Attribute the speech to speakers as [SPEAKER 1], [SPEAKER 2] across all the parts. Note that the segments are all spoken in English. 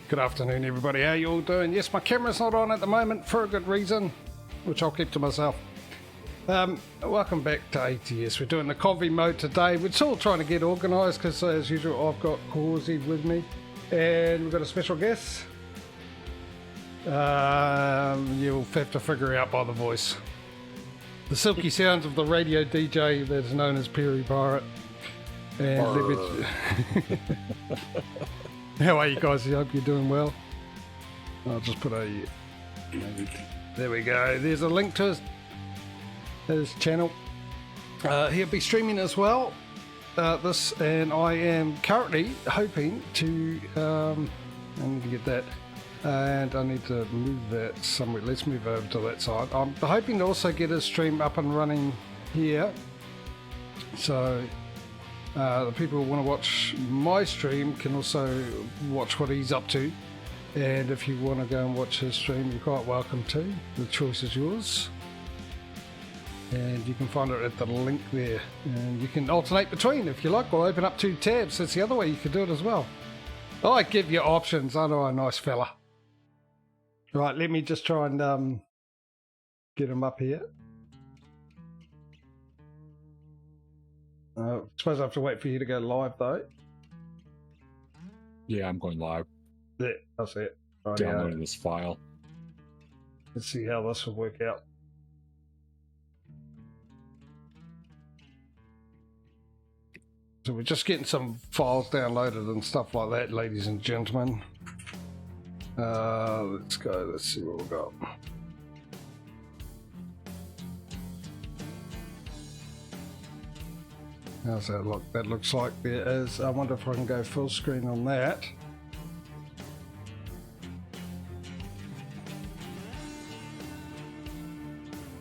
[SPEAKER 1] Good afternoon, everybody. How you all doing? Yes, my camera's not on at the moment for a good reason, which I'll keep to myself. Welcome back to ATS. We're doing the Convoy mode today. We're still trying to get organised because, as usual, I've got Causey with me, and we've got a special guest. You'll have to figure out by the voice. The silky sounds of the radio DJ that is known as Perry Pirate. And how are you guys? I hope you're doing well. I'll just put a... There we go. There's a link to his channel. He'll be streaming as well. This, and I am currently hoping to... I need to get that. And I need to move that somewhere. Let's move over to that side. I'm hoping to also get his stream up and running here. So... the people who want to watch my stream can also watch what he's up to, and if you want to go and watch his stream, you're quite welcome to. The choice is yours, and you can find it at the link there, and you can alternate between if you like, or open up 2 tabs. That's the other way you could do it as well. I give you options. I know, a nice fella. Right, let me just try and get him up here. I suppose I have to wait for you to go live, though.
[SPEAKER 2] Yeah, I'm going live.
[SPEAKER 1] Yeah, that's it. Right,
[SPEAKER 2] downloading this file.
[SPEAKER 1] Let's see how this will work out. So we're just getting some files downloaded and stuff like that, ladies and gentlemen. Let's go. Let's see what we've got. How's that look? That looks like there is. I wonder if I can go full screen on that.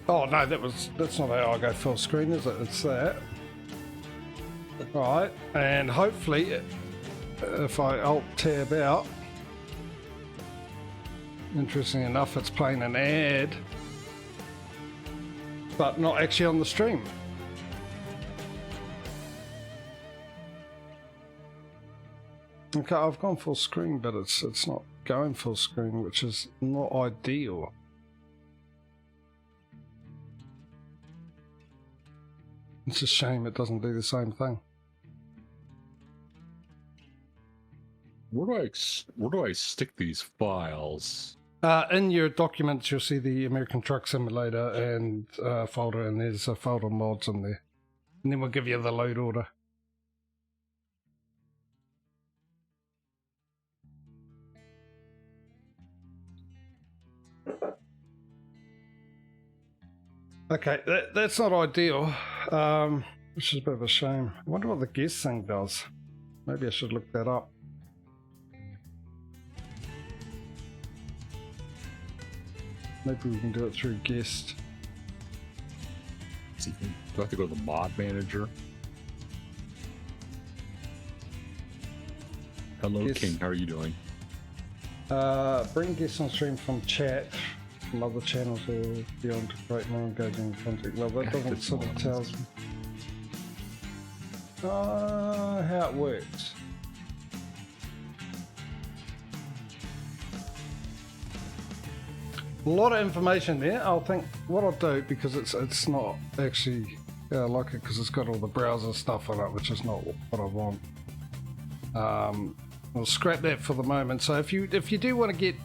[SPEAKER 1] Oh no, that's not how I go full screen, is it? It's that. Right, and hopefully, if I Alt tab out, interesting enough, it's playing an ad, but not actually on the stream. Okay, I've gone full screen, but it's not going full screen, which is not ideal. It's a shame it doesn't do the same thing.
[SPEAKER 2] Where do I stick these files?
[SPEAKER 1] In your documents, you'll see the American Truck Simulator and folder, and there's a folder mods in there. And then we'll give you the load order. Okay, that's not ideal, which is a bit of a shame. I wonder what the guest thing does. Maybe I should look that up. Maybe we can do it through guest.
[SPEAKER 2] Do I have to go to the mod manager? Hello,
[SPEAKER 1] Yes.
[SPEAKER 2] King. How are you doing?
[SPEAKER 1] Bring guests on stream from chat. From other channels or beyond to create more engaging content. Well, that doesn't sort of tell me how it works. A lot of information there. I'll think what I'll do, because it's not actually like it, because it's got all the browser stuff on it, which is not what I want. We'll scrap that for the moment. So if you do want to get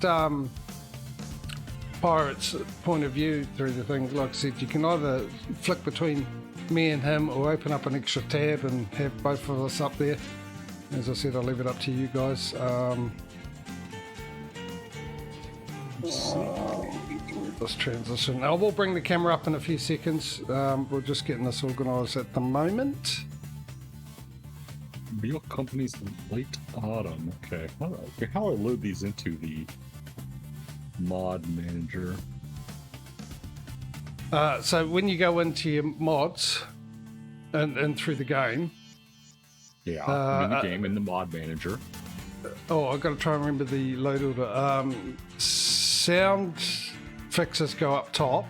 [SPEAKER 1] Pirate's point of view through the thing, like I said, you can either flick between me and him or open up an extra tab and have both of us up there. As I said, I'll leave it up to you guys. This transition. I will bring the camera up in a few seconds. We're just getting this organised at the moment.
[SPEAKER 2] Real companies in late autumn. Okay. How do I load these into the mod manager?
[SPEAKER 1] So when you go into your mods and through the game,
[SPEAKER 2] Yeah, I'm in the game in the mod manager.
[SPEAKER 1] Oh, I've got to try and remember the load order. Sound fixes go up top.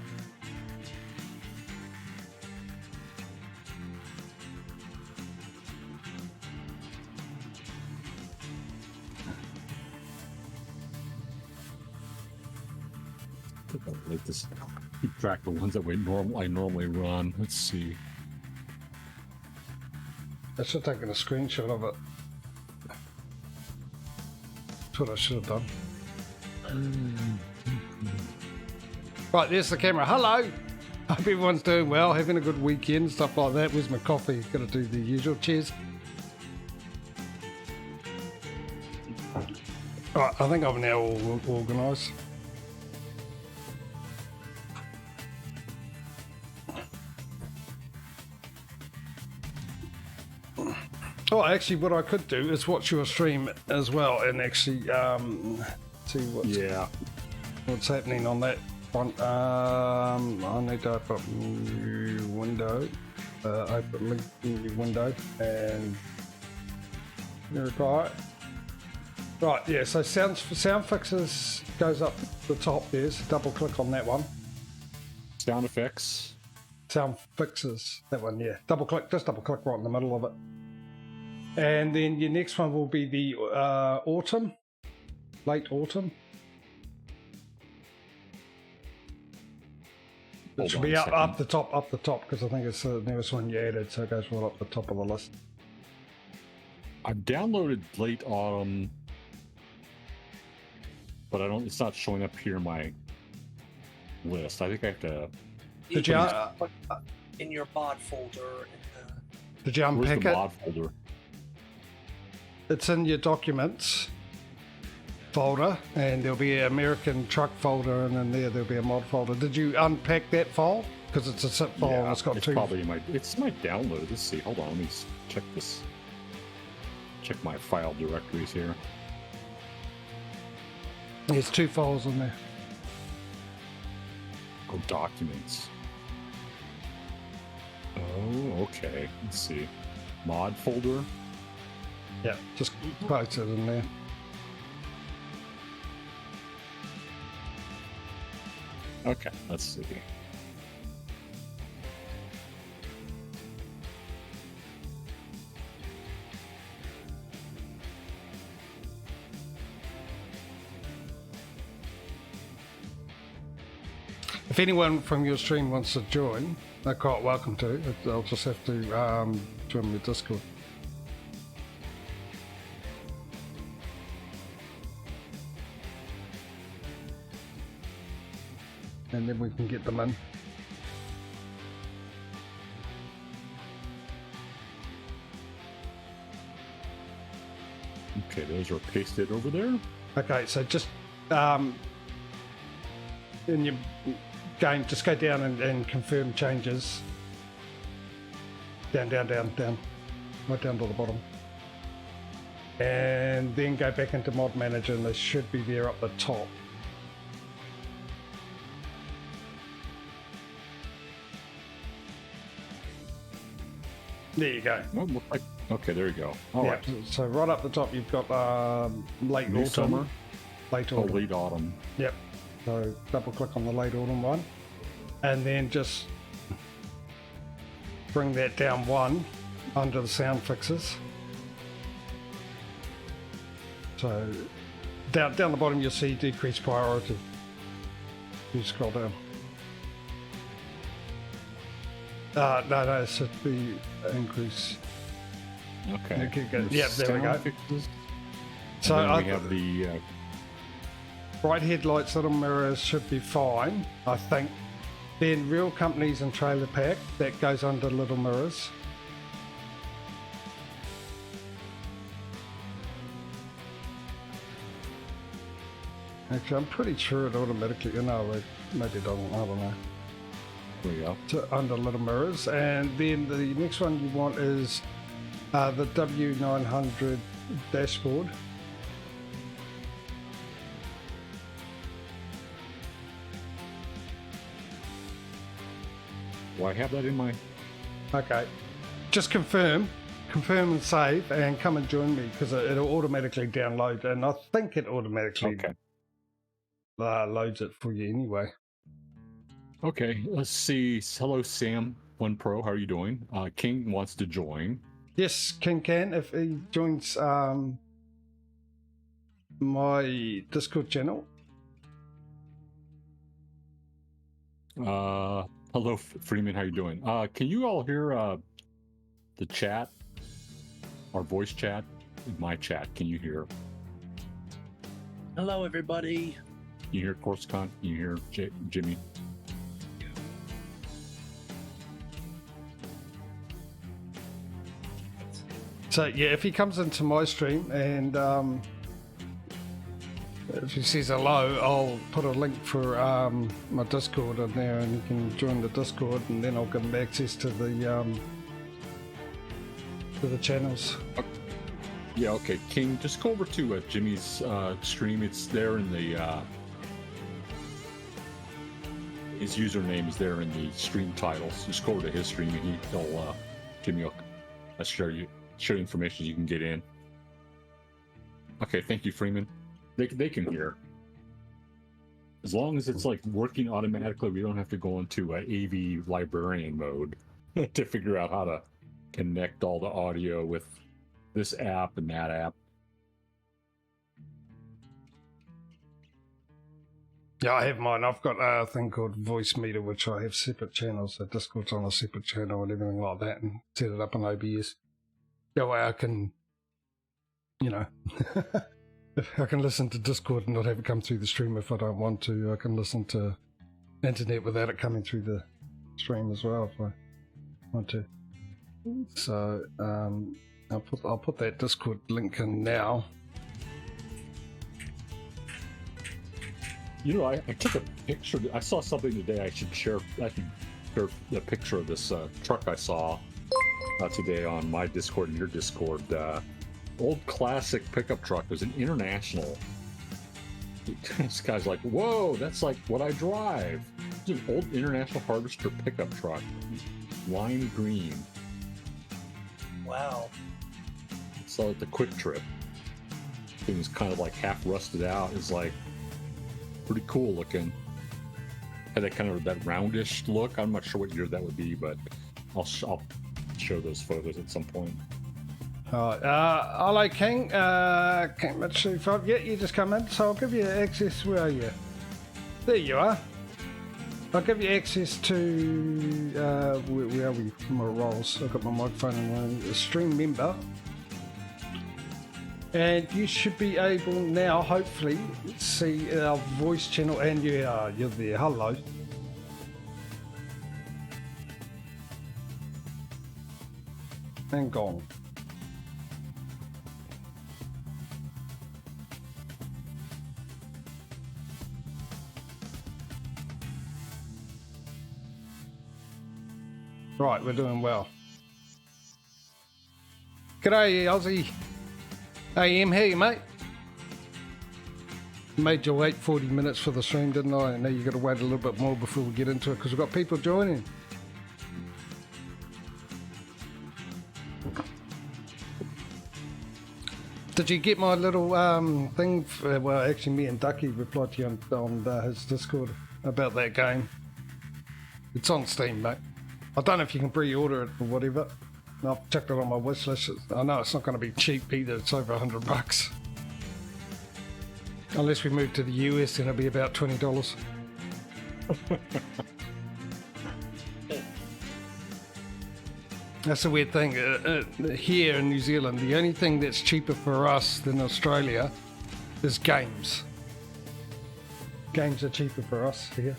[SPEAKER 2] think I'll like this. Keep track of the ones that I normally run. Let's see.
[SPEAKER 1] I should have taken a screenshot of it. That's what I should have done. Right, there's the camera. Hello! Hope everyone's doing well, having a good weekend, stuff like that. Where's my coffee? Gotta do the usual. Cheers. Right, I think I'm now all organised. Oh, actually, what I could do is watch your stream as well and actually see what's happening on that front. I need to open up new window, open link new window, and there we go. Right, yeah. So sound fixes goes up the top. There's double click on that one.
[SPEAKER 2] Sound effects.
[SPEAKER 1] Sound fixes that one. Yeah, just double click right in the middle of it. And then your next one will be the autumn, late autumn. It should be up the top, because I think it's the newest one you added, so it goes right up the top of the list.
[SPEAKER 2] I've downloaded late autumn, but it's not showing up here in my list. I think I have to.
[SPEAKER 1] Did you
[SPEAKER 3] in your mod folder?
[SPEAKER 1] Did you unpack
[SPEAKER 2] Where's the
[SPEAKER 1] it?
[SPEAKER 2] mod folder?
[SPEAKER 1] It's in your documents folder, and there'll be an American truck folder, and then there'll be a mod folder. Did you unpack that file? Because it's a zip file, and it's got two.
[SPEAKER 2] Probably it's my download. Let's see. Hold on. Let me check this. Check my file directories here.
[SPEAKER 1] There's two files in there.
[SPEAKER 2] Oh, documents. Oh, okay. Let's see. Mod folder.
[SPEAKER 1] Yeah, just post it in there.
[SPEAKER 2] Okay, let's see.
[SPEAKER 1] If anyone from your stream wants to join, they're quite welcome to. They'll just have to join the Discord. And then we can get them in.
[SPEAKER 2] Okay, those are pasted over there.
[SPEAKER 1] Okay, so just in your game, just go down and confirm changes. Down, right down to the bottom. And then go back into Mod Manager, and they should be there up the top. There you go.
[SPEAKER 2] Oh, look like, okay, there you go. All right.
[SPEAKER 1] So right up the top, you've got late
[SPEAKER 2] New
[SPEAKER 1] autumn.
[SPEAKER 2] summer.
[SPEAKER 1] Late autumn.
[SPEAKER 2] Oh, late autumn.
[SPEAKER 1] Yep. So double click on the late autumn one, and then just bring that down one under the sound fixes. So down the bottom, you'll see decrease priority. You scroll down. No, it should be increase.
[SPEAKER 2] Okay.
[SPEAKER 1] Yep, there we go.
[SPEAKER 2] Fixes.
[SPEAKER 1] So
[SPEAKER 2] we have the
[SPEAKER 1] bright headlights, little mirrors should be fine, I think. Then real companies and trailer pack, that goes under little mirrors. Actually, I'm pretty sure it automatically, maybe it doesn't, I don't know.
[SPEAKER 2] there we go.
[SPEAKER 1] To under little mirrors, and then the next one you want is the W900 dashboard.
[SPEAKER 2] Do I have that in my?
[SPEAKER 1] Okay, just confirm and save, and come and join me, because it'll automatically download, and I think it automatically loads it for you anyway.
[SPEAKER 2] Okay, let's see. Hello, Sam One Pro. How are you doing? King wants to join.
[SPEAKER 1] Yes, King can if he joins my Discord channel.
[SPEAKER 2] Hello, Freeman. How you doing? Can you all hear the chat? Our voice chat? My chat. Can you hear?
[SPEAKER 3] Hello, everybody.
[SPEAKER 2] You hear Coruscant? Can you hear Jimmy?
[SPEAKER 1] So yeah, if he comes into my stream and if he says hello, I'll put a link for my Discord in there, and he can join the Discord, and then I'll give him access to the channels.
[SPEAKER 2] Yeah, okay. King, just go over to Jimmy's stream. It's there in the his username is there in the stream titles. Just go over to his stream, and he'll Jimmy will share information you can get in. Okay, thank you, Freeman. They can hear. As long as it's like working automatically, we don't have to go into AV librarian mode to figure out how to connect all the audio with this app and that app.
[SPEAKER 1] Yeah, I have mine. I've got a thing called Voice Meter, which I have separate channels. So Discord's on a separate channel and everything like that, and set it up on OBS. That way I can, you know, I can listen to Discord and not have it come through the stream if I don't want to. I can listen to internet without it coming through the stream as well if I want to. So I'll put that Discord link in now.
[SPEAKER 2] You know, I took a picture. I saw something today. I should share. I can share a picture of this truck I saw today on my Discord and your Discord. Old classic pickup truck. It was an International. This guy's like, whoa, that's like what I drive. It's an old International Harvester pickup truck. Lime green.
[SPEAKER 3] Wow.
[SPEAKER 2] So at the Quick Trip. It was kind of like half rusted out. It's like pretty cool looking. Had that kind of that roundish look. I'm not sure what year that would be, but I'll show those photos at some point.
[SPEAKER 1] Hello, King. King Mitsu 5. Yeah, you just come in, so I'll give you access. Where are you? There you are. I'll give you access to where are we? My roles. I've got my microphone and a stream member, and you should be able now, hopefully, see our voice channel. And you're there. Hello. And gone. Right, we're doing well. G'day, Aussie AM. How you, mate? Made you wait 40 minutes for the stream, didn't I? And now you got to wait a little bit more before we get into it because we've got people joining. Did you get my little thing? Well, actually, me and Ducky replied to you on his Discord about that game. It's on Steam, mate. I don't know if you can pre-order it or whatever. I've checked it on my wish list. I know it's not going to be cheap either. It's over $100. Unless we move to the US, then it'll be about $20. That's the weird thing. Here in New Zealand, the only thing that's cheaper for us than Australia is games. Games are cheaper for us here.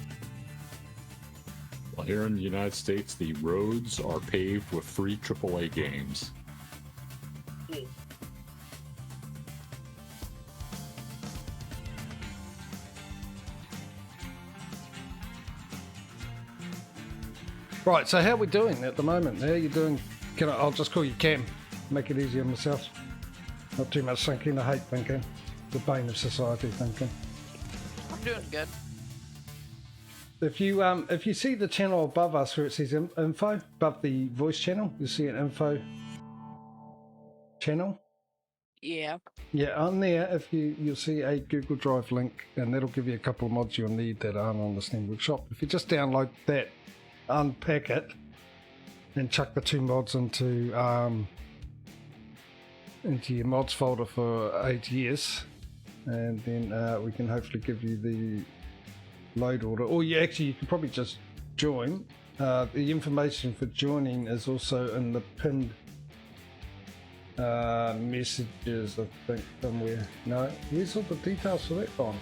[SPEAKER 2] Well, here in the United States, the roads are paved with free AAA games.
[SPEAKER 1] Right, so how are we doing at the moment? How are you doing? I'll just call you Cam. Make it easier on myself. Not too much thinking. I hate thinking. The bane of society, thinking.
[SPEAKER 4] I'm doing good.
[SPEAKER 1] If you see the channel above us where it says info, above the voice channel, you'll see an info channel.
[SPEAKER 4] Yeah.
[SPEAKER 1] Yeah, on there, you'll see a Google Drive link, and that'll give you a couple of mods you'll need that aren't on the Steam Workshop. If you just download that, unpack it, and chuck the two mods into your mods folder for ATS, and then we can hopefully give you the load order. Or you can probably just join. The information for joining is also in the pinned messages, I think, somewhere. No, where's all the details for that gone?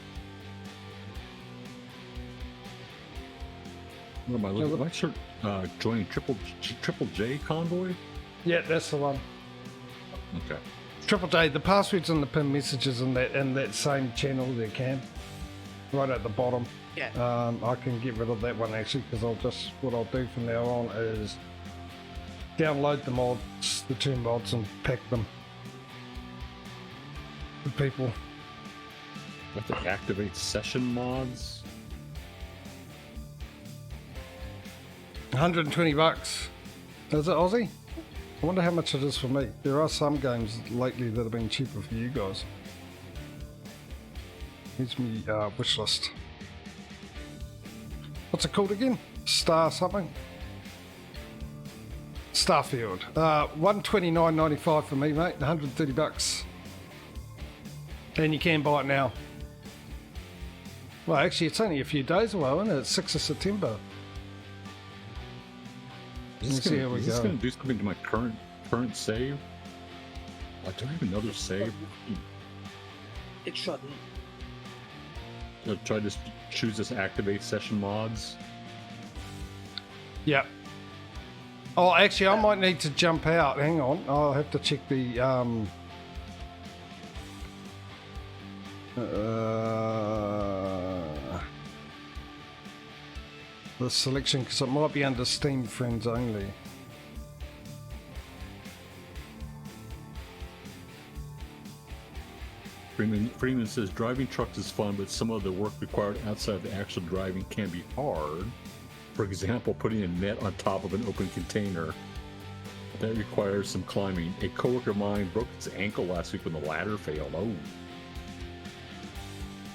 [SPEAKER 2] What am I looking? Am I sure joining Triple J Convoy?
[SPEAKER 1] Yeah, that's the one.
[SPEAKER 2] Okay.
[SPEAKER 1] Triple J. The password's in the pinned messages in that same channel there, Cam. Right at the bottom.
[SPEAKER 4] Yeah.
[SPEAKER 1] I can get rid of that one actually, because what I'll do from now on is download the mods, the 2 mods, and pack them for people.
[SPEAKER 2] Have to activate session mods.
[SPEAKER 1] $120. Is it Aussie? I wonder how much it is for me. There are some games lately that have been cheaper for you guys. Here's me wish list. What's it called again? Star something? Starfield. $129.95 for me, mate. $130. And you can buy it now. Well, actually, it's only a few days away, isn't it? It's 6th of September.
[SPEAKER 2] Is this going to do something to my current save? Do I have another save?
[SPEAKER 3] It shouldn't.
[SPEAKER 2] Try to choose this activate session mods.
[SPEAKER 1] Yeah. Oh, actually, I might need to jump out. Hang on. I'll have to check the selection, because it might be under Steam Friends only.
[SPEAKER 2] Freeman says driving trucks is fun, but some of the work required outside of the actual driving can be hard. For example, putting a net on top of an open container. That requires some climbing. A coworker of mine broke his ankle last week when the ladder failed. Oh.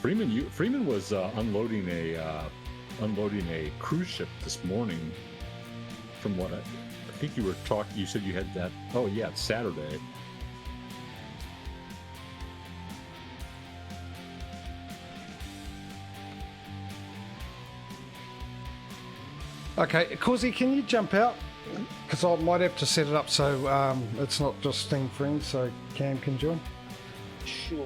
[SPEAKER 2] Freeman was unloading a cruise ship this morning. From what I think you were talking, you said you had that. Oh yeah, it's Saturday.
[SPEAKER 1] Okay, Causey, can you jump out? Because I might have to set it up so it's not just Steam Friends, so Cam can join.
[SPEAKER 3] Sure.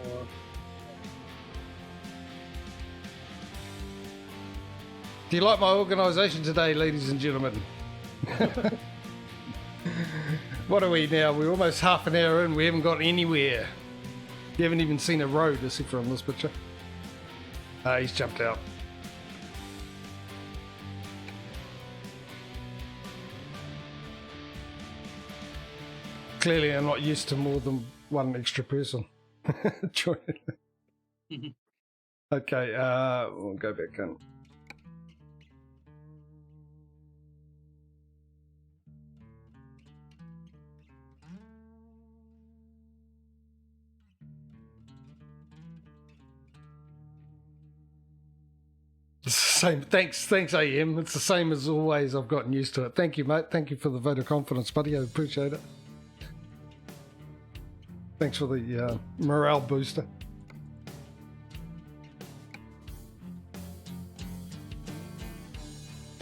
[SPEAKER 1] Do you like my organisation today, ladies and gentlemen? What are we now? We're almost half an hour in. We haven't got anywhere. You haven't even seen a road, except for on this picture. He's jumped out. Clearly, I'm not used to more than one extra person. Okay, we'll go back in. It's the same. Thanks, AM. It's the same as always. I've gotten used to it. Thank you, mate. Thank you for the vote of confidence, buddy. I appreciate it. Thanks for the morale booster.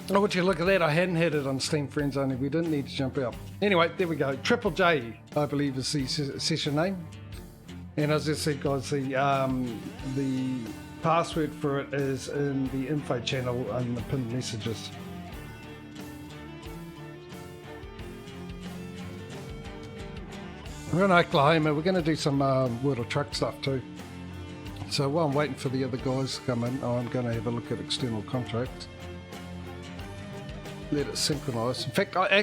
[SPEAKER 1] Oh, would you look at that? I hadn't had it on Steam Friends only. We didn't need to jump out. Anyway, there we go. Triple J, I believe, is the session name. And as I said, guys, the password for it is in the info channel and the pinned messages. We're in Oklahoma. We're going to do some World of Truck stuff too. So while I'm waiting for the other guys to come in, I'm going to have a look at external contracts. Let it synchronise. In fact, I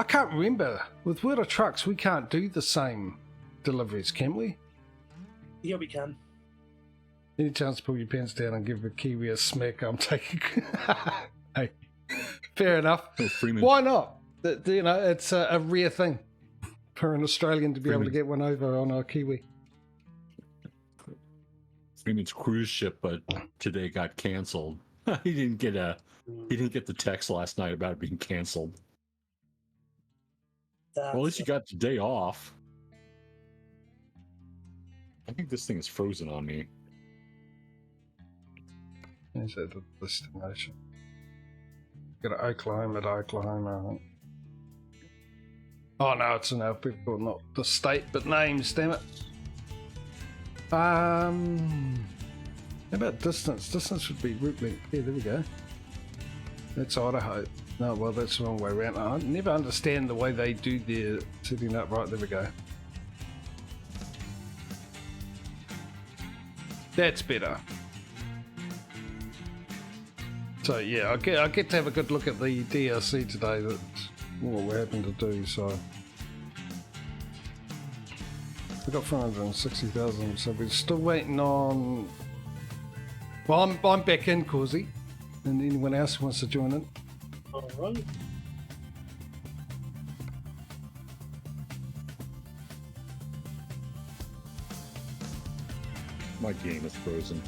[SPEAKER 1] can't remember. With World of Trucks, we can't do the same deliveries, can we?
[SPEAKER 3] Yeah, we can.
[SPEAKER 1] Any chance to pull your pants down and give a Kiwi a smack? I'm taking. Hey, fair enough. Why not? You know, it's a rare thing for an Australian to be able to get one over on a Kiwi.
[SPEAKER 2] Freeman's cruise ship, but today got canceled. He didn't get the text last night about it being canceled. Well, at least you got the day off. I think this thing is frozen on me.
[SPEAKER 1] change that to destination. Go to Oklahoma, I think. Oh no, it's an alphabetical, not the state, but names, damn it. How about distance? Distance would be route length. Yeah, there we go. That's Idaho. No, well, that's the wrong way around. I never understand the way they do their setting up. Right, there we go. That's better. So yeah, I get to have a good look at the DLC today. That's what we're having to do. So we got 460,000. So we're still waiting on. Well, I'm back in, Causey, and anyone else who wants to join in.
[SPEAKER 3] All right.
[SPEAKER 2] My game is frozen.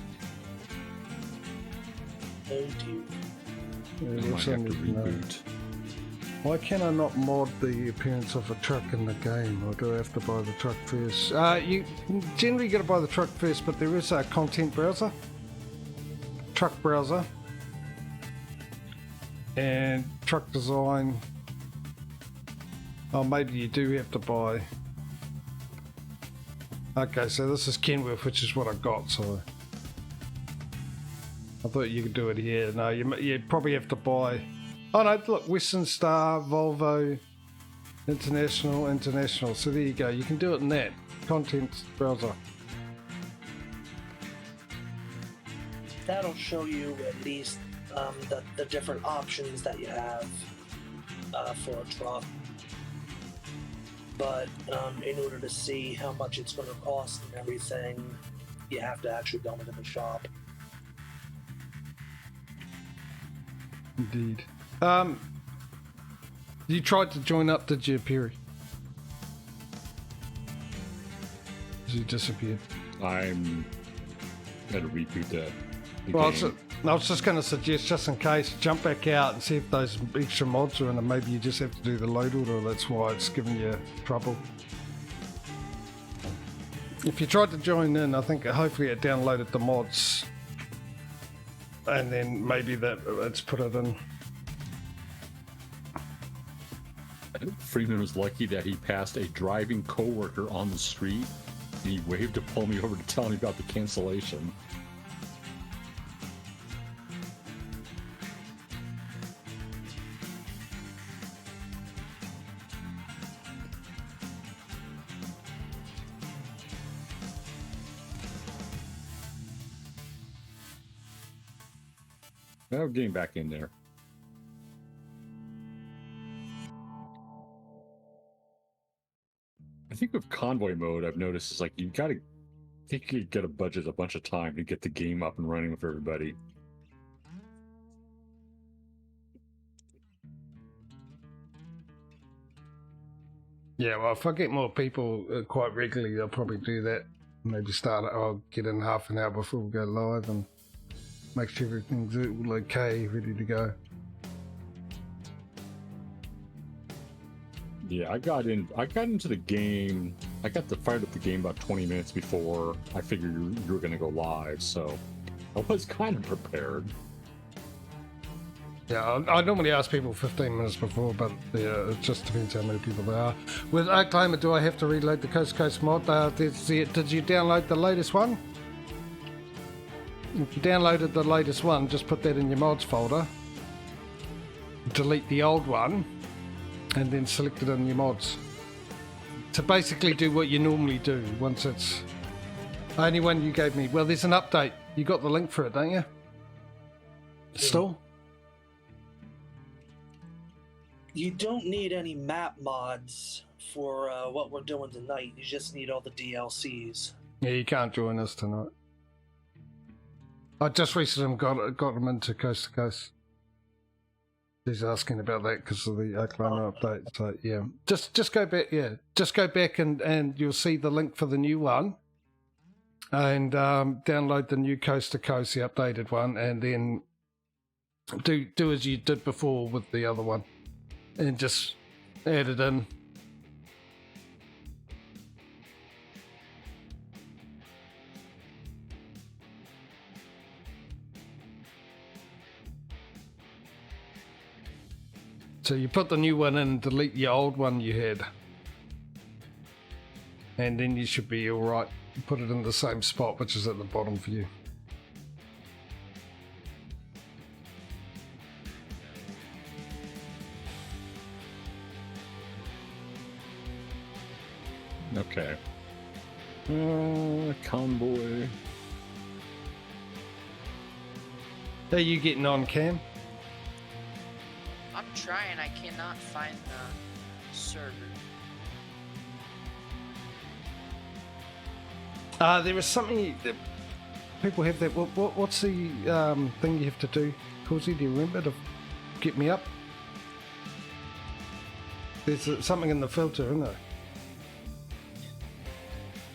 [SPEAKER 3] Oh dear.
[SPEAKER 1] Yeah,
[SPEAKER 2] I
[SPEAKER 1] we
[SPEAKER 2] might
[SPEAKER 1] also
[SPEAKER 2] have to
[SPEAKER 1] need to know.
[SPEAKER 2] reboot.
[SPEAKER 1] Why can I not mod the appearance of a truck in the game, or do I have to buy the truck first? You generally got to buy the truck first, but there is a content browser, truck browser, and truck design. Oh, maybe you do have to buy. Okay, so this is Kenworth, which is what I got, so I thought you could do it here. No, you probably have to buy. Oh no, look, Western Star, Volvo, International. So there you go. You can do it in that content browser.
[SPEAKER 3] That'll show you at least the different options that you have for a truck. But in order to see how much it's going to cost and everything, you have to actually go into the shop.
[SPEAKER 1] Indeed. You tried to join up, did you, Perry? You disappeared.
[SPEAKER 2] I'm gonna reboot the
[SPEAKER 1] Well,
[SPEAKER 2] game.
[SPEAKER 1] I was just going to suggest, just in case, jump back out and see if those extra mods are in, and maybe you just have to do the load order. That's why it's giving you trouble. If you tried to join in, I think hopefully it downloaded the mods, and then maybe it's put it in.
[SPEAKER 2] I think Freeman was lucky that he passed a driving coworker on the street, and he waved to pull me over to tell me about the cancellation. Now getting back in there. I think with Convoy mode, I've noticed is like you think you get a budget a bunch of time to get the game up and running with everybody.
[SPEAKER 1] Yeah, well, if I get more people quite regularly, I'll probably do that. Maybe I'll get in half an hour before we go live and make sure everything's all okay, ready to go.
[SPEAKER 2] Yeah, I got into the game. I got fired up the game about 20 minutes before I figured you were going to go live, so I was kind of prepared.
[SPEAKER 1] Yeah, I normally ask people 15 minutes before, but yeah, it just depends how many people there are. With Oklahoma, do I have to reload the Coast to Coast mod? Did you download the latest one? If you downloaded the latest one, just put that in your mods folder. Delete the old one, and then select it in your mods. To basically do what you normally do once it's... Only one you gave me. Well, there's an update. You got the link for it, don't you? Still?
[SPEAKER 3] You don't need any map mods for what we're doing tonight. You just need all the DLCs.
[SPEAKER 1] Yeah, you can't join us tonight. I just recently got them into Coast to Coast. He's asking about that because of the Oklahoma update. So yeah, just go back. Yeah, just go back and you'll see the link for the new one, and download the new Coast to Coast, the updated one, and then do as you did before with the other one, and just add it in. So you put the new one in, delete the old one you had. And then you should be alright. Put it in the same spot, which is at the bottom for you.
[SPEAKER 2] Okay. Convoy.
[SPEAKER 1] How you getting on, Cam?
[SPEAKER 4] I'm trying. I cannot find the server.
[SPEAKER 1] There is something that people have that. What's the thing you have to do? Causey, do you remember to get me up? There's something in the filter, isn't there?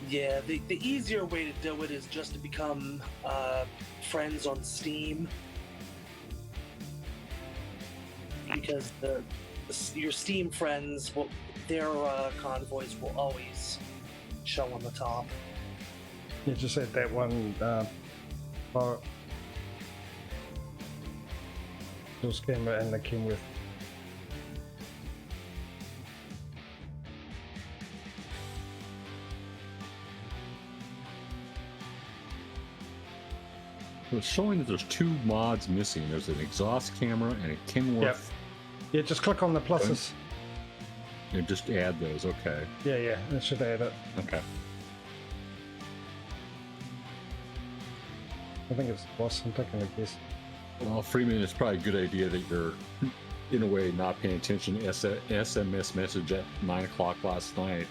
[SPEAKER 3] Yeah, the easier way to do it is just to become friends on Steam. Because your Steam friends, their convoys will always show on the top.
[SPEAKER 1] You just had that one bar. Jules camera and the Kenworth.
[SPEAKER 2] It's showing that there's 2 mods missing. There's an exhaust camera and a Kenworth.
[SPEAKER 1] Yep. Yeah, just click on the pluses.
[SPEAKER 2] And just add those, okay.
[SPEAKER 1] Yeah, that should add it.
[SPEAKER 2] Okay.
[SPEAKER 1] I think it's the boss. I'm taking a guess.
[SPEAKER 2] Well, Freeman, it's probably a good idea that you're, in a way, not paying attention to SMS message at 9 o'clock last night.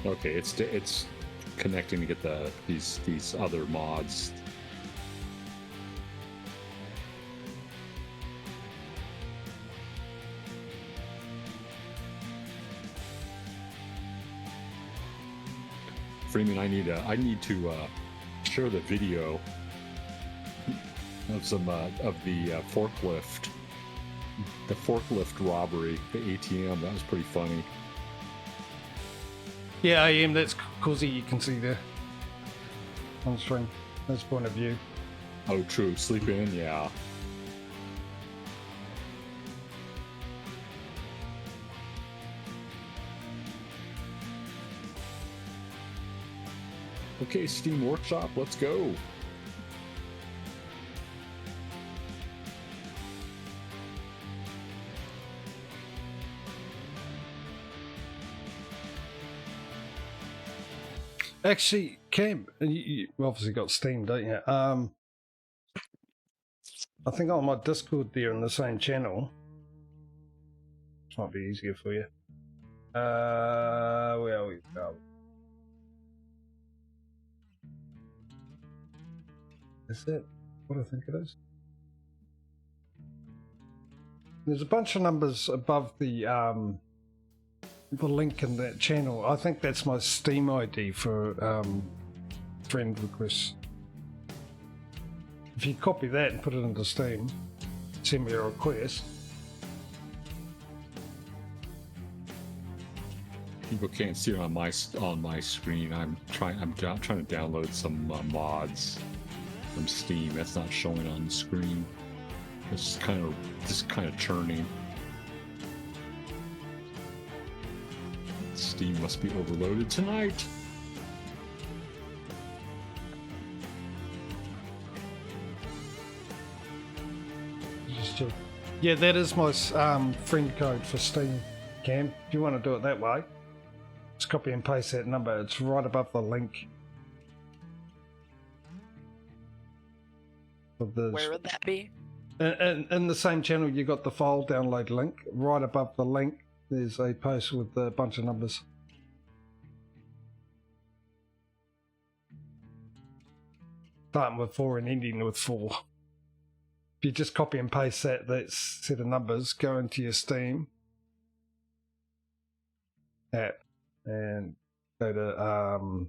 [SPEAKER 2] Okay, it's connecting to get these other mods. Freeman, I need to share the video of some of the forklift robbery, the ATM. That was pretty funny.
[SPEAKER 1] Yeah, I am. That's Causey. You can see there on stream. That's point of view.
[SPEAKER 2] Oh, true. Sleep in, yeah. Okay, Steam Workshop, let's go.
[SPEAKER 1] Actually, Cam, you obviously got Steam, don't you? I think on my Discord there in the same channel. This might be easier for you. Where are we? Is that what I think it is? There's a bunch of numbers above the link in that channel. I think that's my Steam ID for friend requests. If you copy that and put it into Steam, send me a request.
[SPEAKER 2] People can't see it on my screen. I'm trying to download some mods from Steam. That's not showing on the screen. It's kind of churning. Steam must be overloaded tonight.
[SPEAKER 1] Yeah, that is my friend code for Steam, Cam. If you want to do it that way, just copy and paste that number. It's right above the link.
[SPEAKER 4] Where would that be?
[SPEAKER 1] In the same channel, you got the file download link. Right above the link, there's a post with a bunch of numbers. Starting with 4 and ending with 4. If you just copy and paste that set of numbers, go into your Steam app and go to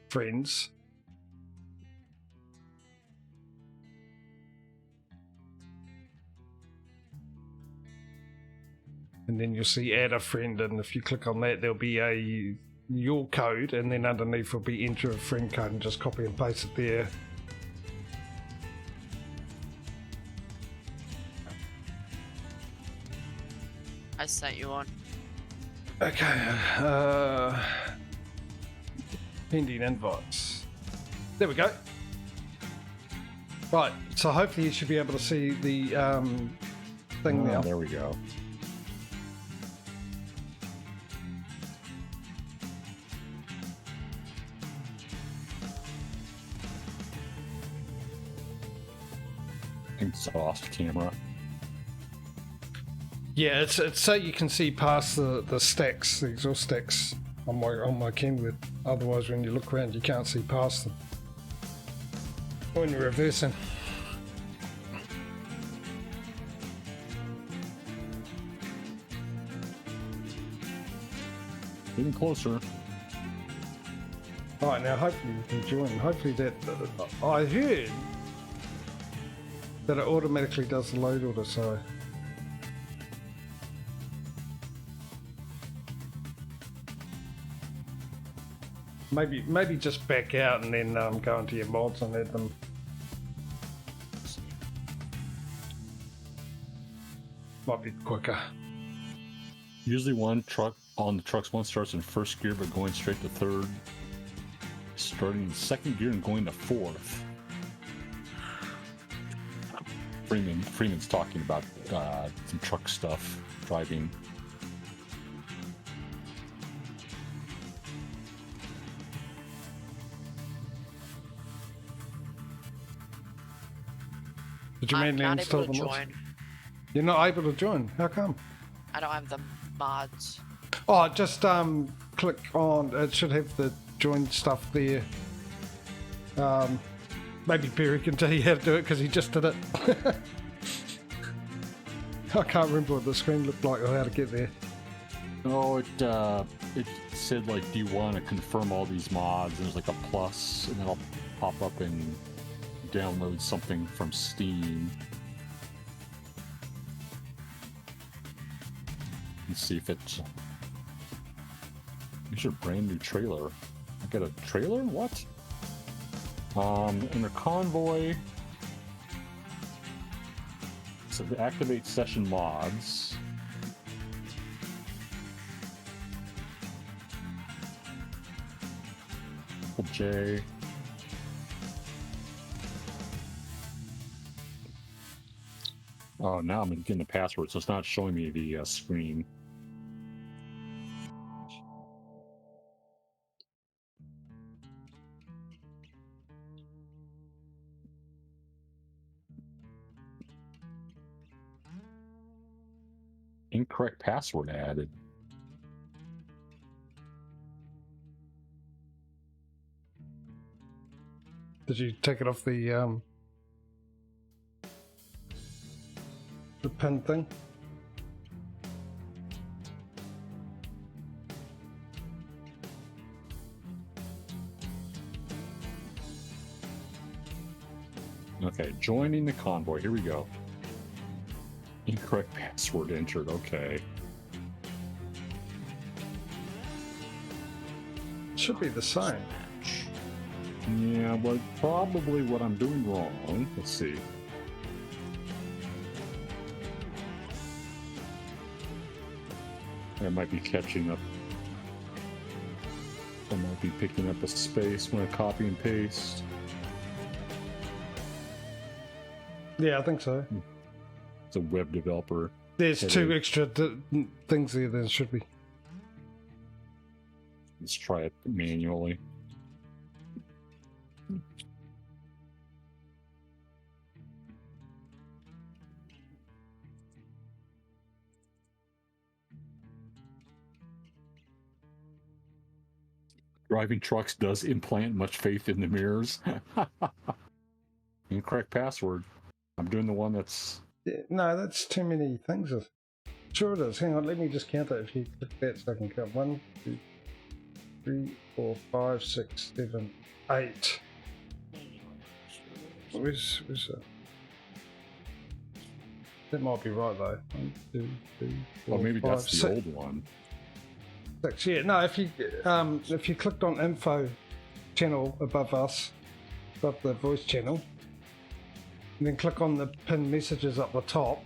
[SPEAKER 1] friends. and then you'll see add a friend, and if you click on that, there'll be your code, and then underneath will be enter a friend code, and just copy and paste it there.
[SPEAKER 4] I sent you one.
[SPEAKER 1] Okay, pending invites. There we go. Right, so hopefully you should be able to see the thing now.
[SPEAKER 2] There we go. Exhaust camera.
[SPEAKER 1] Yeah, it's so you can see past the stacks, the exhaust stacks on my Kenwood. Otherwise, when you look around, you can't see past them when you're reversing.
[SPEAKER 2] Getting closer.
[SPEAKER 1] Alright, now hopefully you can join. Hopefully that... I heard that it automatically does the load order, so... Maybe just back out and then go into your mods and add them. Might be quicker.
[SPEAKER 2] Usually one truck on the trucks, one starts in first gear but going straight to third, starting in second gear and going to fourth. Freeman's talking about some truck stuff, driving.
[SPEAKER 1] Did you
[SPEAKER 4] I'm
[SPEAKER 1] manually
[SPEAKER 4] not
[SPEAKER 1] install
[SPEAKER 4] able
[SPEAKER 1] the
[SPEAKER 4] to
[SPEAKER 1] mods?
[SPEAKER 4] join.
[SPEAKER 1] You're not able to join. How come?
[SPEAKER 4] I don't have the mods.
[SPEAKER 1] Oh, just click on. It should have the join stuff there. Maybe Perry can tell you how to do it because he just did it. I can't remember what the screen looked like or how to get there.
[SPEAKER 2] Oh, it said like, do you want to confirm all these mods? And there's like a plus, and then I'll pop up and download something from Steam. Let's see if it's. Here's your brand new trailer. I got a trailer? What? Under Convoy. So the activate session mods. J. Oh, now I'm getting the password, so it's not showing me the screen. Incorrect password added.
[SPEAKER 1] Did you take it off the pin thing?
[SPEAKER 2] Okay, joining the convoy. Here we go. Incorrect password entered. Okay.
[SPEAKER 1] Should be the same.
[SPEAKER 2] Yeah, but probably what I'm doing wrong. Let's see. I might be catching up. I might be picking up a space when I copy and paste.
[SPEAKER 1] Yeah, I think so.
[SPEAKER 2] It's a web developer.
[SPEAKER 1] There's
[SPEAKER 2] It
[SPEAKER 1] two
[SPEAKER 2] is.
[SPEAKER 1] extra things there than should be.
[SPEAKER 2] Let's try it manually. Driving trucks does implant much faith in the mirrors. Incorrect password. I'm doing the one that's...
[SPEAKER 1] Yeah, no, that's too many things. Sure it is. Hang on, let me just count it if you click that so I can count. 1, 2, 3, 4, 5, 6, 7, 8. Where's that? That might be right though. 1, 2, 3, 4,
[SPEAKER 2] Or maybe
[SPEAKER 1] 5,
[SPEAKER 2] that's the
[SPEAKER 1] 6,
[SPEAKER 2] old one.
[SPEAKER 1] 6. Yeah, no. If you clicked on info channel above us, above the voice channel, and then click on the pinned messages up the top.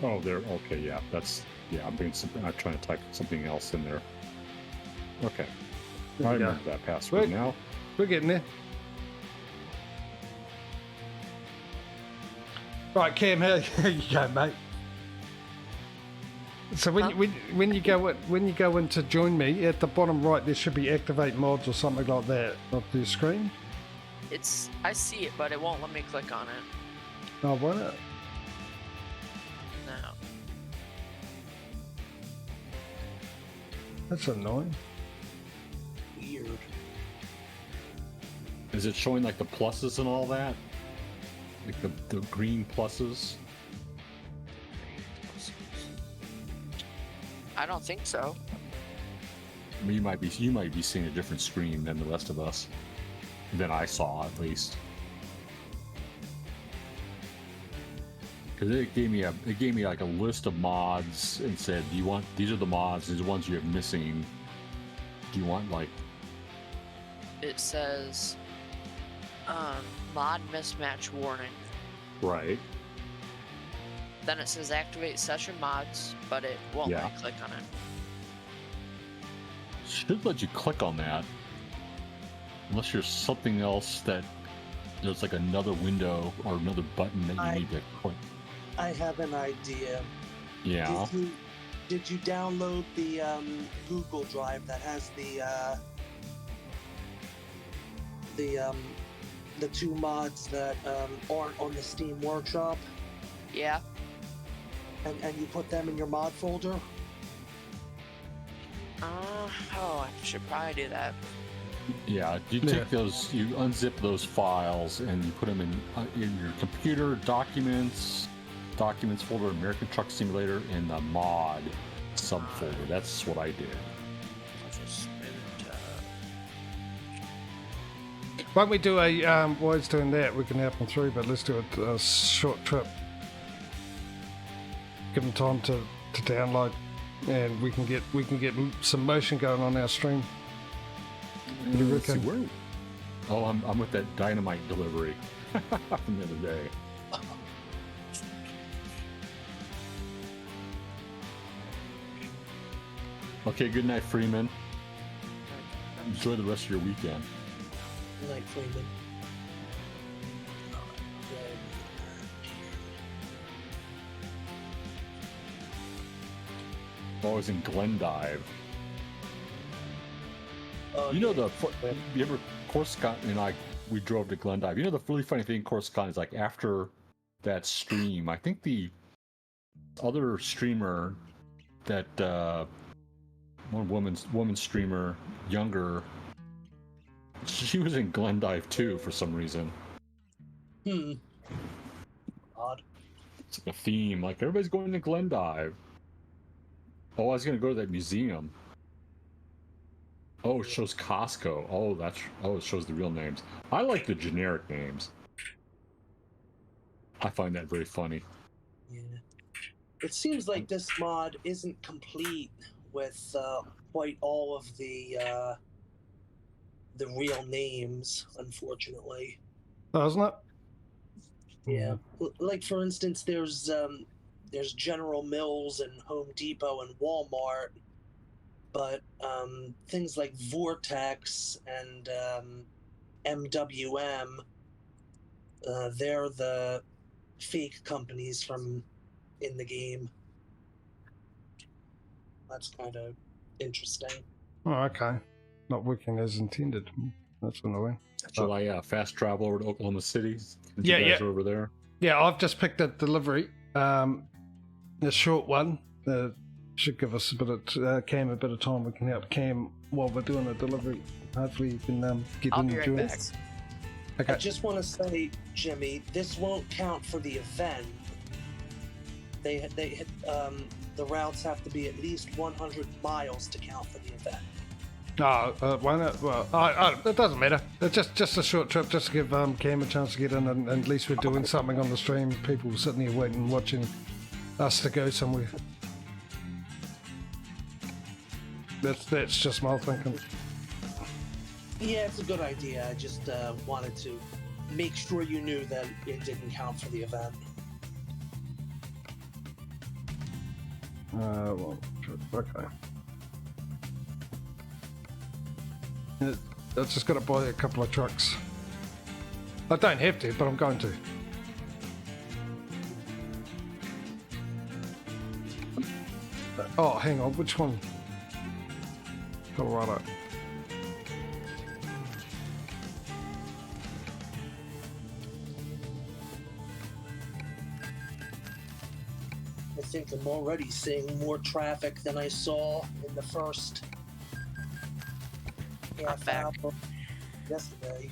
[SPEAKER 2] Oh, there. Okay, yeah, that's I'm doing something. I'm trying to type something else in there. Okay,
[SPEAKER 1] There
[SPEAKER 2] I
[SPEAKER 1] we go.
[SPEAKER 2] remember that password
[SPEAKER 1] Wait.
[SPEAKER 2] now.
[SPEAKER 1] We're getting there. Right, Cam, here you go, mate. So when you go in to join me, at the bottom right there should be activate mods or something like that on the screen.
[SPEAKER 4] I see it, but it won't let me click on it.
[SPEAKER 1] Oh, won't it?
[SPEAKER 4] No.
[SPEAKER 1] That's annoying.
[SPEAKER 3] Weird.
[SPEAKER 2] Is it showing like the pluses and all that? Like the green pluses?
[SPEAKER 4] I don't think so.
[SPEAKER 2] I mean, you might be seeing a different screen than the rest of us. Than I saw, at least. Because it gave me like a list of mods and said, "Do you want these are the mods? These are the ones you have missing. Do you want like?"
[SPEAKER 4] It says, mod mismatch warning.
[SPEAKER 2] Right.
[SPEAKER 4] Then it says activate session mods, but it won't let me click on it.
[SPEAKER 2] Should let you click on that, unless there's something else that there's like another window or another button that you need to click.
[SPEAKER 3] I have an idea.
[SPEAKER 2] Yeah.
[SPEAKER 3] Did you download the Google Drive that has the 2 mods that aren't on the Steam Workshop?
[SPEAKER 4] Yeah.
[SPEAKER 3] And you put them in your mod folder?
[SPEAKER 4] I should probably do that.
[SPEAKER 2] Yeah, you take those, you unzip those files, and you put them in your computer documents folder, American Truck Simulator, in the mod subfolder. That's what I did.
[SPEAKER 4] I'll just move it to...
[SPEAKER 1] Won't we do a while it's doing that? We can help them through, but let's do a short trip. Give them time to download, and we can get some motion going on our stream. What do you
[SPEAKER 2] Let's see,
[SPEAKER 1] reckon?
[SPEAKER 2] where? Oh, I'm with that dynamite delivery from the other day. Okay, good night, Freeman. Enjoy the rest of your weekend.
[SPEAKER 3] Good night, Freeman.
[SPEAKER 2] I was in Glendive.
[SPEAKER 3] Oh,
[SPEAKER 2] You know
[SPEAKER 3] yeah.
[SPEAKER 2] you ever Coruscant and we drove to Glendive. You know the really funny thing, Coruscant, is like after that stream, I think the other streamer that one woman streamer, younger, she was in Glendive too for some reason.
[SPEAKER 3] Odd.
[SPEAKER 2] It's like a theme, like everybody's going to Glendive. Oh, I was gonna go to that museum. Oh, it shows Costco. Oh, it shows the real names. I like the generic names. I find that very funny.
[SPEAKER 3] Yeah. It seems like this mod isn't complete with quite all of the real names, unfortunately.
[SPEAKER 1] Doesn't it?
[SPEAKER 3] Yeah. Like for instance, there's General Mills and Home Depot and Walmart, but things like Vortex and MWM, they're the fake companies from in the game. That's kind of interesting.
[SPEAKER 1] Oh, okay. Not working as intended. That's annoying.
[SPEAKER 2] Shall I fast travel over to Oklahoma City? Since
[SPEAKER 1] Yeah,
[SPEAKER 2] you guys
[SPEAKER 1] yeah.
[SPEAKER 2] are over there.
[SPEAKER 1] Yeah, I've just picked a delivery. A short one. Should give us a bit of Cam a bit of time. We can help Cam while we're doing a delivery. Hopefully you can get
[SPEAKER 4] I'll
[SPEAKER 1] in
[SPEAKER 4] be
[SPEAKER 1] and
[SPEAKER 4] right
[SPEAKER 1] join.
[SPEAKER 4] back.
[SPEAKER 1] Okay.
[SPEAKER 3] I just want to say, Jimmy, this won't count for the event. The routes have to be at least 100 miles to count for the event.
[SPEAKER 1] No, won't it? Well, it doesn't matter. It's just a short trip, just to give Cam a chance to get in, and at least we're doing something on the stream. People sitting here waiting, watching us to go somewhere. That's just my thinking.
[SPEAKER 3] Yeah, it's a good idea. I just wanted to make sure you knew that it didn't count for the event.
[SPEAKER 1] Well, okay. I've just got to buy a couple of trucks. I don't have to, but I'm going to. Oh, hang on, which one? Colorado.
[SPEAKER 3] I think I'm already seeing more traffic than I saw in the first half hour yesterday.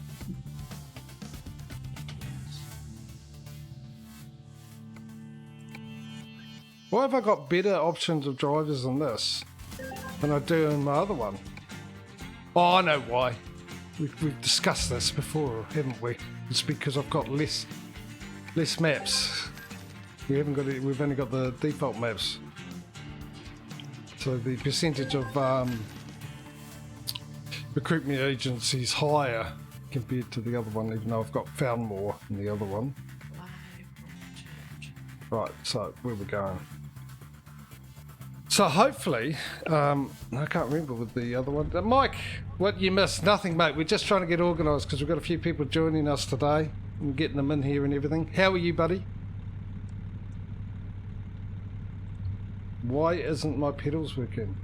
[SPEAKER 1] Why have I got better options of drivers than this than I do in my other one? Oh, I know why. We've discussed this before, haven't we? It's because I've got less maps. We've only got the default maps. So the percentage of recruitment agencies higher compared to the other one, even though I've got found more in the other one. Right, so where we're going. So hopefully, I can't remember with the other one. Mike, what you missed? Nothing, mate. We're just trying to get organised because we've got a few people joining us today and getting them in here and everything. How are you, buddy? Why isn't my pedals working?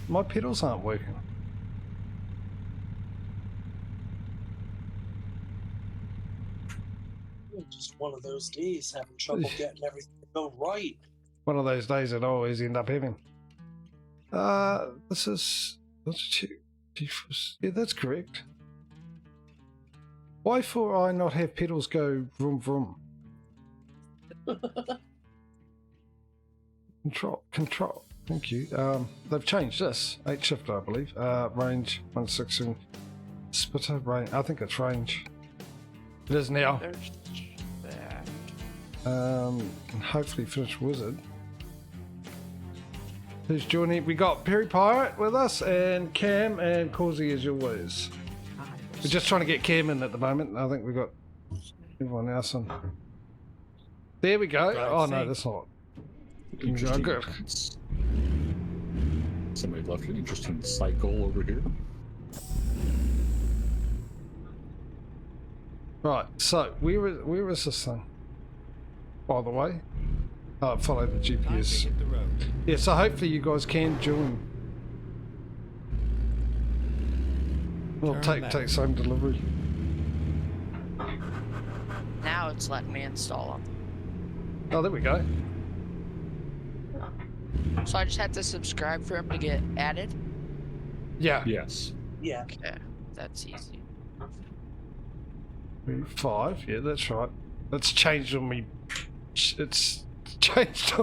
[SPEAKER 1] My pedals aren't working.
[SPEAKER 3] Just one of those days, having trouble getting everything to go right.
[SPEAKER 1] One of those days that I always end up having. This is... Yeah, that's correct. Why for I not have pedals go vroom vroom? Control. Thank you. They've changed this. 8 shifter, I believe. Range 160. Splitter range. I think it's range. It is now.
[SPEAKER 4] There's that.
[SPEAKER 1] And hopefully finish wizard. Who's joining? We got Perry Pirate with us and Cam and Causey as always. We're just trying to get Cam in at the moment. I think we've got everyone else in. There we go. Oh no, that's not.
[SPEAKER 2] Interesting.
[SPEAKER 1] Good.
[SPEAKER 2] Somebody left an interesting cycle over here.
[SPEAKER 1] Right, so where is this thing? By the way, follow the GPS. Yeah, so hopefully you guys can join. We'll take some delivery.
[SPEAKER 4] Now it's letting me install them.
[SPEAKER 1] Oh, there we go.
[SPEAKER 4] So I just had to subscribe for him to get added?
[SPEAKER 1] Yeah.
[SPEAKER 2] Yes.
[SPEAKER 3] Yeah.
[SPEAKER 4] Okay, that's easy.
[SPEAKER 1] 5, yeah, that's right. It's changed on me. It's changed.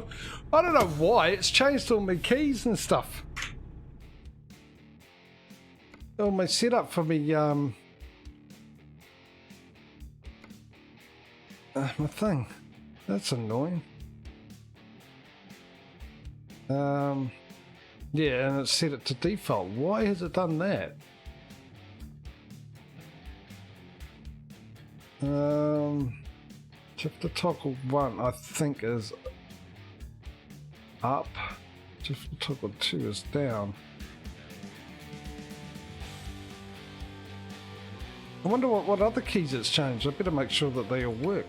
[SPEAKER 1] I don't know why. It's changed all my keys and stuff. All my setup for me. My thing. That's annoying. Yeah, and it set it to default. Why has it done that? Shift toggle 1 I think is up. Shift toggle 2 is down. I wonder what other keys it's changed. I better make sure that they all work.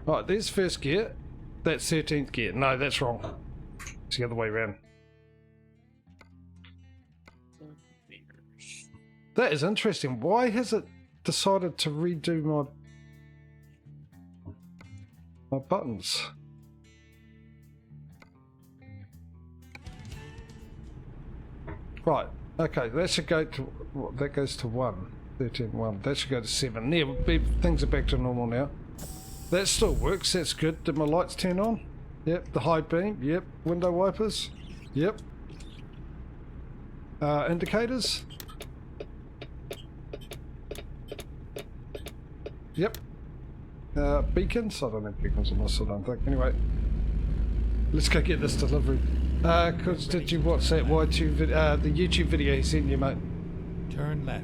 [SPEAKER 1] Right, there's first gear. That's 13th gear. No, that's wrong. It's the other way around. That is interesting. Why has it decided to redo my buttons? Right, okay, that should go to, that goes to 1, 13, 1, that should go to 7. There, things are back to normal now. That still works, that's good. Did my lights turn on? Yep, the high beam. Yep, window wipers. Yep. Indicators. Yep. Beacons. I don't have beacons on this, I don't think. Anyway, let's go get this delivery. Cause did you watch that Y2 the YouTube video he sent you, mate?
[SPEAKER 5] Turn left.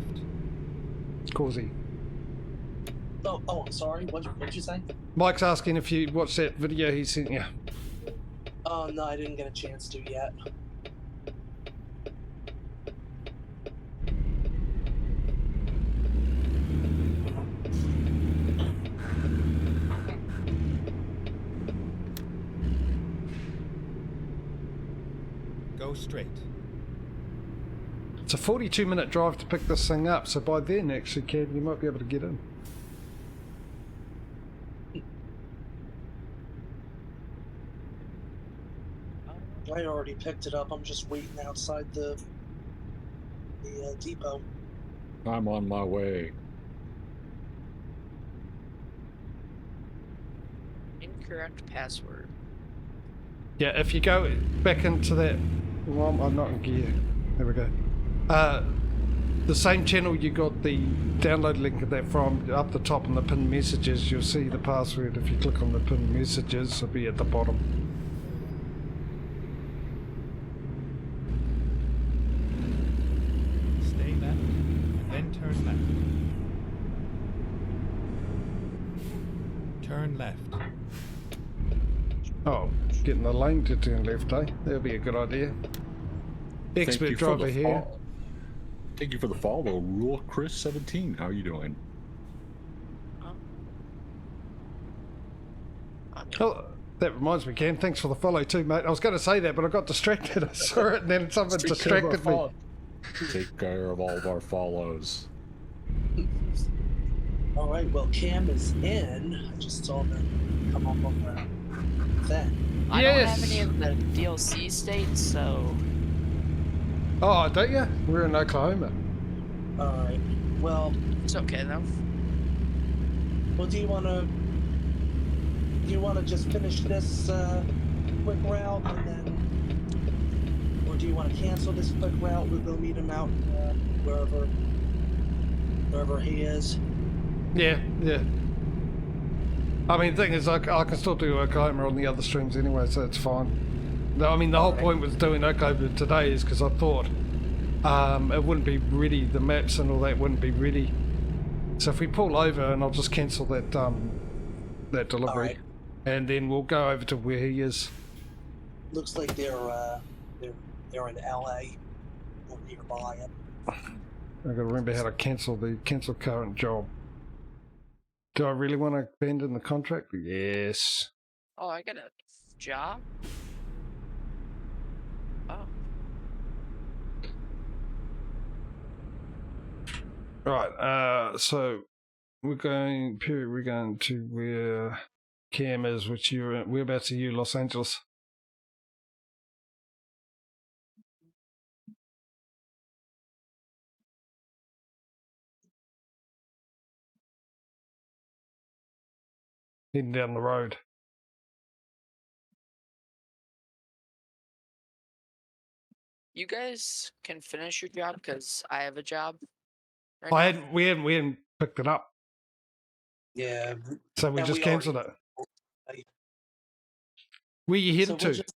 [SPEAKER 1] Causey.
[SPEAKER 3] Oh, I'm sorry. What'd you say?
[SPEAKER 1] Mike's asking if you watched that video he sent you.
[SPEAKER 3] Oh, no, I didn't get a chance to yet.
[SPEAKER 5] Go straight.
[SPEAKER 1] It's a 42-minute drive to pick this thing up, so by then, actually, Cam, you might be able to get in.
[SPEAKER 3] I already picked it up. I'm just waiting outside the depot.
[SPEAKER 2] I'm on my way.
[SPEAKER 4] Incorrect password.
[SPEAKER 1] Yeah, if you go back into that... Well, I'm not in gear. There we go. The same channel you got the download link of that from, up the top in the pinned messages, you'll see the password. If you click on the pinned messages, it'll be at the bottom.
[SPEAKER 5] Stay left, then turn left. Turn left.
[SPEAKER 1] Oh, getting the lane to turn left, eh? That'll be a good idea. Expert driver here.
[SPEAKER 2] Thank you for the follow, Rule Chris 17. How are you doing?
[SPEAKER 1] Oh, that reminds me, Cam. Thanks for the follow too, mate. I was going to say that, but I got distracted. I saw it, and then something distracted me.
[SPEAKER 2] Take care of all of our follows.
[SPEAKER 3] All right. Well, Cam is in. I just saw them come up on the thing.
[SPEAKER 4] I don't have any of the DLC states, so...
[SPEAKER 1] Oh, don't you? We're in Oklahoma.
[SPEAKER 3] All right. Well,
[SPEAKER 4] It's okay, though.
[SPEAKER 3] well, do you want to just finish this quick route and then, or do you want to cancel this quick route? We'll go meet him out wherever he is.
[SPEAKER 1] Yeah, yeah. I mean, the thing is, I can still do Oklahoma on the other streams anyway, so it's fine. No, I mean, the whole point was doing Oklahoma today is because I thought it wouldn't be ready, the maps and all that wouldn't be ready. So if we pull over, and I'll just cancel that that delivery,
[SPEAKER 3] Right.
[SPEAKER 1] and then we'll go over to where he is.
[SPEAKER 3] Looks like they're in LA or nearby.
[SPEAKER 1] I've got to remember how to cancel current job. Do I really want to abandon the contract? Yes.
[SPEAKER 4] Oh, I got a job? Oh.
[SPEAKER 1] Right, so we're going to where Cam is, which whereabouts are you, Los Angeles? Heading down the road.
[SPEAKER 4] You guys can finish your job because I have a job. Right
[SPEAKER 1] We
[SPEAKER 4] now.
[SPEAKER 1] hadn't picked it up,
[SPEAKER 3] Yeah.
[SPEAKER 1] so we
[SPEAKER 3] And
[SPEAKER 1] just
[SPEAKER 3] we
[SPEAKER 1] cancelled
[SPEAKER 3] already-
[SPEAKER 1] it. Where you headed
[SPEAKER 3] So we'll
[SPEAKER 1] to?
[SPEAKER 3] just-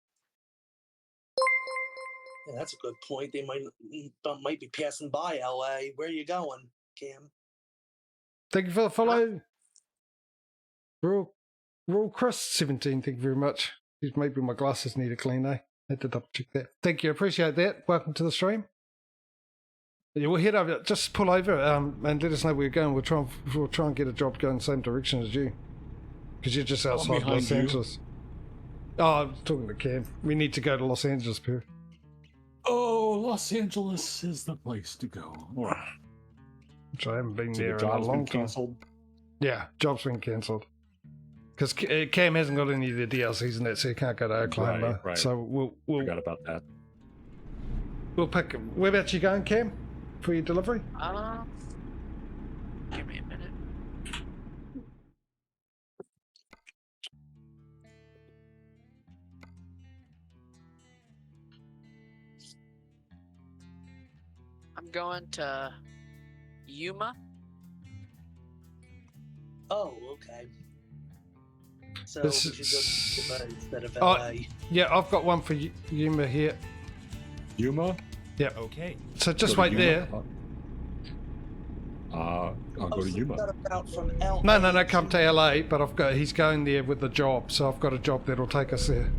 [SPEAKER 3] Yeah, that's a good point. They might be passing by LA. Where are you going, Cam?
[SPEAKER 1] Thank you for the follow. Raw Chris 17, thank you very much. Maybe my glasses need a clean, eh? I had to double check that. Thank you, appreciate that. Welcome to the stream. Yeah, we'll head over. Just pull over and let us know where you're going. We'll try and get a job going the same direction as you, because you're just outside
[SPEAKER 2] behind
[SPEAKER 1] Los
[SPEAKER 2] you.
[SPEAKER 1] Angeles. Oh, I'm talking to Cam. We need to go to Los Angeles, Peter.
[SPEAKER 2] Oh, Los Angeles is the place to go. All right.
[SPEAKER 1] Which I haven't been
[SPEAKER 2] So
[SPEAKER 1] there
[SPEAKER 2] the
[SPEAKER 1] in a
[SPEAKER 2] job's
[SPEAKER 1] long
[SPEAKER 2] been
[SPEAKER 1] time.
[SPEAKER 2] canceled.
[SPEAKER 1] Yeah, job's been cancelled. Because Cam hasn't got any of the DLCs in that, so he can't go to Oklahoma.
[SPEAKER 2] Right.
[SPEAKER 1] So we'll
[SPEAKER 2] Forgot about that.
[SPEAKER 1] pick. Whereabouts you going, Cam, for your delivery?
[SPEAKER 4] Give me a minute. going to Yuma.
[SPEAKER 3] Oh, okay. So
[SPEAKER 1] This
[SPEAKER 3] we should go to Yuma instead of
[SPEAKER 1] Oh.
[SPEAKER 3] LA.
[SPEAKER 1] Yeah, I've got one for Yuma here.
[SPEAKER 2] Yuma?
[SPEAKER 5] Okay.
[SPEAKER 1] So just
[SPEAKER 2] Go to
[SPEAKER 1] wait
[SPEAKER 2] Yuma?
[SPEAKER 1] there.
[SPEAKER 2] I'll go to
[SPEAKER 3] so you
[SPEAKER 2] Yuma.
[SPEAKER 3] got a route from LA.
[SPEAKER 1] No, come to LA, but he's going there with the job, so I've got a job that'll take us there.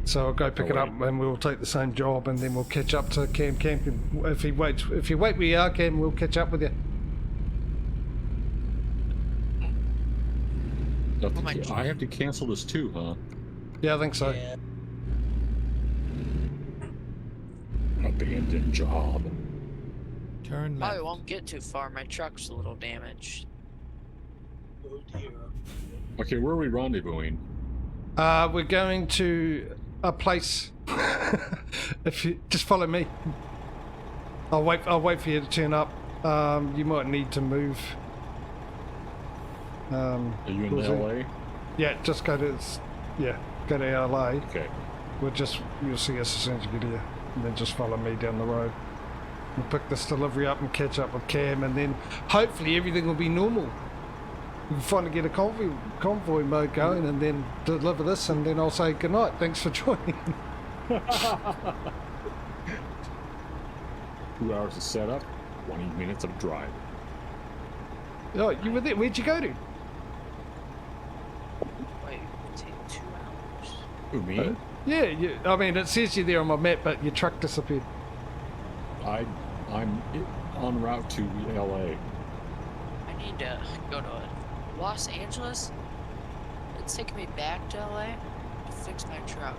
[SPEAKER 1] So I'll go pick it up and we'll take the same job and then we'll catch up to Cam camping. If you wait where you are, Cam, we'll catch up with you.
[SPEAKER 2] I have to cancel this too, huh?
[SPEAKER 1] Yeah, I think so.
[SPEAKER 3] Yeah.
[SPEAKER 2] Abandoned job.
[SPEAKER 5] Turn left.
[SPEAKER 4] Probably won't get too far. My truck's a little damaged.
[SPEAKER 3] Oh dear.
[SPEAKER 2] Okay, where are we rendezvousing?
[SPEAKER 1] We're going to a place. If you just follow me, I'll wait for you to turn up. You might need to move.
[SPEAKER 2] Are you in
[SPEAKER 1] was
[SPEAKER 2] LA?
[SPEAKER 1] Yeah, just go to LA.
[SPEAKER 2] Okay.
[SPEAKER 1] You'll see us as soon as you get here, and then just follow me down the road. We'll pick this delivery up and catch up with Cam, and then hopefully everything will be normal. We can finally get a convoy mode going, and then deliver this, and then I'll say goodnight. Thanks for joining.
[SPEAKER 2] 2 hours of setup, 20 minutes of drive.
[SPEAKER 1] Oh, you were there. Where'd you go to?
[SPEAKER 4] Wait, take 2 hours.
[SPEAKER 2] Who, me?
[SPEAKER 1] Yeah, I mean, it says you're there on my map, but your truck disappeared.
[SPEAKER 2] I'm en route to LA.
[SPEAKER 4] I need to go to Los Angeles. It's taking me back to LA to fix my truck.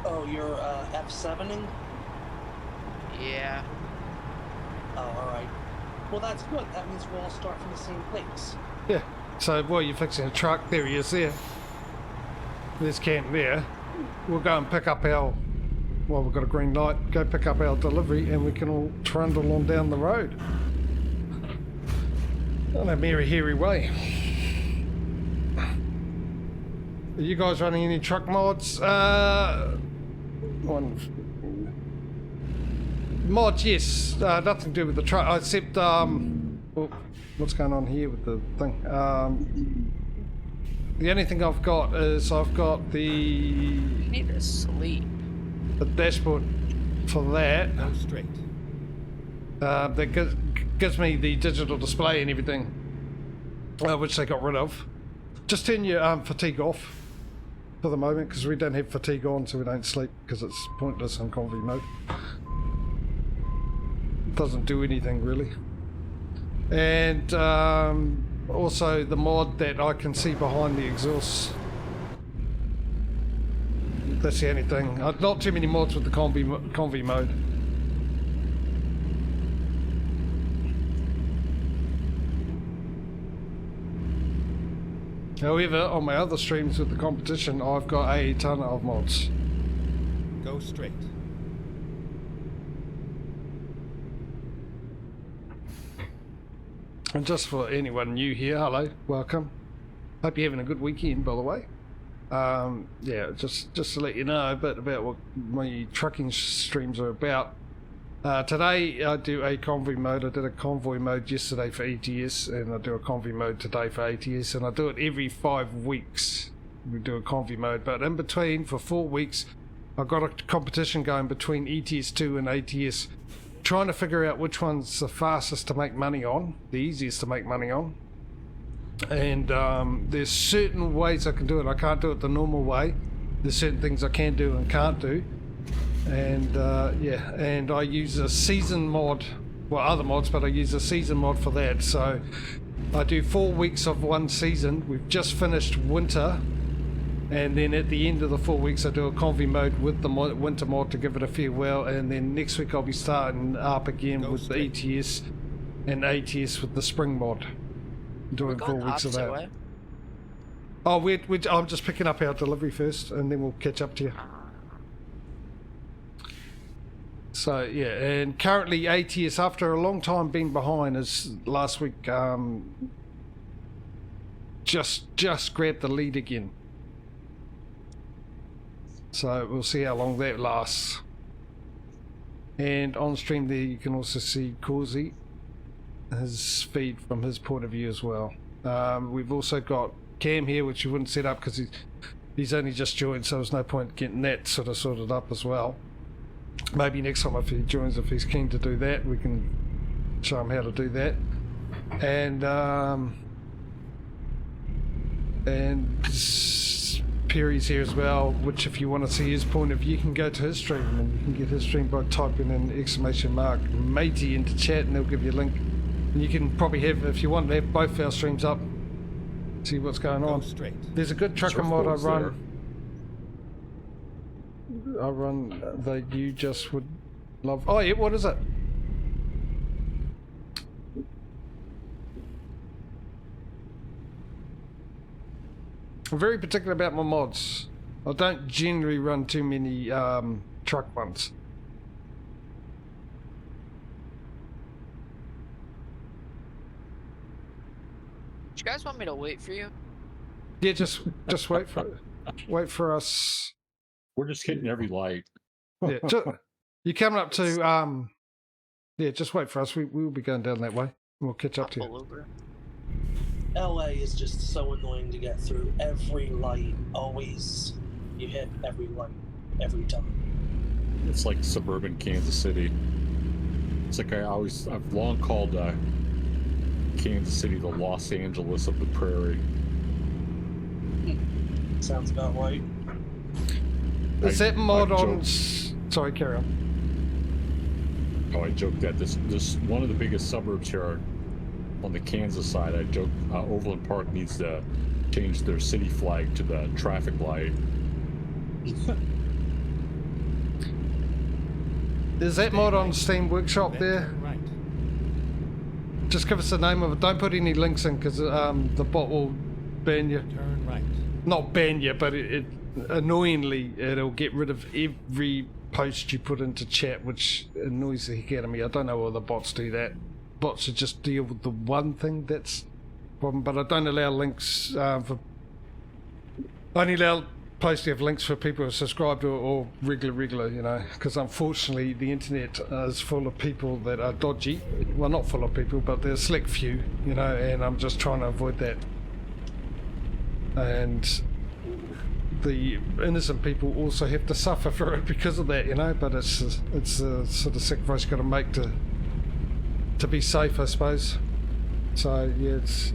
[SPEAKER 3] Oh, you're F7ing?
[SPEAKER 4] Yeah.
[SPEAKER 3] Oh, alright. Well, that's good. That means we'll all start from the same place.
[SPEAKER 1] Yeah. So while you're fixing a truck, there he is there. There's Cam there. We'll go and pick up our... Well, we've got a green light. Go pick up our delivery and we can all trundle on down the road. On a merry, hairy way. Are you guys running any truck mods? Mods, yes. Nothing to do with the truck, except, what's going on here with the thing? The only thing I've got is I've got
[SPEAKER 4] I need to sleep.
[SPEAKER 1] the dashboard for that.
[SPEAKER 5] Go straight.
[SPEAKER 1] That gives me the digital display and everything, which they got rid of. Just turn your fatigue off for the moment, because we don't have fatigue on, so we don't sleep, because it's pointless in convoy mode. It doesn't do anything really. And also the mod that I can see behind the exhaust. That's the only thing. Not too many mods with the convoy mode. However, on my other streams with the competition, I've got a ton of mods.
[SPEAKER 5] Go straight.
[SPEAKER 1] And just for anyone new here, hello, welcome. Hope you're having a good weekend, by the way. Yeah, just to let you know a bit about what my trucking streams are about. Today I do a convoy mode. I did a convoy mode yesterday for ETS, and I do a convoy mode today for ATS, and I do it every 5 weeks. We do a convoy mode, but in between, for 4 weeks, I've got a competition going between ETS2 and ATS, trying to figure out which one's the fastest to make money on, the easiest to make money on. And there's certain ways I can do it. I can't do it the normal way. There's certain things I can do and can't do. And yeah, and I use a season mod, well, other mods, but I use a season mod for that. So I do 4 weeks of one season. We've just finished winter, and then at the end of the 4 weeks I do a convoy mode with the winter mod to give it a farewell, and then next week I'll be starting up again with the ETS and ATS with the spring mod, doing 4 weeks of that.
[SPEAKER 4] Way.
[SPEAKER 1] Oh, I'm just picking up our delivery first, and then we'll catch up to you. So yeah, and currently ATS, after a long time being behind, is last week just grabbed the lead again. So we'll see how long that lasts. And on stream there you can also see Causey, his feed from his point of view as well. We've also got Cam here, which we wouldn't set up because he's only just joined, so there's no point getting that sort of sorted up as well. Maybe next time if he joins, if he's keen to do that, we can show him how to do that. And Perry's here as well, which if you want to see his point of view, you can go to his stream, and you can get his stream by typing in !matey into chat, and they'll give you a link. And you can probably have, if you want to have both our streams up, see what's going
[SPEAKER 5] Go
[SPEAKER 1] on.
[SPEAKER 5] straight.
[SPEAKER 1] There's a good trucker mod I
[SPEAKER 2] Surfboard's
[SPEAKER 1] run. That you just would love. Oh yeah, what is it? I'm very particular about my mods. I don't generally run too many truck ones.
[SPEAKER 4] Do you guys want me to wait for you?
[SPEAKER 1] Yeah, just wait for us.
[SPEAKER 2] We're just hitting every light.
[SPEAKER 1] Yeah, you're coming up to yeah, just wait for us. We'll be going down that way. We'll catch up to
[SPEAKER 4] Pull
[SPEAKER 1] you.
[SPEAKER 4] over.
[SPEAKER 3] LA is just so annoying to get through. Every light, always, you hit every light, every time.
[SPEAKER 2] It's like suburban Kansas City. It's like I've long called Kansas City the Los Angeles of the prairie.
[SPEAKER 3] Sounds about right.
[SPEAKER 1] Is that mod
[SPEAKER 2] I
[SPEAKER 1] on?
[SPEAKER 2] joked-
[SPEAKER 1] Sorry, carry on.
[SPEAKER 2] I joked that this one of the biggest suburbs here on the Kansas side. I joked Overland Park needs to change their city flag to the traffic light.
[SPEAKER 1] Is that mod on Steam Workshop
[SPEAKER 5] Then
[SPEAKER 1] there?
[SPEAKER 5] turn right.
[SPEAKER 1] Just give us the name of it. Don't put any links in because the bot will ban you.
[SPEAKER 5] Turn right.
[SPEAKER 1] Not ban you, but it annoyingly it'll get rid of every post you put into chat, which annoys the heck out of me. I don't know why the bots do that. Bots should just deal with the one thing that's the problem. But I don't allow links for. I only allow posts to have links for people who are subscribed or regular, you know, because unfortunately the internet is full of people that are dodgy. Well, not full of people, but there's a select few, you know, and I'm just trying to avoid that. And the innocent people also have to suffer for it because of that, you know. But it's a sort of sacrifice you've got to make to be safe, I suppose. So yeah, it's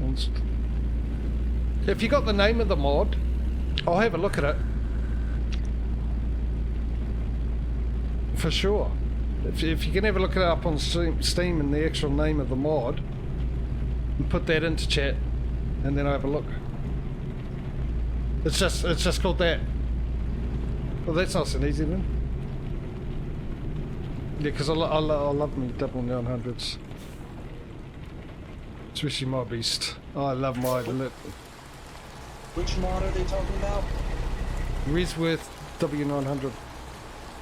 [SPEAKER 1] if you got the name of the mod, I'll have a look at it for sure. If you can have a look at it up on Steam and the actual name of the mod, and put that into chat, and then I'll have a look. It's just called that. Well, that's nice and easy then. Yeah, because I love me 900s. Especially my beast. I love my lit.
[SPEAKER 3] Which mod are they talking about?
[SPEAKER 1] Resworth W900.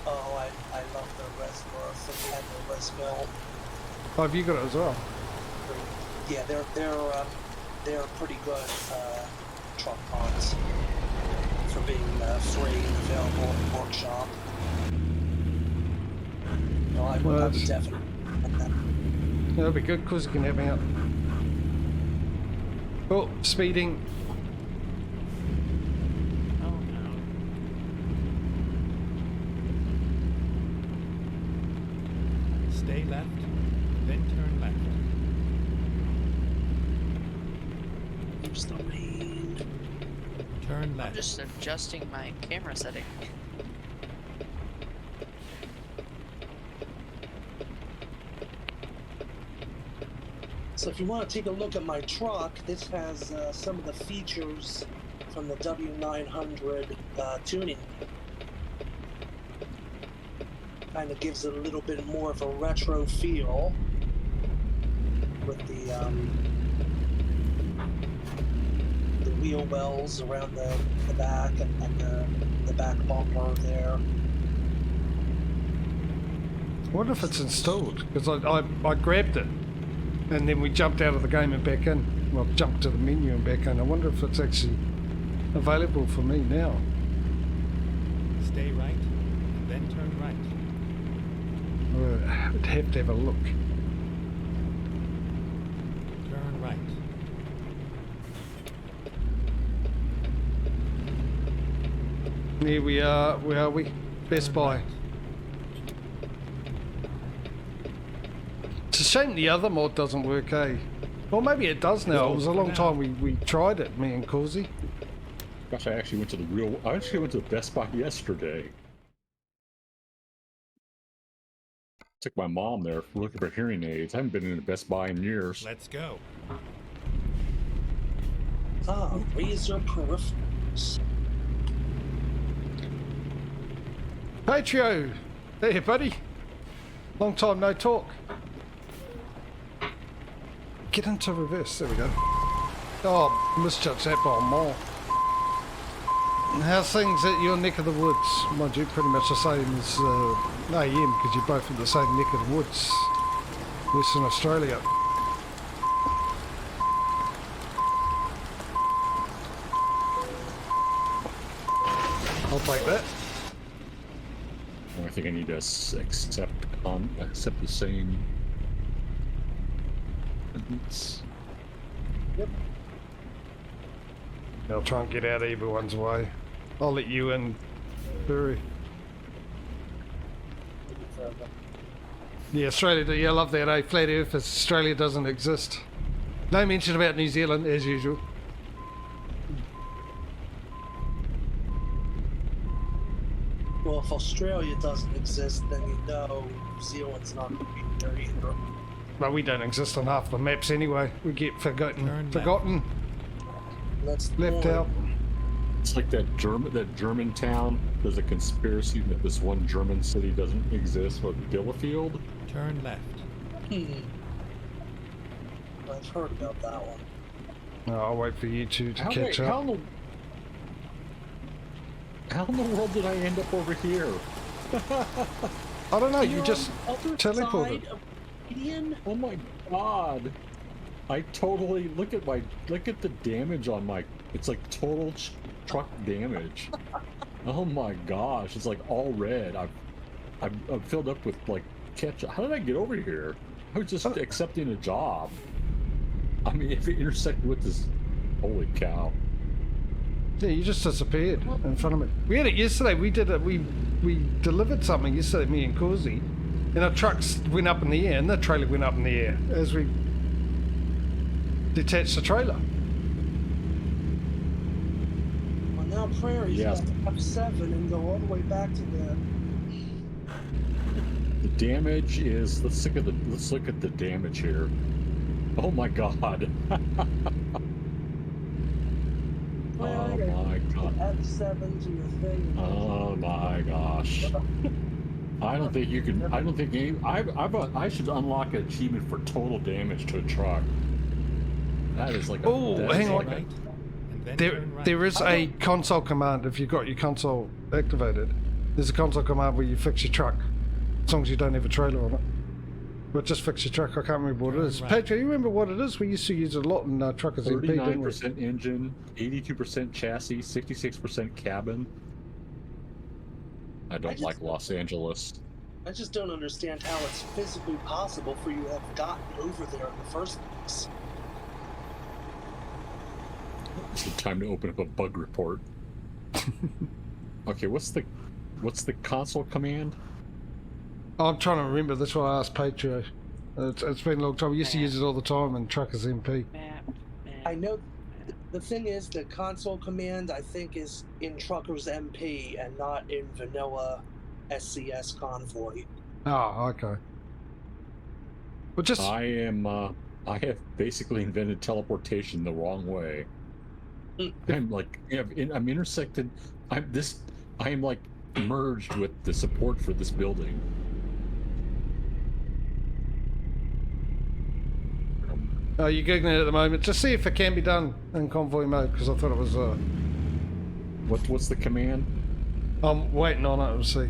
[SPEAKER 3] Oh, I love the Resworth and the Resmill.
[SPEAKER 1] Oh, have you got it as well?
[SPEAKER 3] Yeah, they're pretty good truck mods for being free and available in the workshop. No, I would definitely.
[SPEAKER 1] Yeah, that'd be good because you can help me out. Oh, speeding.
[SPEAKER 4] Oh no.
[SPEAKER 5] Stay left, then turn left.
[SPEAKER 3] Here's the rain.
[SPEAKER 5] Turn
[SPEAKER 4] I'm
[SPEAKER 5] left.
[SPEAKER 4] just adjusting my camera setting.
[SPEAKER 3] So if you want to take a look at my truck, this has some of the features from the W900 tuning. Kind of gives it a little bit more of a retro feel with the wheel wells around the back and the back bumper there.
[SPEAKER 1] I wonder if it's installed because I grabbed it and then we jumped out of the game and back in. Well, jumped to the menu and back in. I wonder if it's actually available for me now.
[SPEAKER 5] Stay right, then turn right.
[SPEAKER 1] I'd have to have a look.
[SPEAKER 5] Turn right.
[SPEAKER 1] Here we are. Where are we? Best
[SPEAKER 5] Turn
[SPEAKER 1] Buy.
[SPEAKER 5] right.
[SPEAKER 1] It's a shame the other mod doesn't work, eh? Well, maybe it does now. It was a long time we tried it, me and Causey.
[SPEAKER 2] Gosh, I actually went to the Best Buy yesterday. Took my mom there looking for hearing aids. I haven't been in a Best Buy in years.
[SPEAKER 5] Let's go.
[SPEAKER 3] Razor peripherals.
[SPEAKER 1] Patrio! Hey, buddy. Long time no talk. Get into reverse. There we go. Oh, misjudged that by a mile. How's things at your neck of the woods? Mind you, pretty much the same as AM, because you're both in the same neck of the woods. Western Australia. I'll take that.
[SPEAKER 2] I think I need to accept the same.
[SPEAKER 3] Yep.
[SPEAKER 1] I'll try and get out of everyone's way. I'll let you in, Burry. Yeah, Australia, yeah, I love that, eh? Flat Earth, Australia doesn't exist. No mention about New Zealand, as usual.
[SPEAKER 3] Well, if Australia doesn't exist, then you know New Zealand's not going to be there either.
[SPEAKER 1] But we don't exist on half the maps anyway. We get forgotten.
[SPEAKER 5] Turn
[SPEAKER 3] That's the
[SPEAKER 1] Left
[SPEAKER 3] point.
[SPEAKER 1] out.
[SPEAKER 2] It's like that German town. There's a conspiracy that this one German city doesn't exist. What, Bielefeld?
[SPEAKER 5] Turn left.
[SPEAKER 3] I've heard about that one.
[SPEAKER 1] No, I'll wait for you two to
[SPEAKER 2] How
[SPEAKER 1] catch up.
[SPEAKER 2] How in the world did I end up over here?
[SPEAKER 1] I don't know, you
[SPEAKER 3] You're
[SPEAKER 1] just
[SPEAKER 3] on the other
[SPEAKER 1] teleported.
[SPEAKER 3] side of Gideon?
[SPEAKER 2] Oh my god! I totally look at the damage on my. It's like total truck damage. Oh my gosh! It's like all red. I'm filled up with like ketchup. How did I get over here? I was just accepting a job. I mean, if it intersected with this, holy cow!
[SPEAKER 1] Yeah, you just disappeared in front of me. We had it yesterday. We did it. We delivered something yesterday, me and Causey, and our trucks went up in the air, and the trailer went up in the air as we detached the trailer.
[SPEAKER 3] Well, now Prairie's
[SPEAKER 2] Yeah.
[SPEAKER 3] got to have 7 and go all the way back to the.
[SPEAKER 2] The damage is. Let's look at the damage here. Oh my god! Oh my god!
[SPEAKER 3] F7 to your thing.
[SPEAKER 2] Oh my gosh! I don't think you can. I don't think any. I should unlock an achievement for total damage to a truck. That is like.
[SPEAKER 1] Oh,
[SPEAKER 2] that is
[SPEAKER 1] hang on.
[SPEAKER 2] like a-
[SPEAKER 5] Right. And then
[SPEAKER 1] There,
[SPEAKER 5] turn right.
[SPEAKER 1] there is a console command if you've got your console activated. There's a console command where you fix your truck, as long as you don't have a trailer on it. But just fix your truck. I can't remember what it is.
[SPEAKER 5] Right.
[SPEAKER 1] Patrick, you remember what it is? We used to use it a lot in Truckers MP, didn't we?
[SPEAKER 2] 39% engine, 82% chassis, 66% cabin. I don't
[SPEAKER 3] just-
[SPEAKER 2] like Los Angeles.
[SPEAKER 3] I just don't understand how it's physically possible for you to have gotten over there in the first place.
[SPEAKER 2] It's the time to open up a bug report. Okay, what's the console command?
[SPEAKER 1] I'm trying to remember. That's why I asked Patrio. It's been a long time. We used to use it all the time in Truckers MP.
[SPEAKER 3] I know the thing is the console command I think is in Truckers MP and not in vanilla SCS Convoy.
[SPEAKER 1] Oh, okay. Well, just
[SPEAKER 2] I have basically invented teleportation the wrong way. I'm like, I'm intersected. I am like merged with the support for this building.
[SPEAKER 1] you're googling it at the moment. Just see if it can be done in convoy mode because I thought it was.
[SPEAKER 2] What's the command?
[SPEAKER 1] I'm waiting on it. We'll see.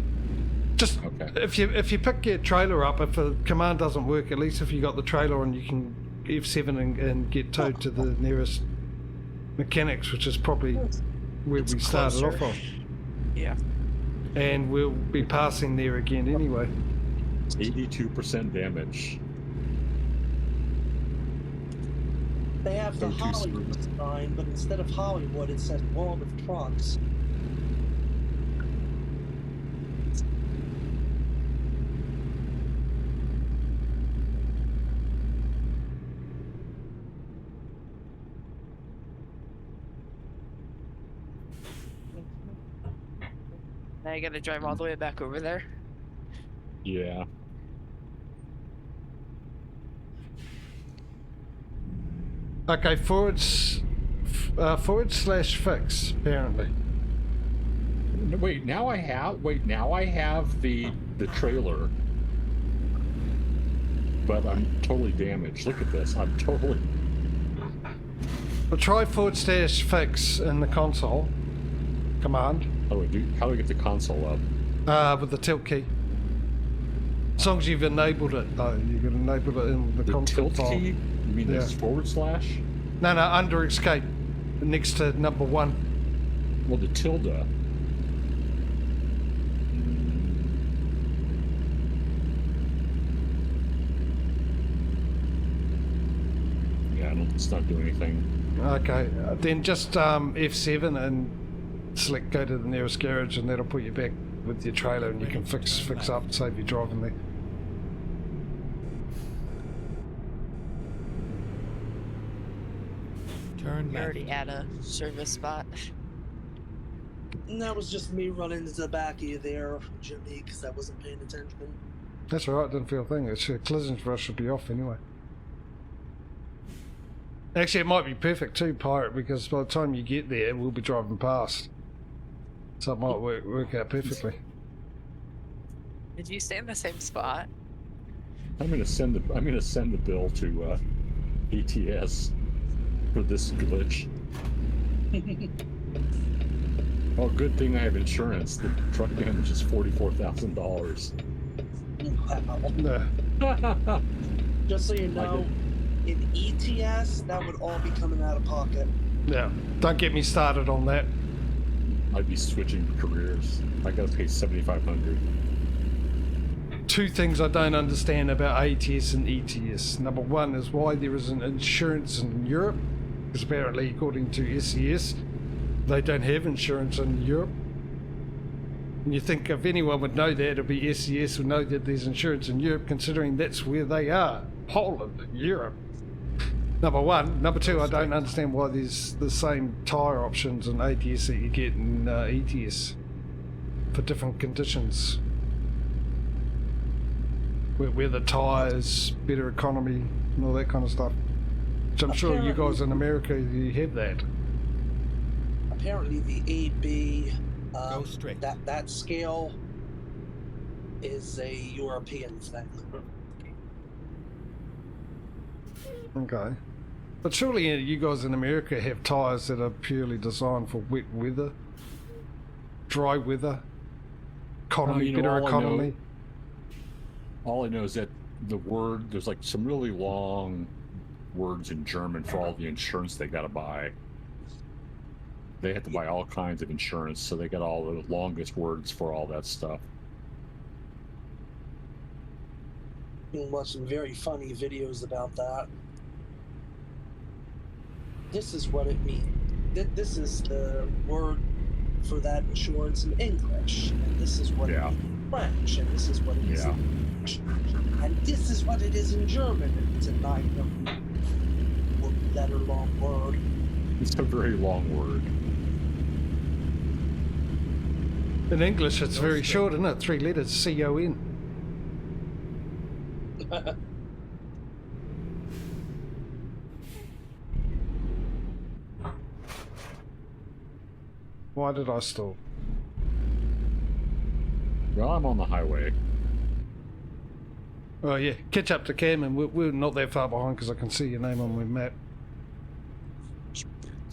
[SPEAKER 1] Just
[SPEAKER 2] Okay.
[SPEAKER 1] if you pick your trailer up, if the command doesn't work, at least if you got the trailer on, you can F7 and get towed to the nearest mechanics, which is probably where
[SPEAKER 3] It's
[SPEAKER 1] we started
[SPEAKER 3] closer.
[SPEAKER 1] off on.
[SPEAKER 4] Yeah.
[SPEAKER 1] And we'll be passing there again anyway.
[SPEAKER 2] 82% damage.
[SPEAKER 3] They have the
[SPEAKER 2] Go to
[SPEAKER 3] Hollywood sign, but instead of Hollywood, it says World of Trucks.
[SPEAKER 4] Now you gotta drive all the way back over there.
[SPEAKER 2] Yeah.
[SPEAKER 1] Okay, forward slash fix, apparently.
[SPEAKER 2] Wait, now I have the trailer. But I'm totally damaged. Look at this. I'm totally...
[SPEAKER 1] Well, try forward slash fix in the console command.
[SPEAKER 2] How do I get the console up?
[SPEAKER 1] With the tilt key. As long as you've enabled it, though. You can enable it in the
[SPEAKER 2] The
[SPEAKER 1] console
[SPEAKER 2] tilt
[SPEAKER 1] file.
[SPEAKER 2] key? You mean
[SPEAKER 1] Yeah.
[SPEAKER 2] this forward slash?
[SPEAKER 1] No, under escape, next to number 1.
[SPEAKER 2] Well, the tilde. Yeah, it's not doing anything.
[SPEAKER 1] Okay, then just F7 and select go to the nearest garage, and that'll put you back with your trailer, and you can fix up, save you driving there.
[SPEAKER 5] Turn
[SPEAKER 4] You're
[SPEAKER 5] left.
[SPEAKER 4] already at a service spot.
[SPEAKER 3] And that was just me running into the back of you there, Jimmy, because I wasn't paying attention.
[SPEAKER 1] That's alright, didn't feel a thing. It's collisions rush should be off anyway. Actually, it might be perfect too, Pirate, because by the time you get there, we'll be driving past. So it might work out perfectly.
[SPEAKER 4] Did you stay in the same spot?
[SPEAKER 2] I'm gonna send the bill to ETS for this glitch. Oh, good thing I have insurance. The truck damage is $44,000.
[SPEAKER 3] Wow. Just so you know, in ETS, that would all be coming out of pocket.
[SPEAKER 1] Yeah, don't get me started on that.
[SPEAKER 2] I'd be switching careers. I gotta pay $7,500.
[SPEAKER 1] Two things I don't understand about ATS and ETS. Number one is why there isn't insurance in Europe, because apparently, according to SES, they don't have insurance in Europe. And you think if anyone would know that, it'd be SES would know that there's insurance in Europe, considering that's where they are, Poland, Europe. Number one. Number two, I don't understand why there's the same tyre options in ATS that you get in ETS for different conditions. Where the tyres, better economy, and all that kind of stuff. Which I'm sure you guys in America, you have that.
[SPEAKER 3] Apparently the AB,
[SPEAKER 5] Go straight.
[SPEAKER 3] that scale is a European thing.
[SPEAKER 1] Okay. But surely you guys in America have tyres that are purely designed for wet weather, dry weather, economy, better economy.
[SPEAKER 2] All I know is that there's like some really long words in German for all the insurance they gotta buy. They have to buy all kinds of insurance, so they got all the longest words for all that stuff.
[SPEAKER 3] Been watching very funny videos about that. This is what it means. This is the word for that insurance in English, and this is what it
[SPEAKER 2] Yeah.
[SPEAKER 3] is in French, and this is what it is
[SPEAKER 2] Yeah.
[SPEAKER 3] in English, and this is what it is in German. And it's a 9-letter long word.
[SPEAKER 2] It's a very long word.
[SPEAKER 1] In English, it's very short, isn't it? 3 letters, C-O-N. Why did I stall?
[SPEAKER 2] Well, I'm on the highway.
[SPEAKER 1] Oh yeah, catch up to Cam, and we're not that far behind because I can see your name on my map.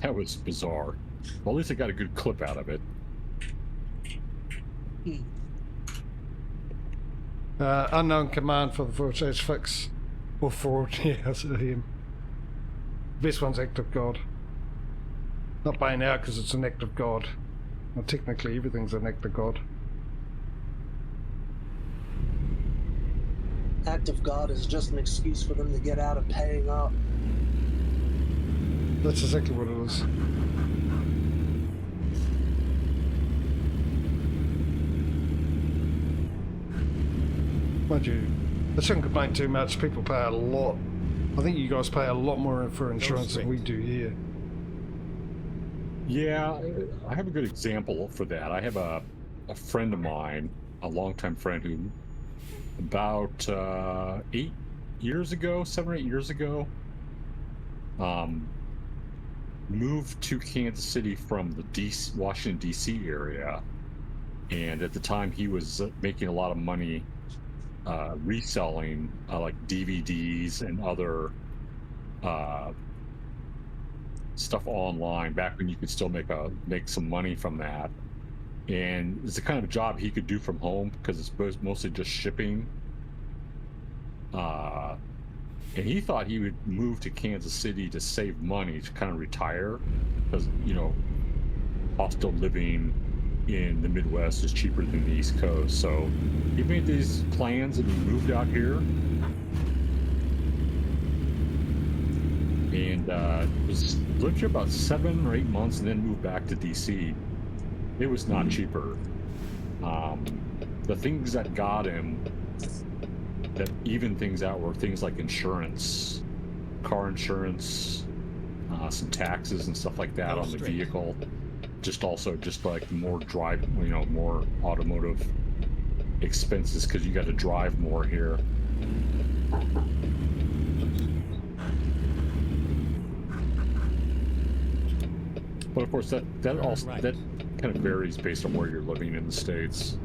[SPEAKER 2] That was bizarre. Well, at least I got a good clip out of it.
[SPEAKER 1] Unknown command for the forward slash fix. Or forward, yeah, I see him. Best one's act of God. Not buying out because it's an act of God. Well, technically everything's an act of God.
[SPEAKER 3] act of God is just an excuse for them to get out of paying up.
[SPEAKER 1] That's exactly what it is. Mind you, I shouldn't complain too much. People pay a lot. I think you guys pay a lot more for insurance than we do here.
[SPEAKER 2] Yeah, I have a good example for that. I have a friend of mine, a longtime friend, who about 8 years ago, 7 or 8 years ago, moved to Kansas City from the Washington, D.C. area. And at the time, he was making a lot of money reselling like DVDs and other stuff online, back when you could still make some money from that. And it's the kind of job he could do from home because it's mostly just shipping. And he thought he would move to Kansas City to save money to kind of retire, because, you know, cost of living in the Midwest is cheaper than the East Coast. So he made these plans and he moved out here. And lived here about 7 or 8 months and then moved back to DC. It was not cheaper. The things that got him, that even things out, were things like insurance, car insurance, some taxes and stuff like that on the vehicle. Just like more more automotive expenses, because you got to drive more here. But of course, that kind of varies based on where you're living in the States.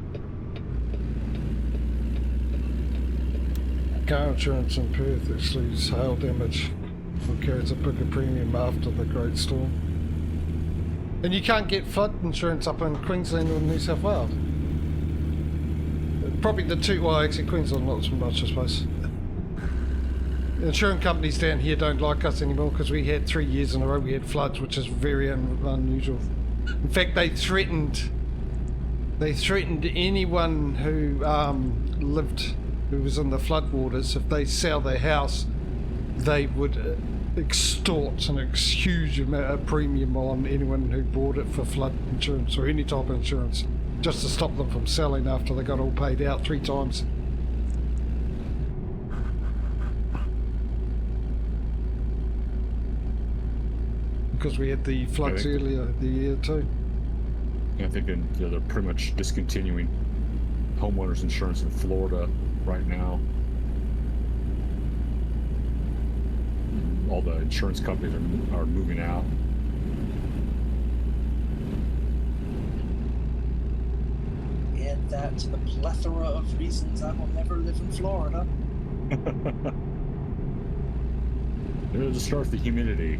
[SPEAKER 1] Car insurance in Perth excludes hail damage and carries a bigger premium after the Great Storm. And you can't get flood insurance up in Queensland or New South Wales. Probably the two, well, actually Queensland not so much, I suppose. Insurance companies down here don't like us anymore because we had 3 years in a row we had floods, which is very unusual. In fact, they threatened anyone who who was in the floodwaters, if they sell their house, they would extort a huge amount of premium on anyone who bought it for flood insurance or any type of insurance, just to stop them from selling after they got all paid out 3 times. Because we had the floods earlier the year too.
[SPEAKER 2] I think they're pretty much discontinuing homeowners insurance in Florida right now. All the insurance companies are moving out.
[SPEAKER 3] Add that to the plethora of reasons I will never live in Florida.
[SPEAKER 2] It'll just start with the humidity.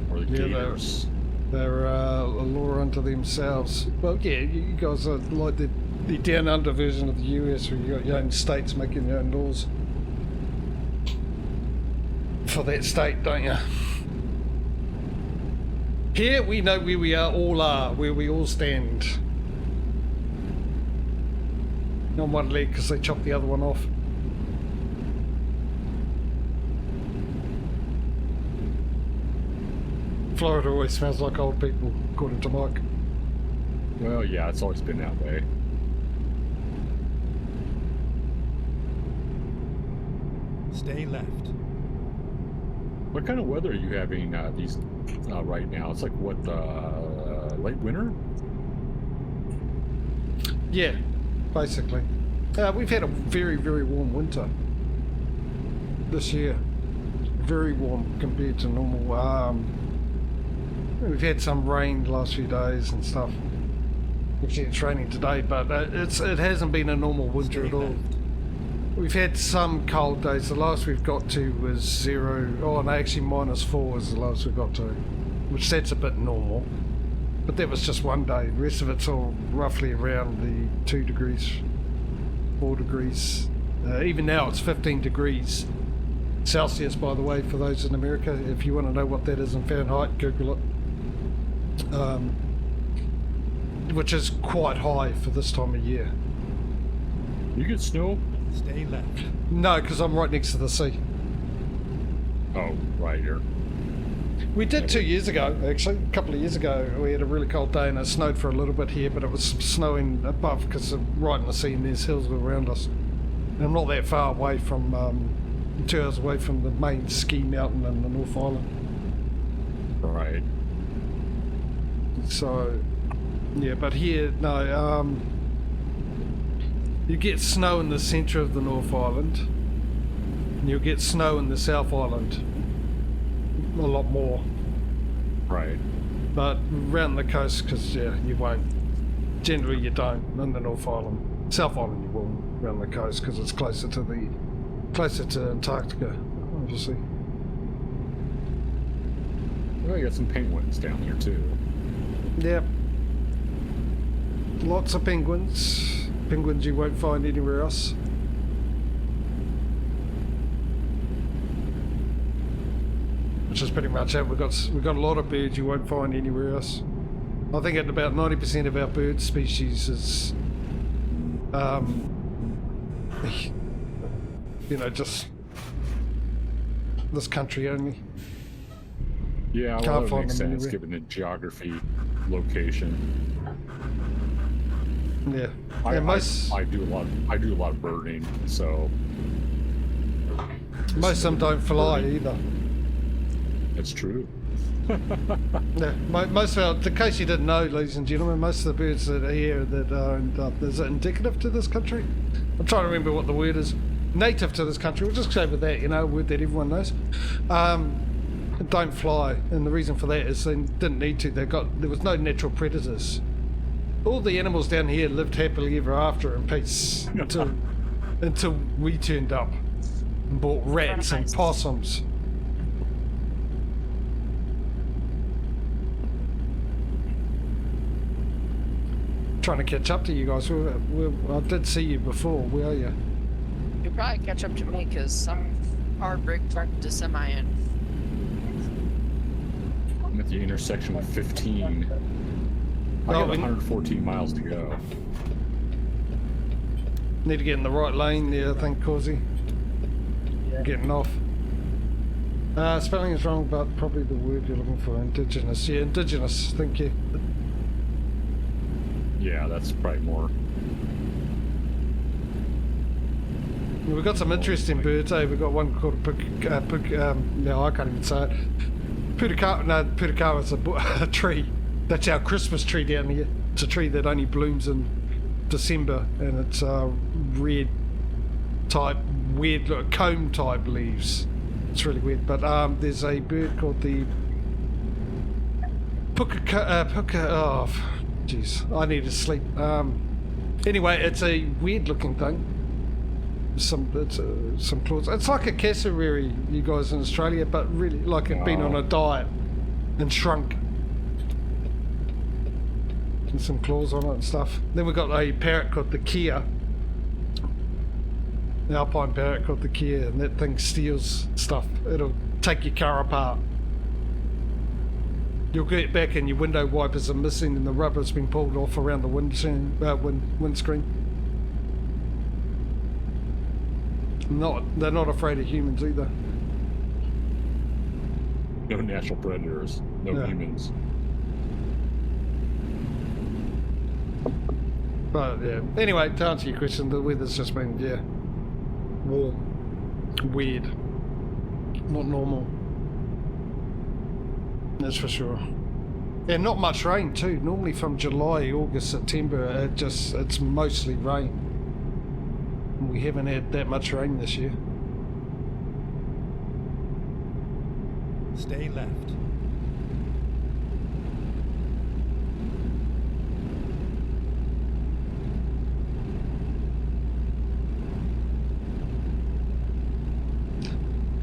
[SPEAKER 2] Or the gators.
[SPEAKER 1] They're a law unto themselves. Well, yeah, you guys are like the down under version of the US, where you got your own states making your own laws for that state, don't you? Here we know where we where we all stand. On one leg because they chopped the other one off. Florida always smells like old people, according to Mike.
[SPEAKER 2] Well, yeah, it's always been that way.
[SPEAKER 5] Stay left.
[SPEAKER 2] What kind of weather are you having right now? It's like what, late winter?
[SPEAKER 1] Yeah, basically. We've had a very, very warm winter this year. Very warm compared to normal. We've had some rain the last few days and stuff. Actually, it's raining today, but it hasn't been a normal winter at all. We've had some cold days. The last we've got to was 0. Oh, no, actually -4 was the last we got to, which that's a bit normal. But that was just one day. The rest of it's all roughly around the 2 degrees, 4 degrees. Even now it's 15 degrees Celsius, by the way, for those in America. If you want to know what that is in Fahrenheit, Google it. Which is quite high for this time of year.
[SPEAKER 2] You get snow?
[SPEAKER 5] Stay left.
[SPEAKER 1] No, because I'm right next to the sea.
[SPEAKER 2] Oh, right here.
[SPEAKER 1] We did 2 years ago, actually. A couple of years ago, we had a really cold day and it snowed for a little bit here, but it was snowing above because right in the sea and there's hills around us. And I'm not that far away from, 2 hours away from the main ski mountain in the North Island.
[SPEAKER 2] Right.
[SPEAKER 1] So, yeah, but here, no, you get snow in the centre of the North Island, and you'll get snow in the South Island. A lot more.
[SPEAKER 2] Right.
[SPEAKER 1] But around the coast, because, yeah, you won't. Generally, you don't in the North Island. South Island, you will around the coast, because it's closer to Antarctica, obviously.
[SPEAKER 2] Well, you got some penguins down here, too.
[SPEAKER 1] Yep. Lots of penguins. Penguins you won't find anywhere else. Which is pretty much it. We've got a lot of birds you won't find anywhere else. I think at about 90% of our bird species is, just this country only.
[SPEAKER 2] Yeah, well,
[SPEAKER 1] Can't
[SPEAKER 2] that
[SPEAKER 1] find
[SPEAKER 2] makes
[SPEAKER 1] them
[SPEAKER 2] sense
[SPEAKER 1] anywhere.
[SPEAKER 2] given the geography, location.
[SPEAKER 1] Yeah.
[SPEAKER 2] I
[SPEAKER 1] Yeah,
[SPEAKER 2] do a lot of birding, so
[SPEAKER 1] most of them don't fly either.
[SPEAKER 2] it's true.
[SPEAKER 1] Yeah, most of in case you didn't know, ladies and gentlemen, most of the birds that are here that are is it indicative to this country? I'm trying to remember what the word is. Native to this country. We'll just go with that, a word that everyone knows. Don't fly, and the reason for that is they didn't need to. There was no natural predators. All the animals down here lived happily ever after in peace until we turned up and bought rats and possums. Trying to catch up to you guys. I did see you before. Where are you?
[SPEAKER 4] You'll probably catch up to me because some hard brake truck to semi in.
[SPEAKER 2] I'm at the intersection with 15. I got 114 miles to go.
[SPEAKER 1] Need to get in the right lane there, I think, Causey.
[SPEAKER 3] Yeah.
[SPEAKER 1] Getting off. Spelling is wrong, but probably the word you're looking for. Indigenous. Yeah, indigenous. Thank you.
[SPEAKER 2] Yeah, that's probably more.
[SPEAKER 1] We've got some interesting birds, eh? We've got one called no, I can't even say it. Putakawa is a tree. That's our Christmas tree down here. It's a tree that only blooms in December, and it's red type, weird comb type leaves. It's really weird. But there's a bird called the oh, jeez, I need to sleep. Anyway, it's a weird looking thing. Some claws. It's like a cassowary, you guys in Australia, but really like it'd been on a diet and shrunk. And some claws on it and stuff. Then we've got a parrot called the Kia. An alpine parrot called the Kia, and that thing steals stuff. It'll take your car apart. You'll get back and your window wipers are missing and the rubber's been pulled off around the windscreen. They're not afraid of humans either.
[SPEAKER 2] No natural predators, no humans.
[SPEAKER 1] But yeah. Anyway, to answer your question, the weather's just been warm, weird, not normal. That's for sure. And not much rain too. Normally from July, August, September, it's mostly rain. We haven't had that much rain this year.
[SPEAKER 5] Stay left.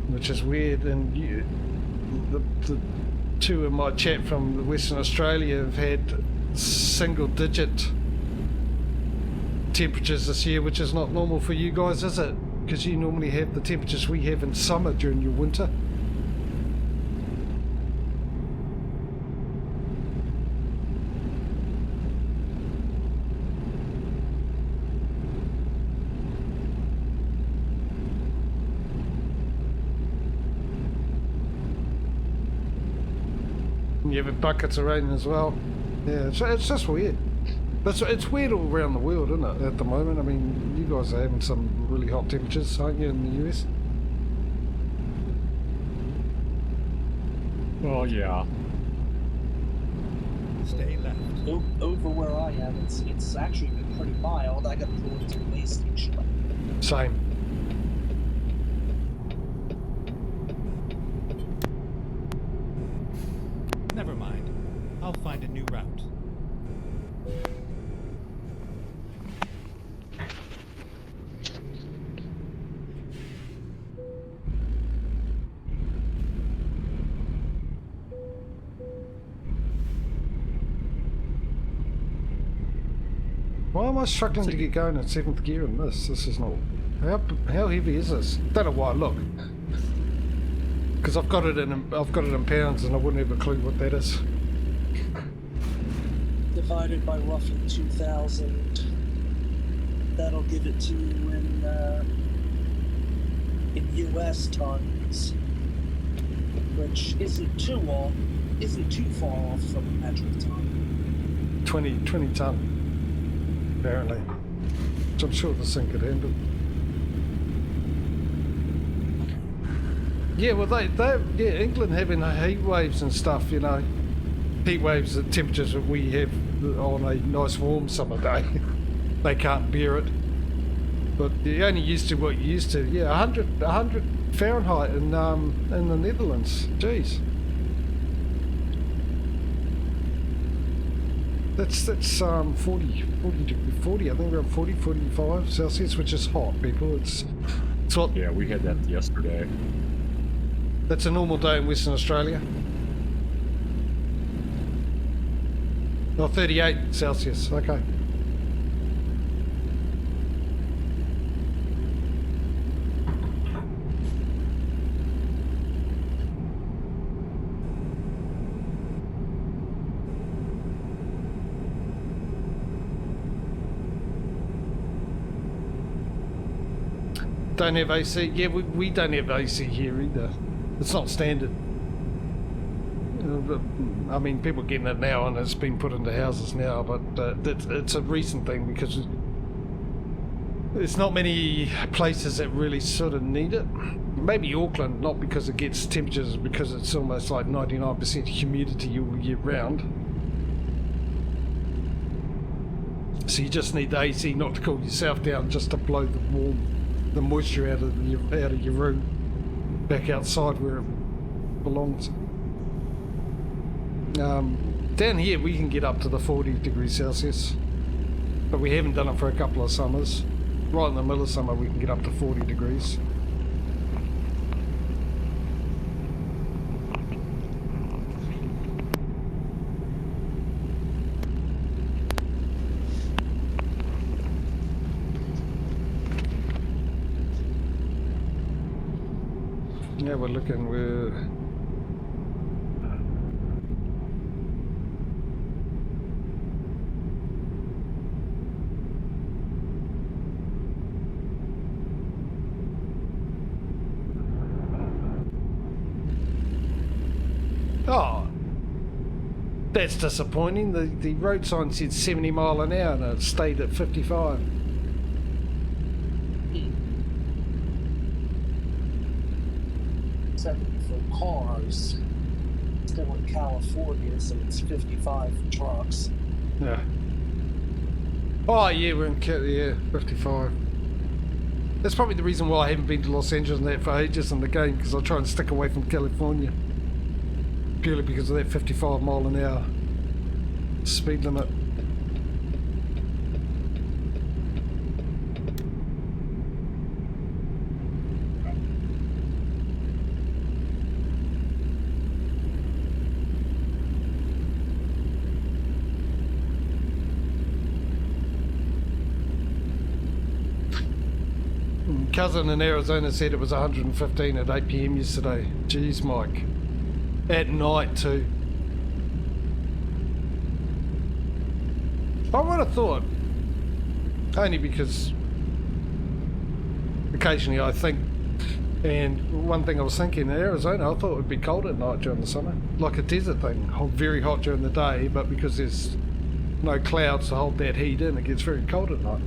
[SPEAKER 1] Which is weird, and the two in my chat from Western Australia have had single-digit temperatures this year, which is not normal for you guys, is it? Because you normally have the temperatures we have in summer during your winter. You have buckets of rain as well. Yeah, it's just weird. It's weird all around the world, isn't it, at the moment? I mean, you guys are having some really hot temperatures, aren't you, in the US?
[SPEAKER 2] Well, yeah.
[SPEAKER 5] Stay left.
[SPEAKER 3] Over where I am, it's actually been pretty mild. I got to pull into the way station.
[SPEAKER 1] Same.
[SPEAKER 5] Never mind. I'll find a new route.
[SPEAKER 1] Why am I struggling to get going in 7th gear in this? This is not... How heavy is this? Don't know why I look. Because I've got it in pounds and I wouldn't have a clue what that is.
[SPEAKER 3] Divided by roughly 2,000. That'll give it to you in US tons, which isn't too far off from metric ton.
[SPEAKER 1] 20 ton. Apparently. Which I'm sure this thing could handle. Yeah, well, England having heat waves and stuff, you know. Heat waves at temperatures that we have on a nice warm summer day. They can't bear it. But you're only used to what you're used to. Yeah, 100 Fahrenheit in the Netherlands. Jeez. That's 40, I think around 40, 45 Celsius, which is hot, people. It's what...
[SPEAKER 2] Yeah, we had that yesterday.
[SPEAKER 1] That's a normal day in Western Australia. Oh, 38 Celsius, okay. Don't have AC. Yeah, we don't have AC here either. It's not standard. I mean, people are getting it now and it's been put into houses now, but it's a recent thing because there's not many places that really sort of need it. Maybe Auckland, not because it gets temperatures, because it's almost like 99% humidity all year round. So you just need the AC not to cool yourself down, just to blow the moisture out of your room back outside where it belongs. Down here we can get up to the 40 degrees Celsius, but we haven't done it for a couple of summers. Right in the middle of summer we can get up to 40 degrees. Yeah, we're looking, oh, that's disappointing. The road sign said 70 mile an hour and it stayed at 55.
[SPEAKER 3] For cars, still in California, so it's 55 for trucks.
[SPEAKER 1] Yeah. Oh yeah, we're in 55. That's probably the reason why I haven't been to Los Angeles and that for ages in the game, because I try and stick away from California. Purely because of that 55 mile an hour speed limit. Cousin in Arizona said it was 115 at 8 PM yesterday. Jeez, Mike. At night too. I would have thought, only because occasionally I think And one thing I was thinking, in Arizona, I thought it would be cold at night during the summer. Like a desert thing, very hot during the day, but because there's no clouds to hold that heat in, it gets very cold at night.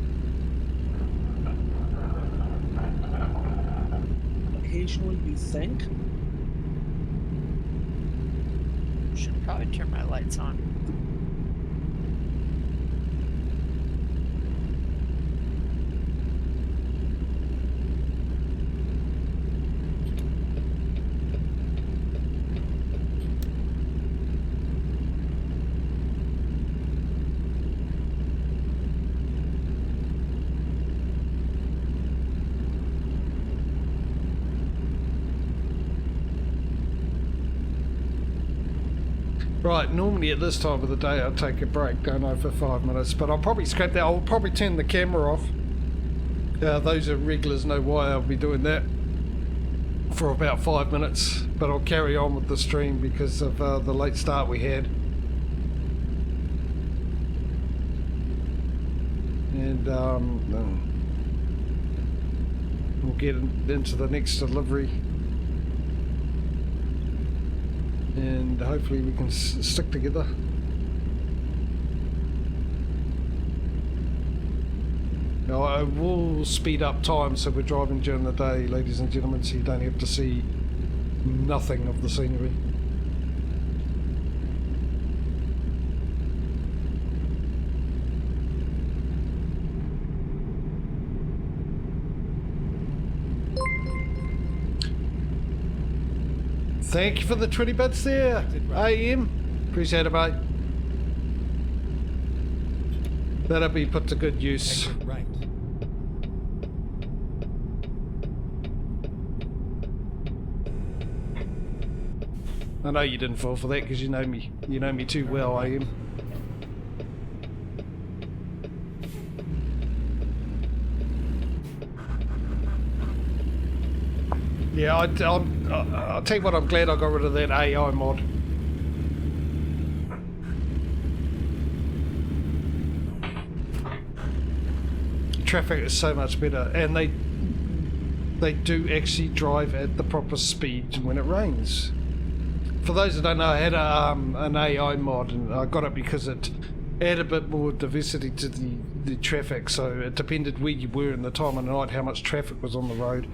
[SPEAKER 3] Occasionally you think.
[SPEAKER 4] Should probably turn my lights on.
[SPEAKER 1] Right, normally at this time of the day I'll take a break, don't I, for 5 minutes, but I'll probably scrap that. I'll probably turn the camera off. Those are regulars know why I'll be doing that for about 5 minutes, but I'll carry on with the stream because of the late start we had. And we'll get into the next delivery. And hopefully we can stick together. Now I will speed up time so we're driving during the day, ladies and gentlemen, so you don't have to see nothing of the scenery. Thank you for the 20 bits there, AM. Appreciate it, mate. That'll be put to good use.
[SPEAKER 5] Exit right.
[SPEAKER 1] I know you didn't fall for that because you know me. You know me too well, AM. Yeah, I'll tell you what, I'm glad I got rid of that AI mod. Traffic is so much better, and they do actually drive at the proper speed when it rains. For those that don't know, I had an AI mod, and I got it because it added a bit more diversity to the traffic, so it depended where you were in the time of night, how much traffic was on the road.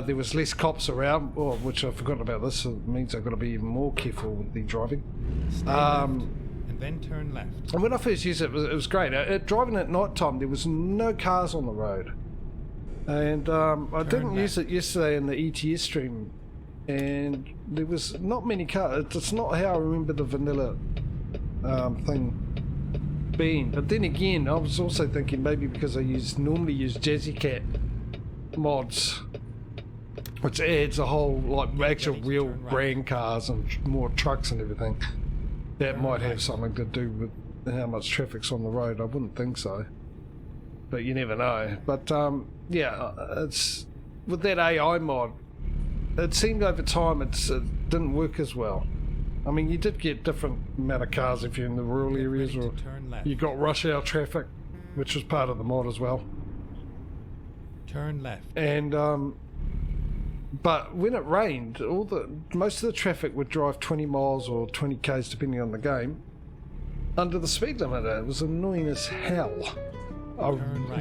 [SPEAKER 1] There was less cops around, which I forgot about this, so it means I've got to be even more careful with the driving.
[SPEAKER 5] Stay left, and then turn left.
[SPEAKER 1] And when I first used it, it was great. Driving at night time, there was no cars on the road. And I didn't use it yesterday in the ETS stream, and there was not many cars. It's not how I remember the vanilla thing being. But then again, I was also thinking maybe because I normally use Jazzy Cat mods, which adds a whole like actual real brand cars and more trucks and everything. That might have something to do with how much traffic's on the road. I wouldn't think so, but you never know. But yeah, it's with that AI mod. It seemed over time it didn't work as well. I mean, you did get different amount of cars if you're in the rural areas, or you got rush hour traffic, which was part of the mod as well.
[SPEAKER 5] Turn left.
[SPEAKER 1] And but when it rained, most of the traffic would drive 20 miles or 20 k's depending on the game under the speed limit. It was annoying as hell. I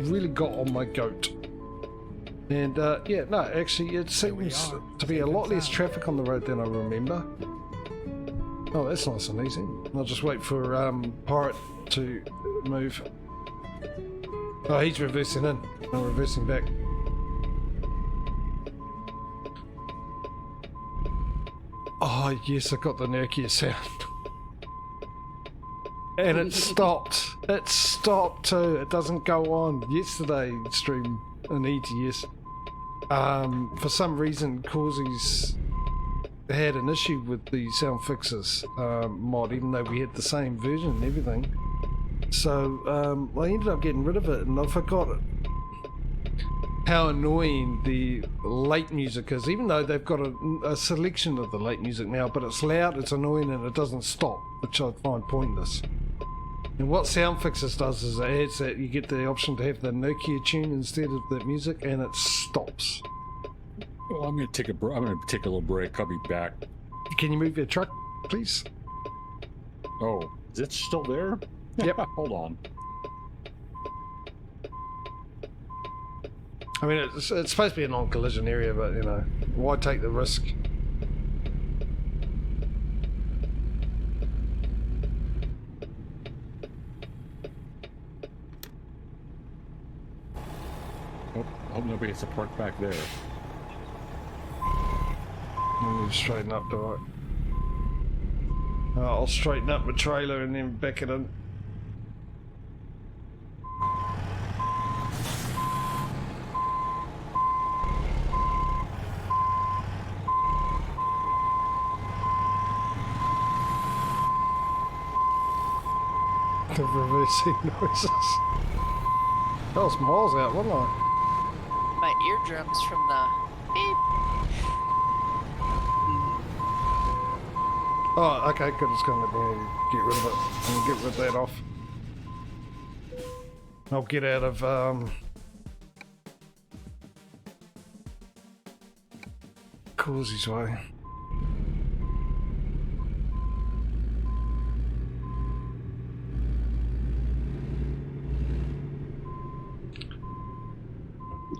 [SPEAKER 1] really got on my goat. And yeah, no, actually it seems to be a lot less traffic on the road than I remember. Oh, that's nice and easy. I'll just wait for Pirate to move. Oh, he's reversing in. I'm reversing back. Oh yes, I got the Nokia sound. And it stopped. It stopped too. It doesn't go on. Yesterday stream an ETS. For some reason Causy's had an issue with the sound fixes mod, even though we had the same version and everything. So I ended up getting rid of it, and I forgot how annoying the late music is, even though they've got a selection of the late music now, but it's loud, it's annoying, and it doesn't stop, which I find pointless. And what Sound Fixes does is it adds that you get the option to have the Nokia tune instead of the music, and it stops.
[SPEAKER 2] Well, I'm gonna take a little break. I'll be back.
[SPEAKER 1] Can you move your truck, please?
[SPEAKER 2] Oh, is it still there?
[SPEAKER 1] Yep.
[SPEAKER 2] Hold on.
[SPEAKER 1] I mean, it's supposed to be a non-collision area, but, you know, why take the risk?
[SPEAKER 2] Oh, I hope nobody has to park back there.
[SPEAKER 1] Let me straighten up, do I? I'll straighten up the trailer and then back it in. The reversing noises. That was miles out, wasn't I?
[SPEAKER 4] My eardrums from the beep.
[SPEAKER 1] Oh, okay, good. It's going to let me get rid of it. I'm going to get rid of that off. I'll get out of, Causey's way.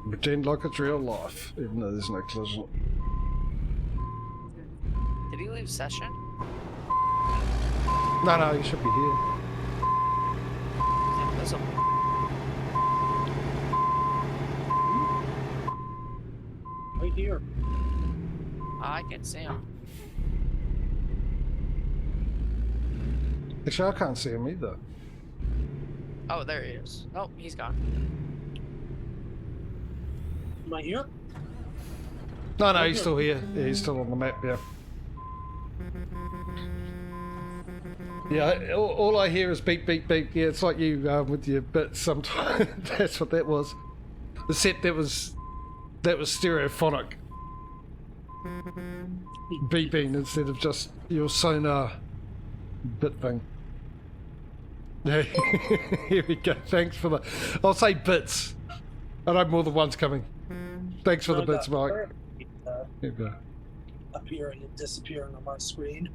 [SPEAKER 1] Pretend like it's real life, even though there's no collision.
[SPEAKER 4] Did he leave session?
[SPEAKER 1] No, you should be here.
[SPEAKER 4] He's invisible.
[SPEAKER 3] Right here.
[SPEAKER 4] I can see him.
[SPEAKER 1] Actually, I can't see him either.
[SPEAKER 4] Oh, there he is. Oh, he's gone.
[SPEAKER 3] Am I here?
[SPEAKER 1] No, he's still here. Yeah, he's still on the map, yeah. Yeah, all I hear is beep, beep, beep. Yeah, it's like you with your bits sometimes. That's what that was. Except that was stereophonic. Beeping instead of just your sonar bit thing. Yeah, here we go. Thanks for the... I'll say bits. I know more than one's coming. Thanks for the bits, Mike. Here we go.
[SPEAKER 3] Appearing and disappearing on my screen.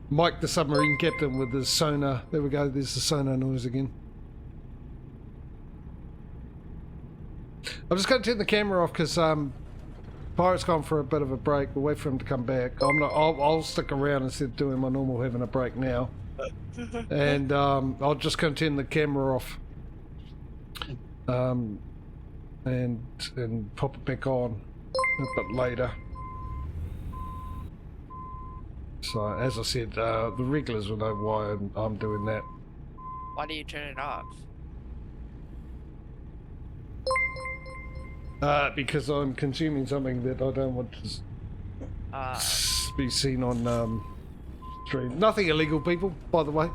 [SPEAKER 1] Mike, the submarine captain, with his sonar. There we go. There's the sonar noise again. I'm just going to turn the camera off because Pirate's gone for a bit of a break. We'll wait for him to come back. I'll stick around instead of doing my normal having a break now. And I'll just go and turn the camera off. And pop it back on a bit later. So, as I said, the regulars will know why I'm doing that.
[SPEAKER 4] Why do you turn it off?
[SPEAKER 1] Because I'm consuming something that I don't want to be seen on stream. Nothing illegal, people, by the way.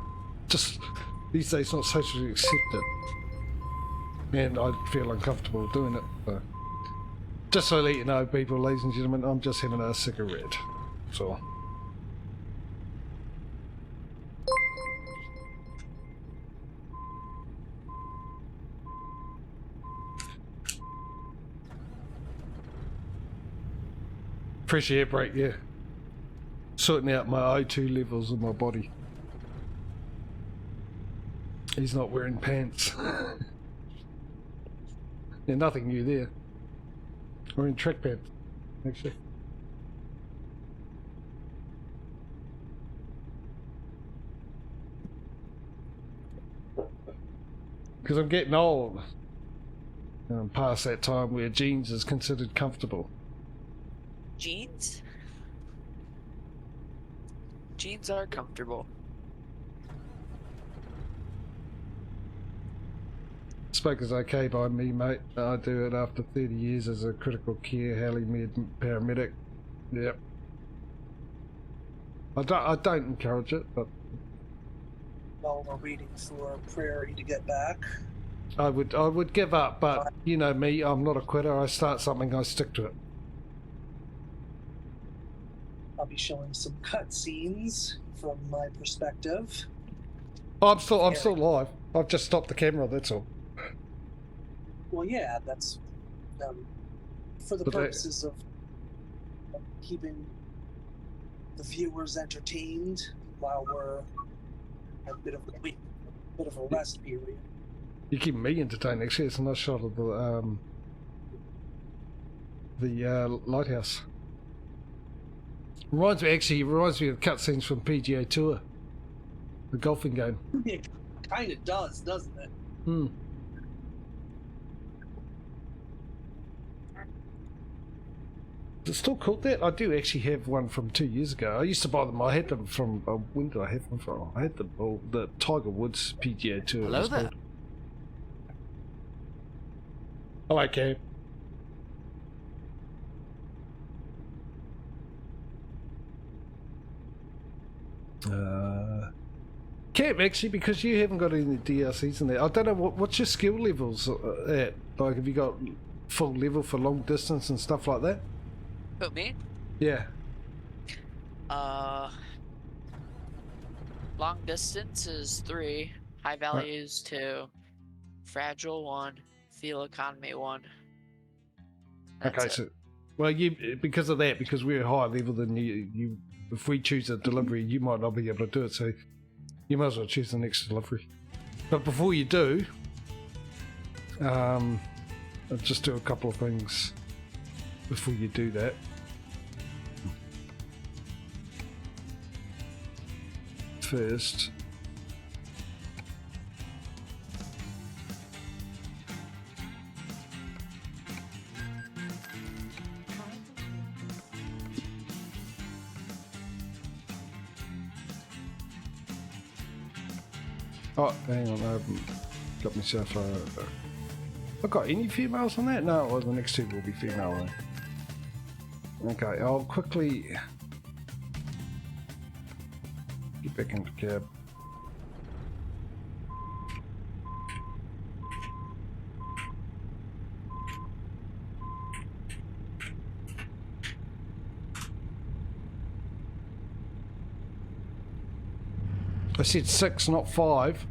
[SPEAKER 1] Just these days not socially accepted. And I feel uncomfortable doing it. So. Just so I let you know, people, ladies and gentlemen, I'm just having a cigarette. So. Fresh air break, yeah. Sorting out my O2 levels in my body. He's not wearing pants. Yeah, nothing new there. Wearing track pants, actually. Because I'm getting old. And I'm past that time where jeans is considered comfortable.
[SPEAKER 4] Jeans? Jeans are comfortable.
[SPEAKER 1] Spoke is okay by me, mate. I do it after 30 years as a critical care heli-med paramedic. Yep. I don't encourage it, but...
[SPEAKER 3] While we're waiting for Prairie to get back.
[SPEAKER 1] I would give up, but you know me, I'm not a quitter. I start something, I stick to it.
[SPEAKER 3] I'll be showing some cutscenes from my perspective.
[SPEAKER 1] Oh, I'm still live. I've just stopped the camera, that's all.
[SPEAKER 3] Well, yeah, that's for the
[SPEAKER 1] But
[SPEAKER 3] purposes of keeping the viewers entertained while we're a bit of a rest period.
[SPEAKER 1] You keep me entertained. Actually, it's a nice shot of the lighthouse. Reminds me of the cutscenes from PGA Tour, the golfing game.
[SPEAKER 3] It kind of does, doesn't it?
[SPEAKER 1] Hmm. Is it still called that? I do actually have one from 2 years ago. I used to buy them. I had them from. When did I have them from? I had the Tiger Woods PGA Tour.
[SPEAKER 4] Hello there.
[SPEAKER 1] Hello, Cam. Cam, actually, because you haven't got any DLCs in there, I don't know what's your skill levels at. Like, have you got full level for long distance and stuff like that?
[SPEAKER 4] Who, me?
[SPEAKER 1] Yeah.
[SPEAKER 4] Long distance is 3, high value is 2, fragile 1, fuel economy 1. That's
[SPEAKER 1] Okay,
[SPEAKER 4] it.
[SPEAKER 1] so well, because of that, because we're higher level than you. If we choose a delivery, you might not be able to do it. So you might as well choose the next delivery. But before you do, I'll just do a couple of things before you do that. First, oh, hang on, I haven't got myself I've got any females on that? No, well, the next two will be female then. Okay, I'll quickly get back into cab. I said 6, not 5.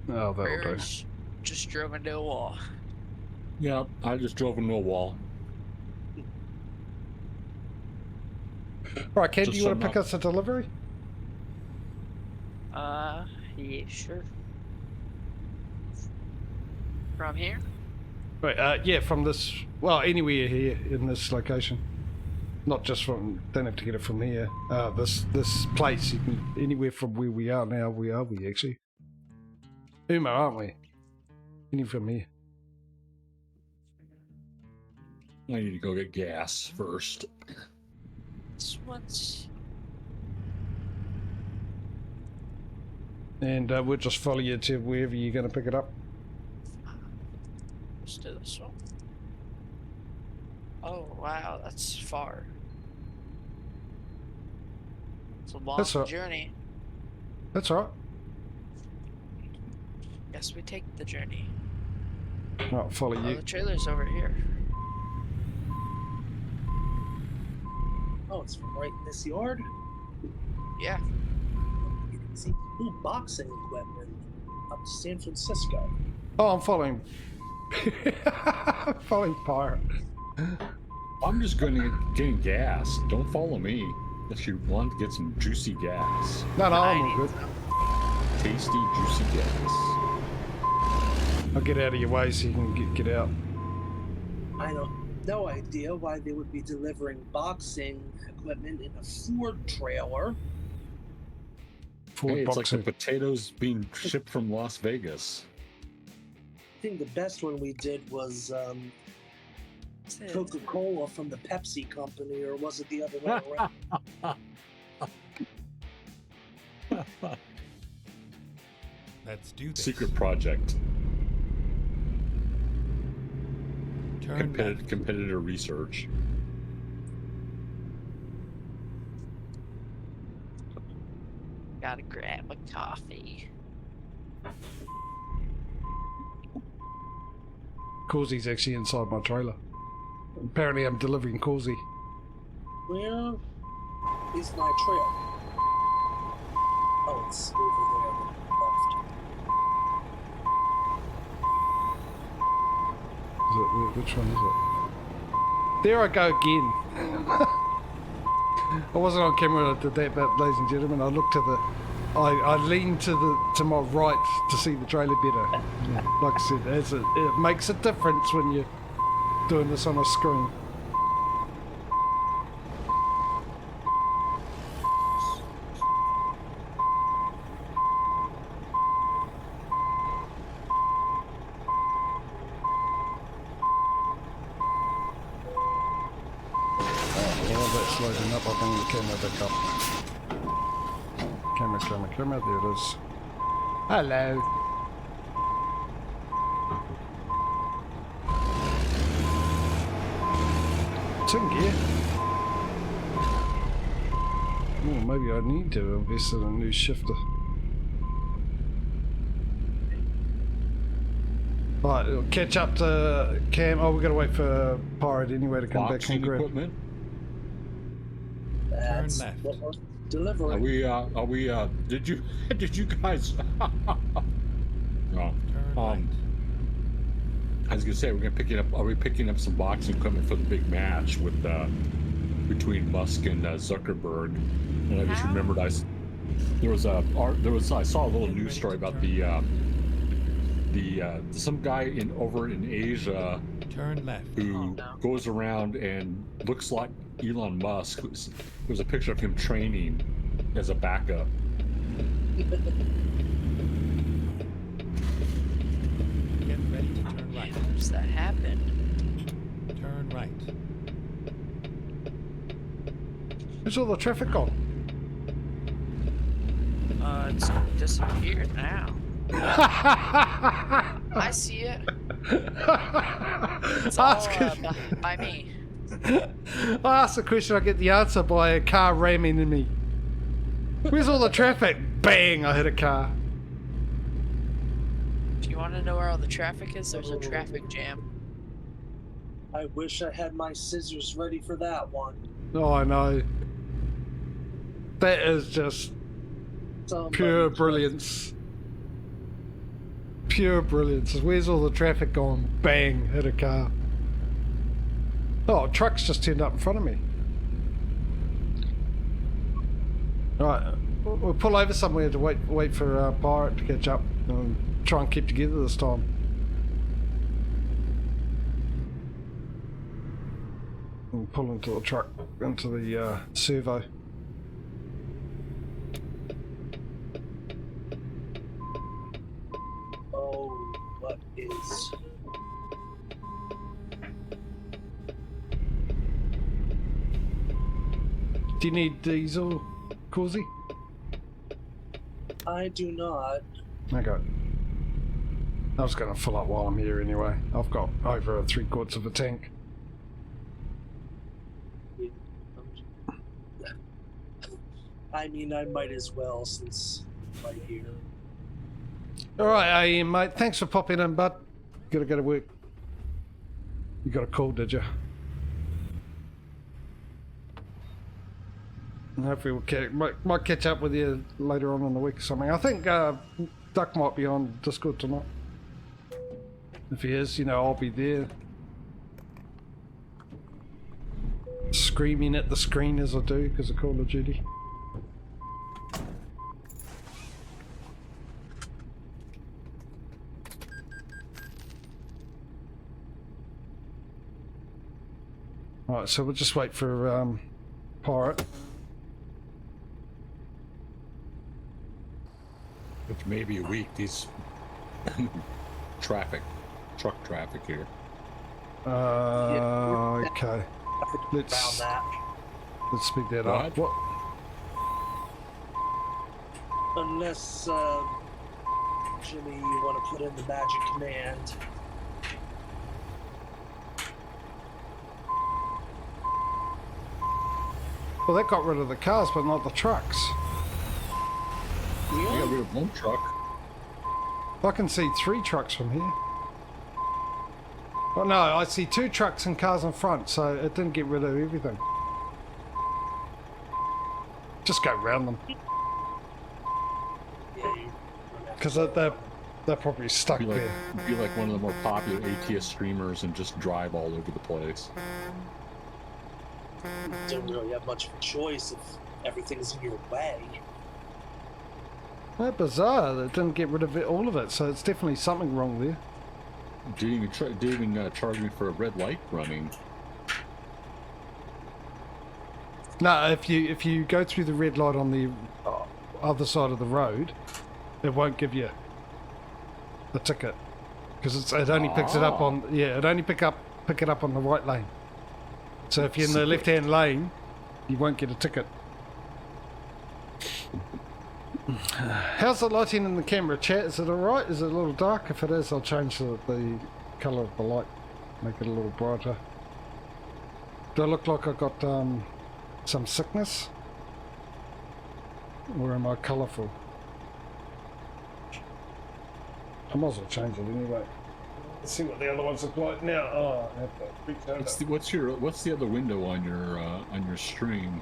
[SPEAKER 1] Oh, that'll do.
[SPEAKER 4] Rear's just drove into a wall.
[SPEAKER 2] Yeah, I just drove into a wall.
[SPEAKER 1] Right, Cam, do
[SPEAKER 2] Just
[SPEAKER 1] you want to
[SPEAKER 2] sum
[SPEAKER 1] pick
[SPEAKER 2] up.
[SPEAKER 1] us a delivery?
[SPEAKER 4] Yeah, sure. From here?
[SPEAKER 1] Right, yeah, from this, well, anywhere here in this location. Not just from, don't have to get it from here. This place, you can, anywhere from where we are now, where are we actually? Uma, aren't we? Any from here.
[SPEAKER 2] I need to go get gas first.
[SPEAKER 4] This one's...
[SPEAKER 1] And we'll just follow you to wherever you're going to pick it up.
[SPEAKER 4] Let's do this one. Oh, wow, that's far. It's a long
[SPEAKER 1] That's all right.
[SPEAKER 4] journey.
[SPEAKER 1] That's all right.
[SPEAKER 4] Guess we take the journey.
[SPEAKER 1] I'll follow
[SPEAKER 4] Oh,
[SPEAKER 1] you.
[SPEAKER 4] the trailer's over here.
[SPEAKER 3] Oh, it's from right in this yard.
[SPEAKER 4] Yeah.
[SPEAKER 3] See, cool boxing equipment up to San Francisco.
[SPEAKER 1] Oh, I'm following. I'm following Pirate.
[SPEAKER 2] I'm just going to get gas. Don't follow me if you want to get some juicy gas.
[SPEAKER 1] No, I'm
[SPEAKER 4] I
[SPEAKER 1] all
[SPEAKER 4] need
[SPEAKER 1] good.
[SPEAKER 4] some.
[SPEAKER 2] Tasty, juicy gas.
[SPEAKER 1] I'll get out of your way so you can get out.
[SPEAKER 3] I don't no idea why they would be delivering boxing equipment in a Ford trailer.
[SPEAKER 1] Forward
[SPEAKER 2] Hey, it's like the
[SPEAKER 1] boxing.
[SPEAKER 2] potatoes being shipped from Las Vegas.
[SPEAKER 3] I think the best one we did was
[SPEAKER 4] That's it.
[SPEAKER 3] Coca-Cola from the Pepsi company, or was it the other way around?
[SPEAKER 5] Let's do this.
[SPEAKER 2] Secret project.
[SPEAKER 5] Turn left.
[SPEAKER 2] Competitor research.
[SPEAKER 4] Gotta grab a coffee.
[SPEAKER 1] Causy's actually inside my trailer. Apparently I'm delivering Causey.
[SPEAKER 3] Where is my trail? Oh, it's over there on the left.
[SPEAKER 1] Is it, which one is it? There I go again. I wasn't on camera when I did that, but ladies and gentlemen, I looked to the... I leaned to my right to see the trailer better. Yeah, like I said, it makes a difference when you're doing this on a screen. Loading up, I'll bring the camera back up. Camera, there it is. Hello. It's in gear. Oh, maybe I need to invest in a new shifter. Right, it'll catch up to Cam. Oh, we've got to wait for Pirate anyway to come back from grab.
[SPEAKER 2] Equipment.
[SPEAKER 3] That's
[SPEAKER 5] left.
[SPEAKER 3] what we're delivering.
[SPEAKER 2] Are we, did you guys, no.
[SPEAKER 5] Turn right.
[SPEAKER 2] I was gonna say, are we picking up some boxing equipment for the big match with, between Musk and Zuckerberg? And I just remembered I saw a little news story about some guy over in Asia
[SPEAKER 5] Turn left.
[SPEAKER 2] who goes around and looks like Elon Musk. There's a picture of him training as a backup.
[SPEAKER 5] Get ready to turn right.
[SPEAKER 4] How does that happen?
[SPEAKER 5] Turn right.
[SPEAKER 1] Where's all the traffic on?
[SPEAKER 4] It's disappeared now. I see it. It's all by me.
[SPEAKER 1] I ask a question, I get the answer by a car ramming into me. Where's all the traffic? Bang! I hit a car.
[SPEAKER 4] If you want to know where all the traffic is, there's a traffic jam.
[SPEAKER 3] I wish I had my scissors ready for that one.
[SPEAKER 1] Oh, I know. That is just pure brilliance. Pure brilliance. Where's all the traffic gone? Bang! Hit a car. Oh, a truck's just turned up in front of me. Right, we'll pull over somewhere to wait for Pirate to catch up and try and keep together this time. We'll pull into the truck, into the servo.
[SPEAKER 3] Oh, what is...
[SPEAKER 1] Do you need diesel, Causey?
[SPEAKER 3] I do not.
[SPEAKER 1] Okay. I was going to fill up while I'm here anyway. I've got over 3/4 of a tank.
[SPEAKER 3] I mean, I might as well since I'm right here.
[SPEAKER 1] Alright, mate. Thanks for popping in, bud. Gotta go to work. You got a call, did you? Hopefully we'll might catch up with you later on in the week or something. I think Duck might be on Discord tonight. If he is, you know, I'll be there. Screaming at the screen as I do because of Call of Duty. Alright, so we'll just wait for Pirate.
[SPEAKER 2] Which may be a week. These truck traffic here.
[SPEAKER 1] Okay. Let's speed that up. What?
[SPEAKER 3] Unless, Jimmy, you want to put in the magic command.
[SPEAKER 1] Well, that got rid of the cars, but not the trucks.
[SPEAKER 2] We got rid of one truck.
[SPEAKER 1] I can see 3 trucks from here. Oh no, I see 2 trucks and cars in front, so it didn't get rid of everything. Just go round them. Because they're probably stuck there.
[SPEAKER 2] Be like one of the more popular ATS streamers and just drive all over the place.
[SPEAKER 3] don't really have much of a choice if everything's in your way.
[SPEAKER 1] That's bizarre. They didn't get rid of it, all of it, so it's definitely something wrong there.
[SPEAKER 2] Didn't even charge me for a red light running.
[SPEAKER 1] No, if you go through the red light on the other side of the road, it won't give you the ticket because it only picks it up on it only pick it up on the right lane. So if you're in the left-hand lane, you won't get a ticket. How's the lighting in the camera, chat? Is it alright? Is it a little dark? If it is, I'll change the colour of the light, make it a little brighter. Do I look like I got some sickness? Or am I colourful? I might as well change it anyway. Let's see what the other ones look like now. Oh, I have to reach over.
[SPEAKER 2] What's the other window on your stream?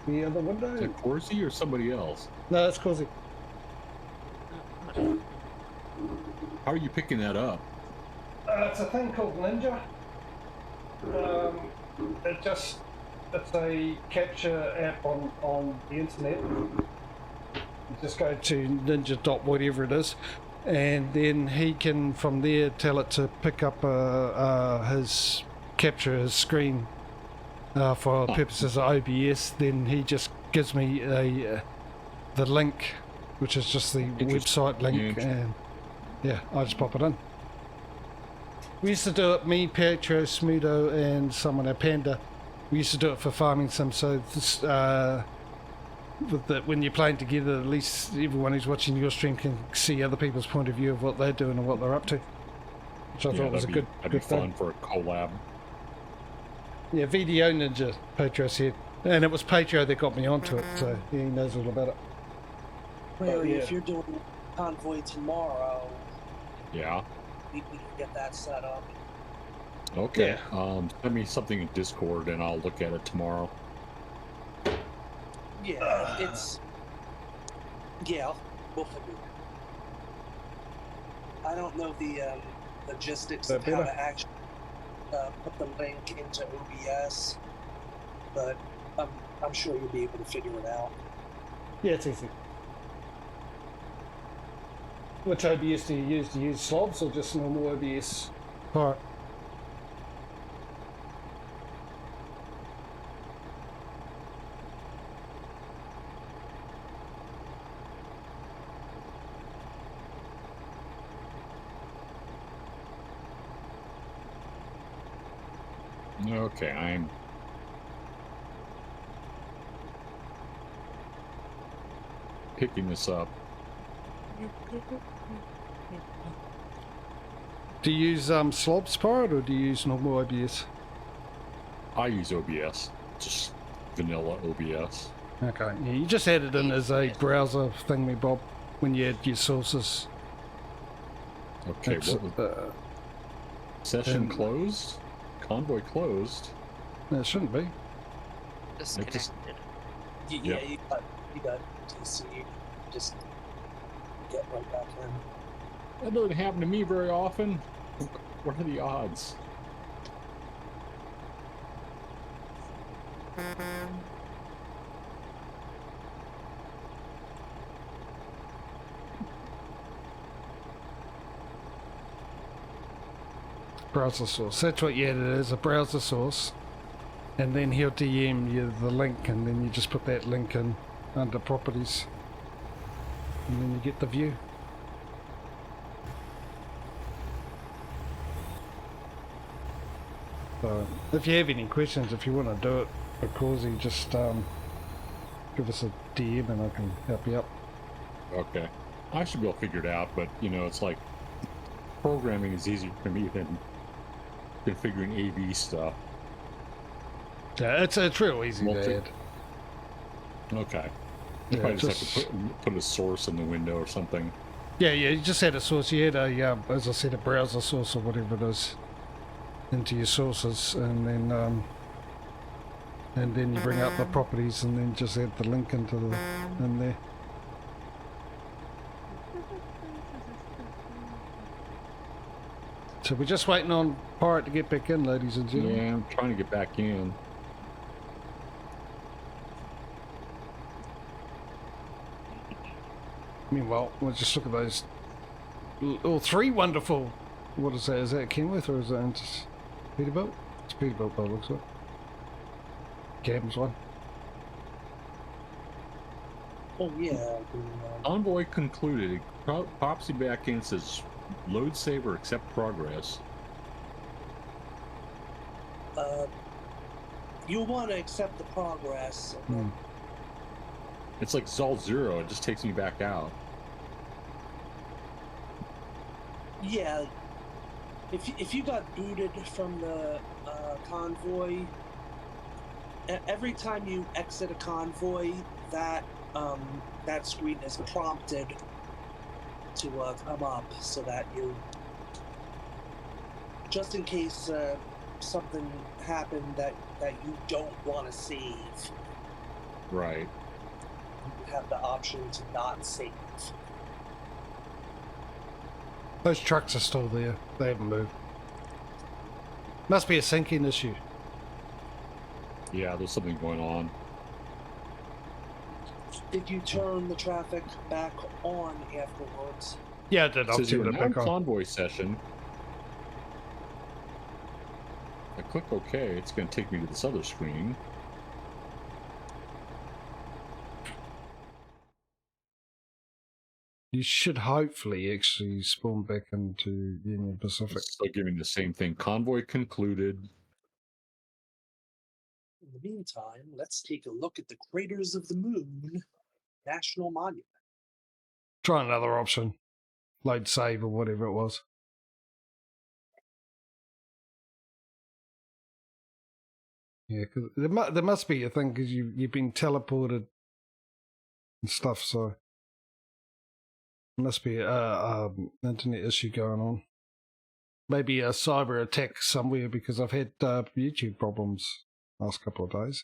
[SPEAKER 1] The other window?
[SPEAKER 2] Is it Corsi or somebody else?
[SPEAKER 1] No, it's Cozy.
[SPEAKER 2] How are you picking that up?
[SPEAKER 1] It's a thing called Ninja. It's a capture app on the internet. You just go to ninja dot whatever it is, and then he can from there tell it to pick up capture his screen for purposes of OBS. Then he just gives me the link, which is just the website link, and yeah, I just pop it in. We used to do it, me, Pietro, Smudo, and someone, a Panda. We used to do it for farming sim, so this, when you're playing together, at least everyone who's watching your stream can see other people's point of view of what they're doing and what they're up to. Which I thought was
[SPEAKER 2] that'd be fun
[SPEAKER 1] thing.
[SPEAKER 2] for a collab.
[SPEAKER 1] Yeah, VDO Ninja, Pietro said. And it was Pietro that got me onto it, so he knows all about it.
[SPEAKER 3] Well,
[SPEAKER 1] yeah.
[SPEAKER 3] if you're doing Convoy tomorrow,
[SPEAKER 2] Yeah.
[SPEAKER 3] we can get that set up.
[SPEAKER 2] Okay. Send me something in Discord and I'll look at it tomorrow.
[SPEAKER 3] Yeah, we'll figure it out. I don't know the logistics of how to actually put the link into OBS, but I'm sure you'll be able to figure it out.
[SPEAKER 1] Yeah, it's easy. Which OBS do you use? Do you use slobs or just normal OBS? Alright.
[SPEAKER 2] Okay, I'm picking this up.
[SPEAKER 1] Do you use slobs Pirate or do you use normal OBS?
[SPEAKER 2] I use OBS, just vanilla OBS.
[SPEAKER 1] Okay, yeah, you just add it in as a browser thingy bob when you add your sources.
[SPEAKER 2] Okay, what was session closed? Convoy closed?
[SPEAKER 1] No, it shouldn't be.
[SPEAKER 4] Disconnected.
[SPEAKER 3] Yeah, you got DC. Just get right back in.
[SPEAKER 2] That doesn't happen to me very often. What are the odds?
[SPEAKER 1] Browser source. That's what you add it as, a browser source. And then he'll DM you the link, and then you just put that link in under properties. And then you get the view. So, if you have any questions, if you want to do it, of course, you just give us a DM and I can help you up.
[SPEAKER 2] Okay. I should be able to figure it out, but, you know, it's like programming is easier for me than configuring AV stuff.
[SPEAKER 1] Yeah, it's real easy to add.
[SPEAKER 2] Okay. You
[SPEAKER 1] Yeah,
[SPEAKER 2] probably just have to put a source in the window or something.
[SPEAKER 1] Yeah, you just add a source. You add a, as I said, a browser source or whatever it is into your sources, and then you bring up the properties, and then just add the link into in there. So we're just waiting on Pirate to get back in, ladies and gentlemen.
[SPEAKER 2] Yeah, I'm trying to get back in.
[SPEAKER 1] Meanwhile, we'll just look at those three wonderful. What is that? Is that Kenworth or is that just Peterbilt? It's Peterbilt, by the looks of it. Cam's one.
[SPEAKER 3] Oh yeah.
[SPEAKER 2] Convoy concluded. It pops you back in, says load saver accept progress.
[SPEAKER 3] You'll want to accept the progress. And then
[SPEAKER 2] It's like Zol 0. It just takes me back out.
[SPEAKER 3] Yeah, if you got booted from the convoy, every time you exit a convoy, that that screen is prompted to come up so that you, just in case something happened that you don't want to save,
[SPEAKER 2] Right.
[SPEAKER 3] you have the option to not save.
[SPEAKER 1] Those trucks are still there. They haven't moved. Must be a sinking issue.
[SPEAKER 2] Yeah, there's something going on.
[SPEAKER 3] Did you turn the traffic back on afterwards?
[SPEAKER 1] Yeah, I did.
[SPEAKER 2] It
[SPEAKER 1] I'll
[SPEAKER 2] says
[SPEAKER 1] turn
[SPEAKER 2] you're
[SPEAKER 1] it
[SPEAKER 2] now in
[SPEAKER 1] back on.
[SPEAKER 2] convoy session. I click OK. It's going to take me to this other screen.
[SPEAKER 1] You should hopefully actually spawn back into Union Pacific.
[SPEAKER 2] It's still giving the same thing. Convoy concluded.
[SPEAKER 3] In the meantime, let's take a look at the Craters of the Moon National Monument.
[SPEAKER 1] Try another option. Load save or whatever it was. Yeah, because there must be a thing because you've been teleported and stuff, so there must be a internet issue going on. Maybe a cyber attack somewhere because I've had YouTube problems last couple of days.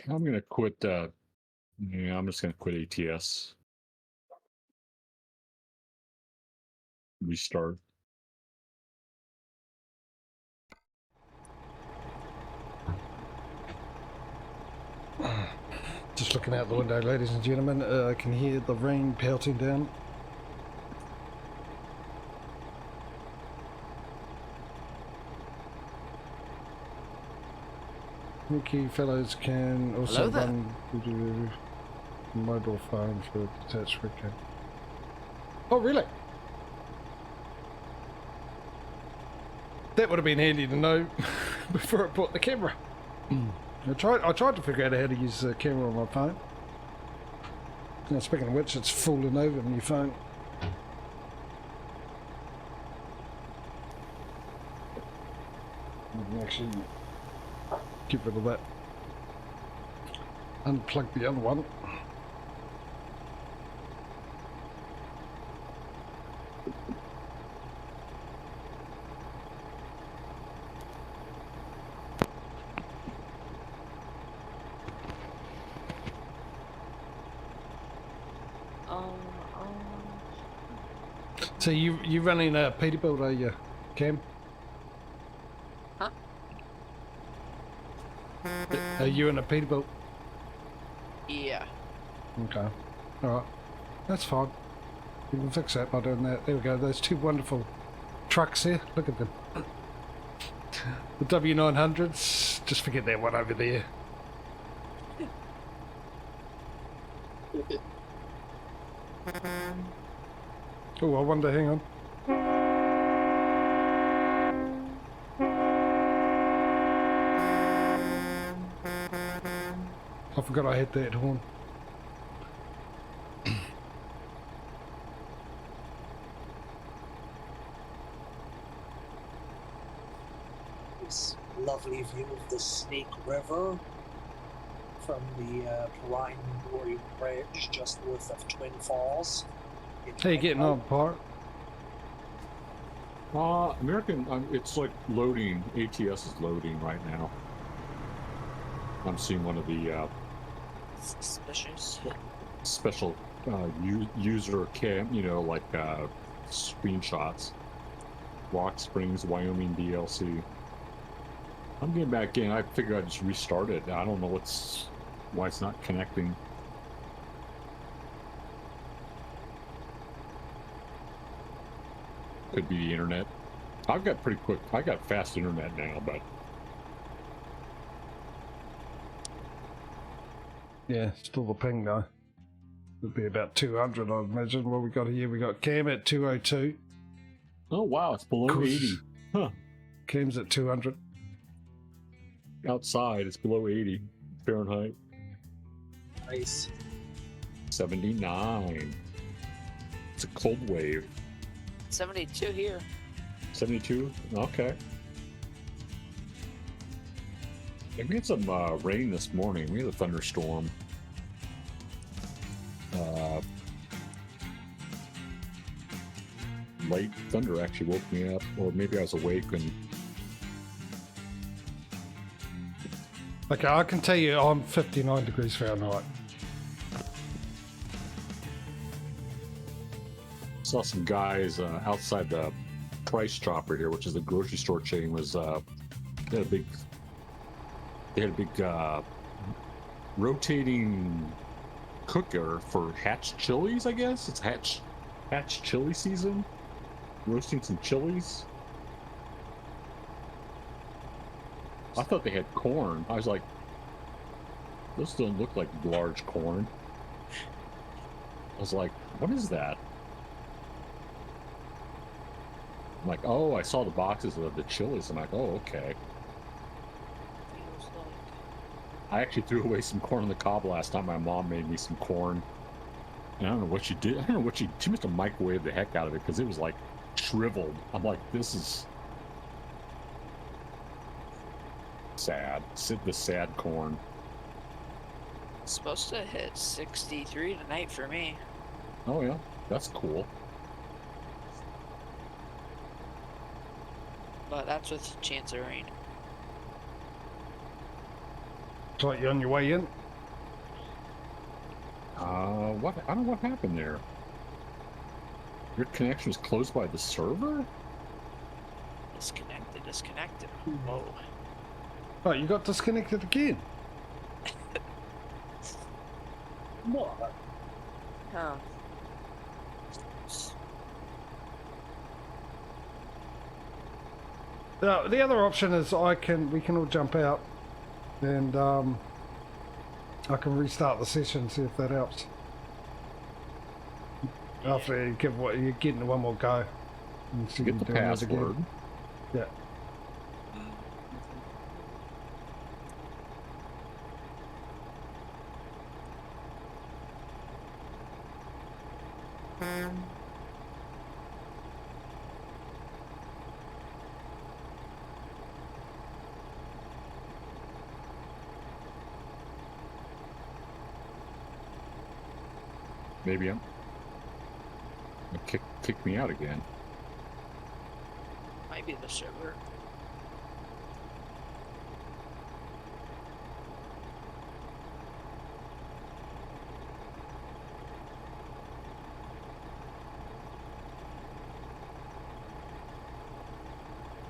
[SPEAKER 2] I'm going to quit. Yeah, I'm just going to quit ATS. Restart.
[SPEAKER 1] Just looking out the window, ladies and gentlemen, I can hear the rain pelting down. Thank you, fellows can also
[SPEAKER 4] Hello there.
[SPEAKER 1] run mobile phone for detached webcam. Oh, really? That would have been handy to know before I bought the camera. I tried to figure out how to use the camera on my phone. Now, speaking of which, it's falling over on your phone. I can actually get rid of that. Unplug the other one. So you running a Peterbilt, are you, Cam?
[SPEAKER 4] Huh?
[SPEAKER 1] Are you in a Peterbilt?
[SPEAKER 4] Yeah.
[SPEAKER 1] Okay. Alright. That's fine. You can fix that by doing that. There we go. Those two wonderful trucks there. Look at them. The W900s. Just forget that one over there. Oh, I wonder, hang on. I forgot I had that horn.
[SPEAKER 3] This lovely view of the Snake River from the Perrine Glory Bridge just north of Twin Falls.
[SPEAKER 1] How you getting on, Part?
[SPEAKER 2] American, it's like loading. ATS is loading right now. I'm seeing one of the
[SPEAKER 4] Suspicious.
[SPEAKER 2] special user cam, like screenshots. Rock Springs, Wyoming DLC. I'm getting back in. I figured I'd just restart it. I don't know why it's not connecting. Could be the internet. I've got I got fast internet now, but
[SPEAKER 1] Yeah, still the ping though. It'd be about 200, I'd imagine. What we got here, we got Cam at 202.
[SPEAKER 2] oh wow, it's below
[SPEAKER 1] Cool.
[SPEAKER 2] 80. Huh.
[SPEAKER 1] Cam's at 200.
[SPEAKER 2] Outside, it's below 80 Fahrenheit.
[SPEAKER 3] Nice.
[SPEAKER 2] 79. It's a cold wave.
[SPEAKER 4] 72 here.
[SPEAKER 2] 72? Okay. Yeah, we had some rain this morning. We had a thunderstorm. Light thunder actually woke me up, or maybe I was awake and
[SPEAKER 1] Okay, I can tell you I'm 59 degrees Fahrenheit.
[SPEAKER 2] saw some guys outside the Price Chopper here, which is the grocery store chain. Was they had a big rotating cooker for hatch chilies. I guess it's hatch chili season. Roasting some chilies. I thought they had corn. I was like, those don't look like large corn. I was like, what is that? I'm like, oh, I saw the boxes of the chilies. I'm like, oh, okay.
[SPEAKER 4] Feels like.
[SPEAKER 2] I actually threw away some corn on the cob last time. My mom made me some corn. And I don't know what she did. I don't know what she must have microwaved the heck out of it because it was like shriveled. I'm like, this is sad. The sad corn.
[SPEAKER 4] It's supposed to hit 63 tonight for me.
[SPEAKER 2] Oh, yeah. That's cool.
[SPEAKER 4] But that's with a chance of rain.
[SPEAKER 1] It's like you're on your way in.
[SPEAKER 2] What? I don't know what happened there. Your connection was closed by the server?
[SPEAKER 4] Disconnected. Whoa.
[SPEAKER 1] Oh, you got disconnected again.
[SPEAKER 3] What?
[SPEAKER 4] Huh.
[SPEAKER 1] Now, the other option is we can all jump out and I can restart the session, see if that helps. After you you're getting one more go. And see
[SPEAKER 2] Get
[SPEAKER 1] you
[SPEAKER 2] the
[SPEAKER 1] doing that again.
[SPEAKER 2] password.
[SPEAKER 1] Yeah.
[SPEAKER 2] Maybe I'm. Kick me out again.
[SPEAKER 4] Might be the server.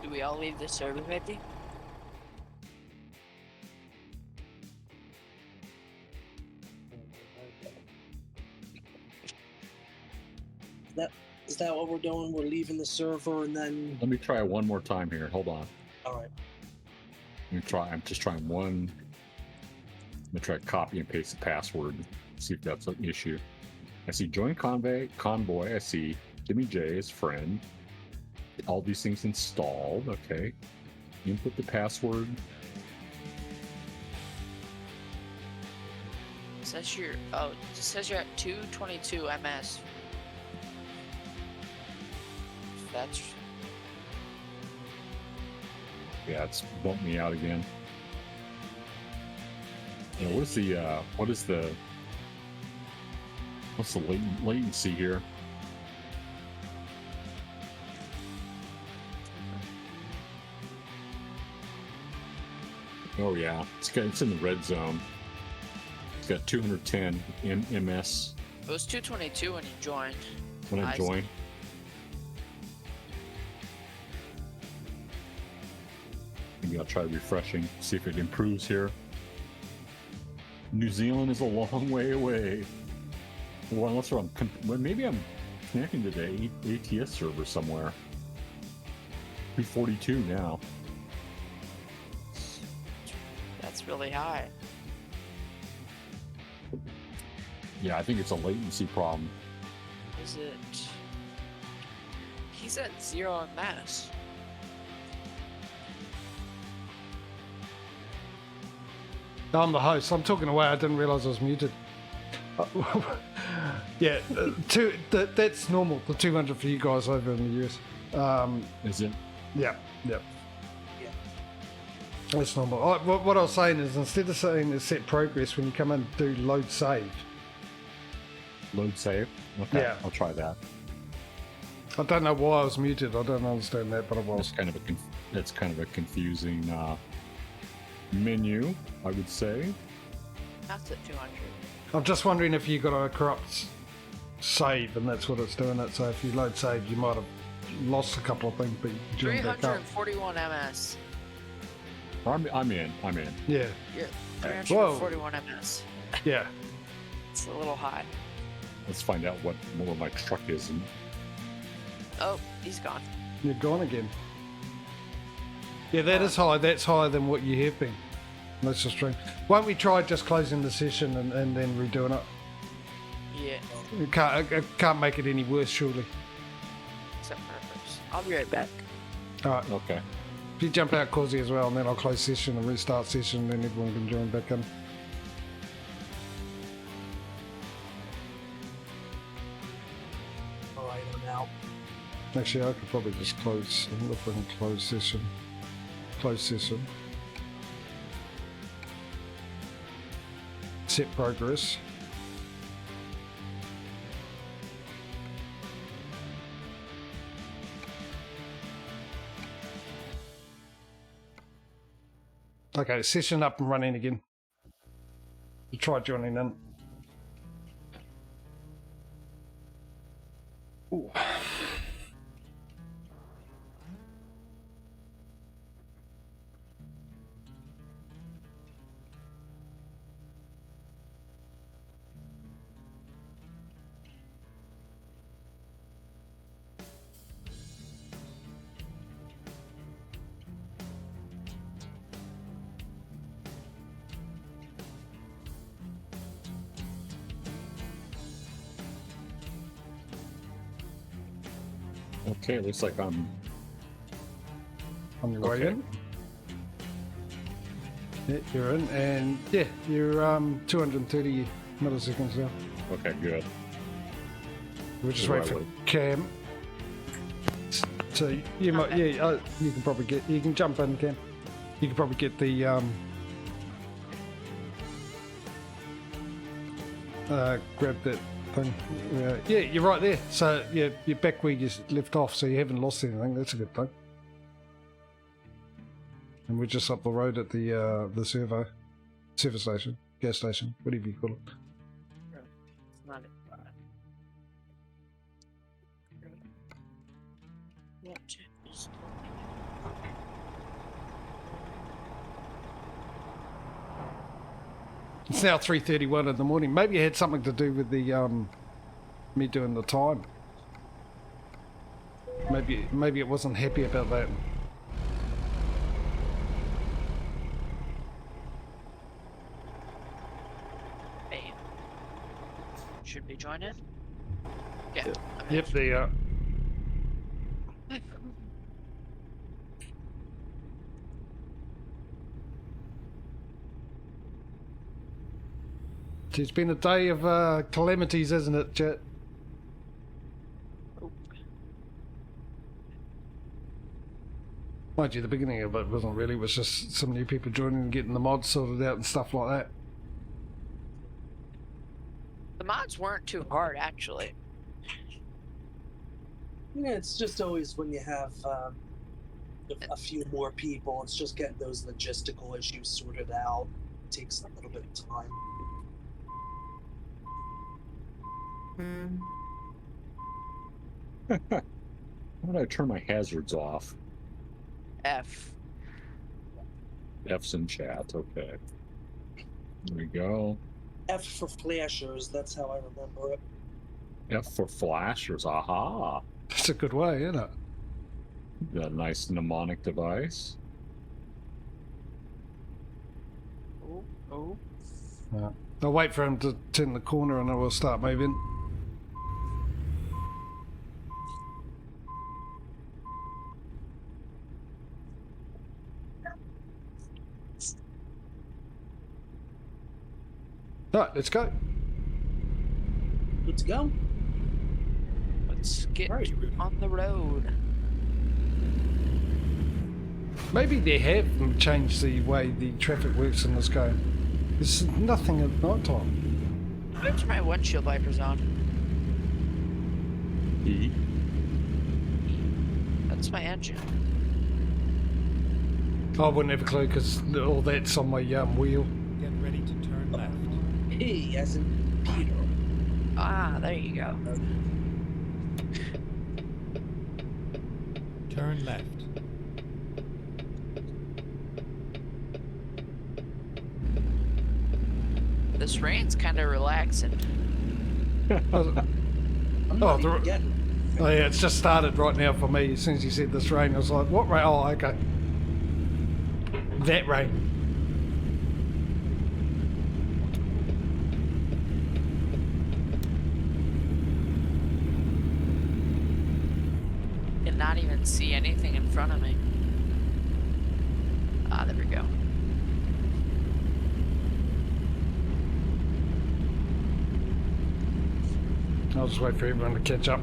[SPEAKER 4] Do we all leave the server, maybe?
[SPEAKER 3] Is that what we're doing? We're leaving the server and then.
[SPEAKER 2] Let me try it one more time here. Hold on.
[SPEAKER 3] All right.
[SPEAKER 2] Let me try. I'm just trying one. Let me try to copy and paste the password. See if that's an issue. I see join Convoy. I see Jimmy J as friend. All these things installed. Okay. Input the password.
[SPEAKER 4] It says you're at 222 MS. That's
[SPEAKER 2] Yeah, it's bumped me out again. You know, what's the latency here? Oh yeah, it's in the red zone. It's got 210 MS
[SPEAKER 4] it was 222 when you joined.
[SPEAKER 2] when I joined. Maybe I'll try refreshing, see if it improves here. New Zealand is a long way away. Well, unless maybe I'm connecting to the ATS server somewhere. 342 now.
[SPEAKER 4] That's really high.
[SPEAKER 2] Yeah, I think it's a latency problem.
[SPEAKER 4] Is it? He's at 0 on mass.
[SPEAKER 1] I'm the host. I'm talking away. I didn't realize I was muted. Yeah, that's normal. The 200 for you guys over in the US.
[SPEAKER 2] Is it?
[SPEAKER 1] Yeah. That's normal. What I was saying is, instead of saying set progress, when you come in, do load save.
[SPEAKER 2] Load save? Okay,
[SPEAKER 1] Yeah.
[SPEAKER 2] I'll try that.
[SPEAKER 1] I don't know why I was muted. I don't understand that, but I was.
[SPEAKER 2] That's kind of a confusing menu, I would say.
[SPEAKER 4] That's at 200.
[SPEAKER 1] I'm just wondering if you got a corrupt save, and that's what it's doing it. So if you load save, you might have lost a couple of things, but you can join back up.
[SPEAKER 4] 341 ms.
[SPEAKER 2] I'm in.
[SPEAKER 1] Yeah.
[SPEAKER 4] Yeah, 341 ms.
[SPEAKER 1] Yeah.
[SPEAKER 4] It's a little high.
[SPEAKER 2] Let's find out what my truck is.
[SPEAKER 4] Oh, he's gone.
[SPEAKER 1] You're gone again. Yeah, that is high. That's higher than what you have been. That's the stream. Won't we try just closing the session and then redoing it?
[SPEAKER 4] Yeah.
[SPEAKER 1] It can't make it any worse, surely.
[SPEAKER 4] Except purpose. I'll be right back.
[SPEAKER 1] All right.
[SPEAKER 2] Okay.
[SPEAKER 1] If you jump out, Causey, as well, and then I'll close session and restart session, and then everyone can join back in.
[SPEAKER 3] All right, I'm out.
[SPEAKER 1] Actually, I could probably just close. I wonder if I can close session. Close session. Set progress. Okay, session up and running again. You try joining in. Ooh.
[SPEAKER 2] Okay, looks like I'm
[SPEAKER 1] On your way
[SPEAKER 2] Okay.
[SPEAKER 1] in. Yeah, you're in, and yeah, you're 230 milliseconds now.
[SPEAKER 2] okay. Good.
[SPEAKER 1] We'll just
[SPEAKER 2] Where
[SPEAKER 1] wait
[SPEAKER 2] I
[SPEAKER 1] for
[SPEAKER 2] would.
[SPEAKER 1] Cam. So you might,
[SPEAKER 4] Okay.
[SPEAKER 1] yeah, you can probably get, you can jump in, Cam. You can probably get the grab that thing. Yeah, you're right there. So yeah, you're back where you left off. So you haven't lost anything. That's a good thing. And we're just up the road at the servo station, gas station, whatever you call it.
[SPEAKER 4] It's not it. What is
[SPEAKER 1] It's now 3:31 in the morning. Maybe it had something to do with the me doing the time. Maybe it wasn't happy about that.
[SPEAKER 4] Hey. Should we join it? Yeah.
[SPEAKER 1] Yep, the It's been a day of calamities, isn't it, chat? Mind you, the beginning of it wasn't really. It was just some new people joining and getting the mods sorted out and stuff like that.
[SPEAKER 4] The mods weren't too hard, actually.
[SPEAKER 3] Yeah, it's just always when you have a few more people, it's just getting those logistical issues sorted out. It takes a little bit of time.
[SPEAKER 2] How did I turn my hazards off?
[SPEAKER 4] F.
[SPEAKER 2] F's in chat. Okay. There we go.
[SPEAKER 3] F for flashers. That's how I remember it.
[SPEAKER 2] F for flashers. Aha.
[SPEAKER 1] That's a good way, isn't it?
[SPEAKER 2] Got a nice mnemonic device.
[SPEAKER 4] Oh.
[SPEAKER 1] Yeah. I'll wait for him to turn the corner and then we'll start moving. Right, let's go.
[SPEAKER 3] Good to go.
[SPEAKER 4] Let's get
[SPEAKER 3] Right.
[SPEAKER 4] on the road.
[SPEAKER 1] Maybe they have changed the way the traffic works in this game. There's nothing at night time.
[SPEAKER 4] Where's my windshield wipers on?
[SPEAKER 2] E.
[SPEAKER 4] That's my engine.
[SPEAKER 1] I wouldn't have a clue because all that's on my wheel.
[SPEAKER 5] Get ready to turn left.
[SPEAKER 3] P as in Peter.
[SPEAKER 4] Ah, there you go.
[SPEAKER 5] Turn left.
[SPEAKER 4] This rain's kind of relaxing.
[SPEAKER 3] I'm
[SPEAKER 1] Oh,
[SPEAKER 3] not
[SPEAKER 1] the-
[SPEAKER 3] even getting.
[SPEAKER 1] Oh yeah, it's just started right now for me. As soon as you said this rain, I was like, what rain? Oh, okay. That rain.
[SPEAKER 4] And not even see anything in front of me. Ah, there we go.
[SPEAKER 1] I'll just wait for everyone to catch up.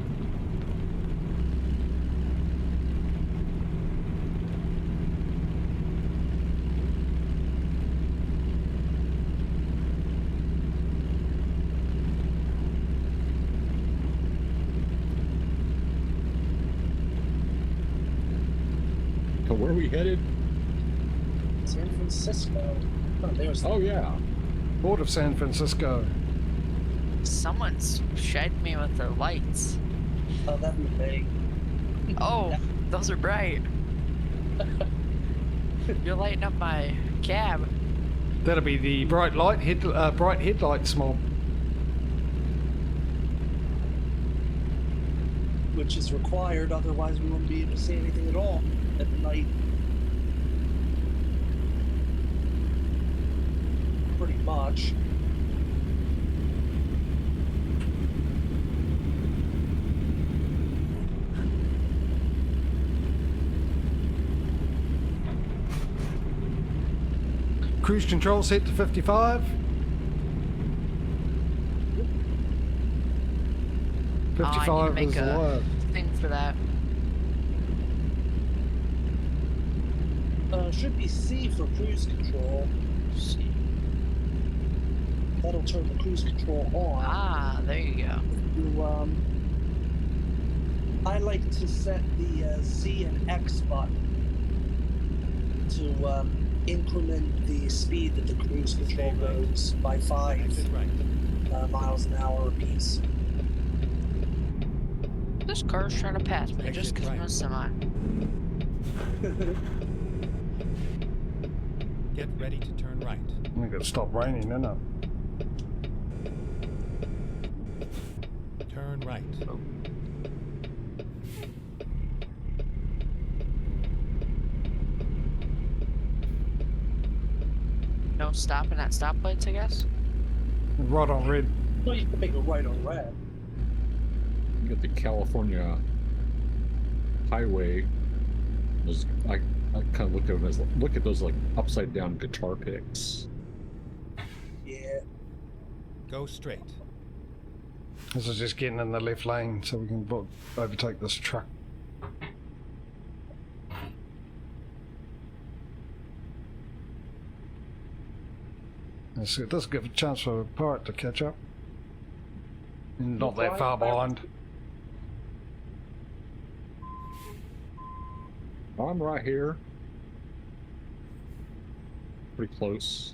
[SPEAKER 2] So where are we headed?
[SPEAKER 3] San Francisco. Oh, there's.
[SPEAKER 2] Oh yeah.
[SPEAKER 1] Port of San Francisco.
[SPEAKER 4] Someone's shining me with their lights.
[SPEAKER 3] Oh, that'd be big.
[SPEAKER 4] Oh, those are bright. You're lighting up my cab.
[SPEAKER 1] That'll be the bright headlights mob.
[SPEAKER 3] Which is required, otherwise we wouldn't be able to see anything at all at night. Pretty much.
[SPEAKER 1] Cruise control set to 55. 55
[SPEAKER 4] I need to make
[SPEAKER 1] is
[SPEAKER 4] a
[SPEAKER 1] alive.
[SPEAKER 4] thing for that.
[SPEAKER 3] Should be C for cruise control.
[SPEAKER 4] See.
[SPEAKER 3] That'll turn the cruise control on.
[SPEAKER 4] Ah, there you go.
[SPEAKER 3] You, I like to set the Z and X button to increment the speed that the cruise control goes by 5
[SPEAKER 5] Exit right.
[SPEAKER 3] miles an hour apiece.
[SPEAKER 4] This car's trying to pass me
[SPEAKER 5] Exit
[SPEAKER 4] just because I'm
[SPEAKER 5] right.
[SPEAKER 4] a semi.
[SPEAKER 5] Get ready to turn right.
[SPEAKER 1] I'm gonna stop raining, isn't it?
[SPEAKER 5] Turn right.
[SPEAKER 4] No stopping at stoplights, I guess.
[SPEAKER 1] Right on red.
[SPEAKER 3] Well, you can make a right on red.
[SPEAKER 2] You got the California highway. I kind of look at those like upside down guitar picks.
[SPEAKER 3] Yeah.
[SPEAKER 5] Go straight.
[SPEAKER 1] This is just getting in the left lane so we can overtake this truck. It does give a chance for a pirate to catch up. And not that far behind.
[SPEAKER 2] I'm right here. Pretty close.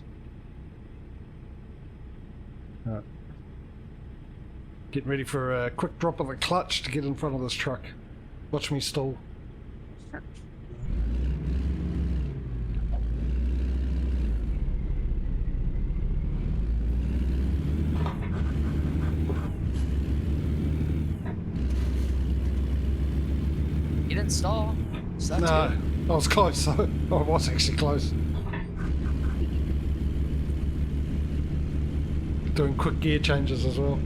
[SPEAKER 1] Getting ready for a quick drop of the clutch to get in front of this truck. Watch me stall.
[SPEAKER 4] didn't stall. So that's
[SPEAKER 1] No,
[SPEAKER 4] good.
[SPEAKER 1] I was close though. I was actually close. Doing quick gear changes as well.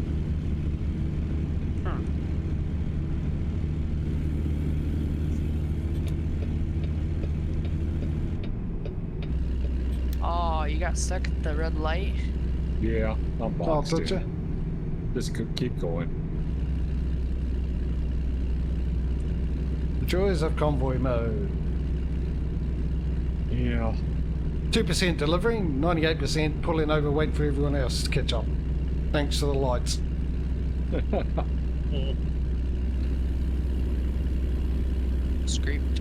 [SPEAKER 4] Oh, you got stuck at the red light?
[SPEAKER 2] Yeah, I'm
[SPEAKER 1] Oh,
[SPEAKER 2] boxed
[SPEAKER 1] did you?
[SPEAKER 2] in. Just keep going.
[SPEAKER 1] The joys of convoy mode.
[SPEAKER 2] Yeah.
[SPEAKER 1] 2% delivering, 98% pulling over, waiting for everyone else to catch up. Thanks to the lights.
[SPEAKER 4] Screamed.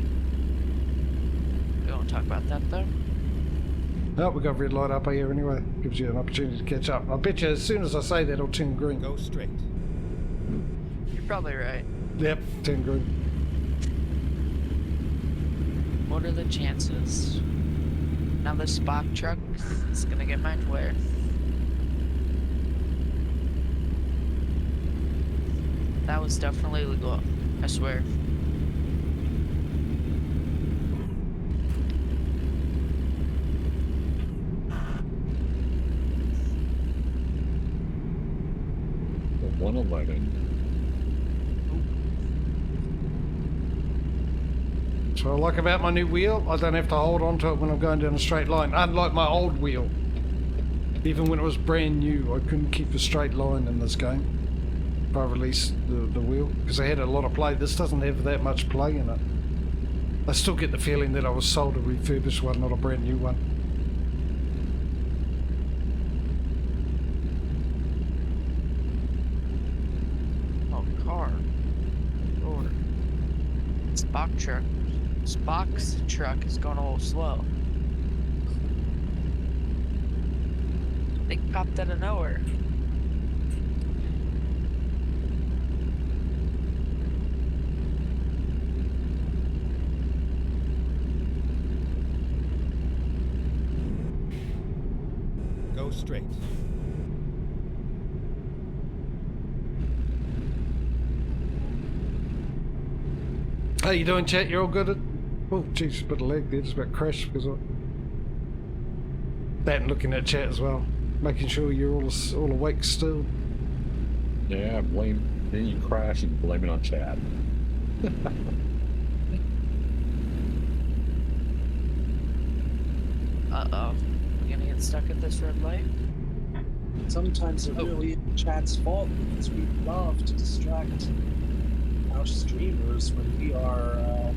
[SPEAKER 4] We don't talk about that though.
[SPEAKER 1] Oh, we got a red light up here anyway. Gives you an opportunity to catch up. I bet you as soon as I say that, it'll turn green.
[SPEAKER 5] Go straight.
[SPEAKER 4] You're probably right.
[SPEAKER 1] Yep, turn green.
[SPEAKER 4] What are the chances? Another Spock truck is gonna get my flare. That was definitely legal, I swear.
[SPEAKER 2] The 111.
[SPEAKER 1] So I like about my new wheel, I don't have to hold on to it when I'm going down a straight line. Unlike my old wheel. Even when it was brand new, I couldn't keep a straight line in this game. If I released the wheel, because I had a lot of play. This doesn't have that much play in it. I still get the feeling that I was sold a refurbished one, not a brand new one.
[SPEAKER 4] Oh, car. Lord. Spock truck. Spock's truck is going a little slow. They popped out of nowhere.
[SPEAKER 5] Go straight.
[SPEAKER 1] How you doing, chat? You all good? Oh, jeez, bit of lag there, just about crashed because of that, and looking at chat as well, making sure you're all awake still.
[SPEAKER 2] Yeah, then you crash and blame it on Chad.
[SPEAKER 4] Uh-oh. We're gonna get stuck at this red light?
[SPEAKER 3] Sometimes it really is Chad's fault because we love to distract our streamers when we are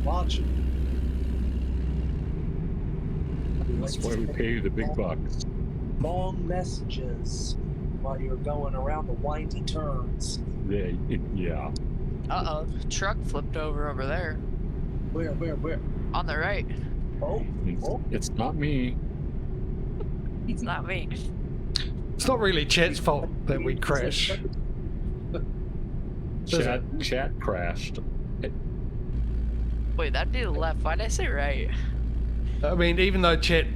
[SPEAKER 3] watching.
[SPEAKER 2] That's why we pay you the big bucks.
[SPEAKER 3] Long messages while you're going around the windy turns.
[SPEAKER 2] Yeah.
[SPEAKER 4] Uh-oh. Truck flipped over there.
[SPEAKER 3] Where?
[SPEAKER 4] On the right.
[SPEAKER 3] Oh.
[SPEAKER 2] It's not me.
[SPEAKER 4] It's not me.
[SPEAKER 1] It's not really chat's fault that we crash.
[SPEAKER 2] Chat crashed.
[SPEAKER 4] Wait, that dude left. Why'd I say right?
[SPEAKER 1] I mean, even though chat,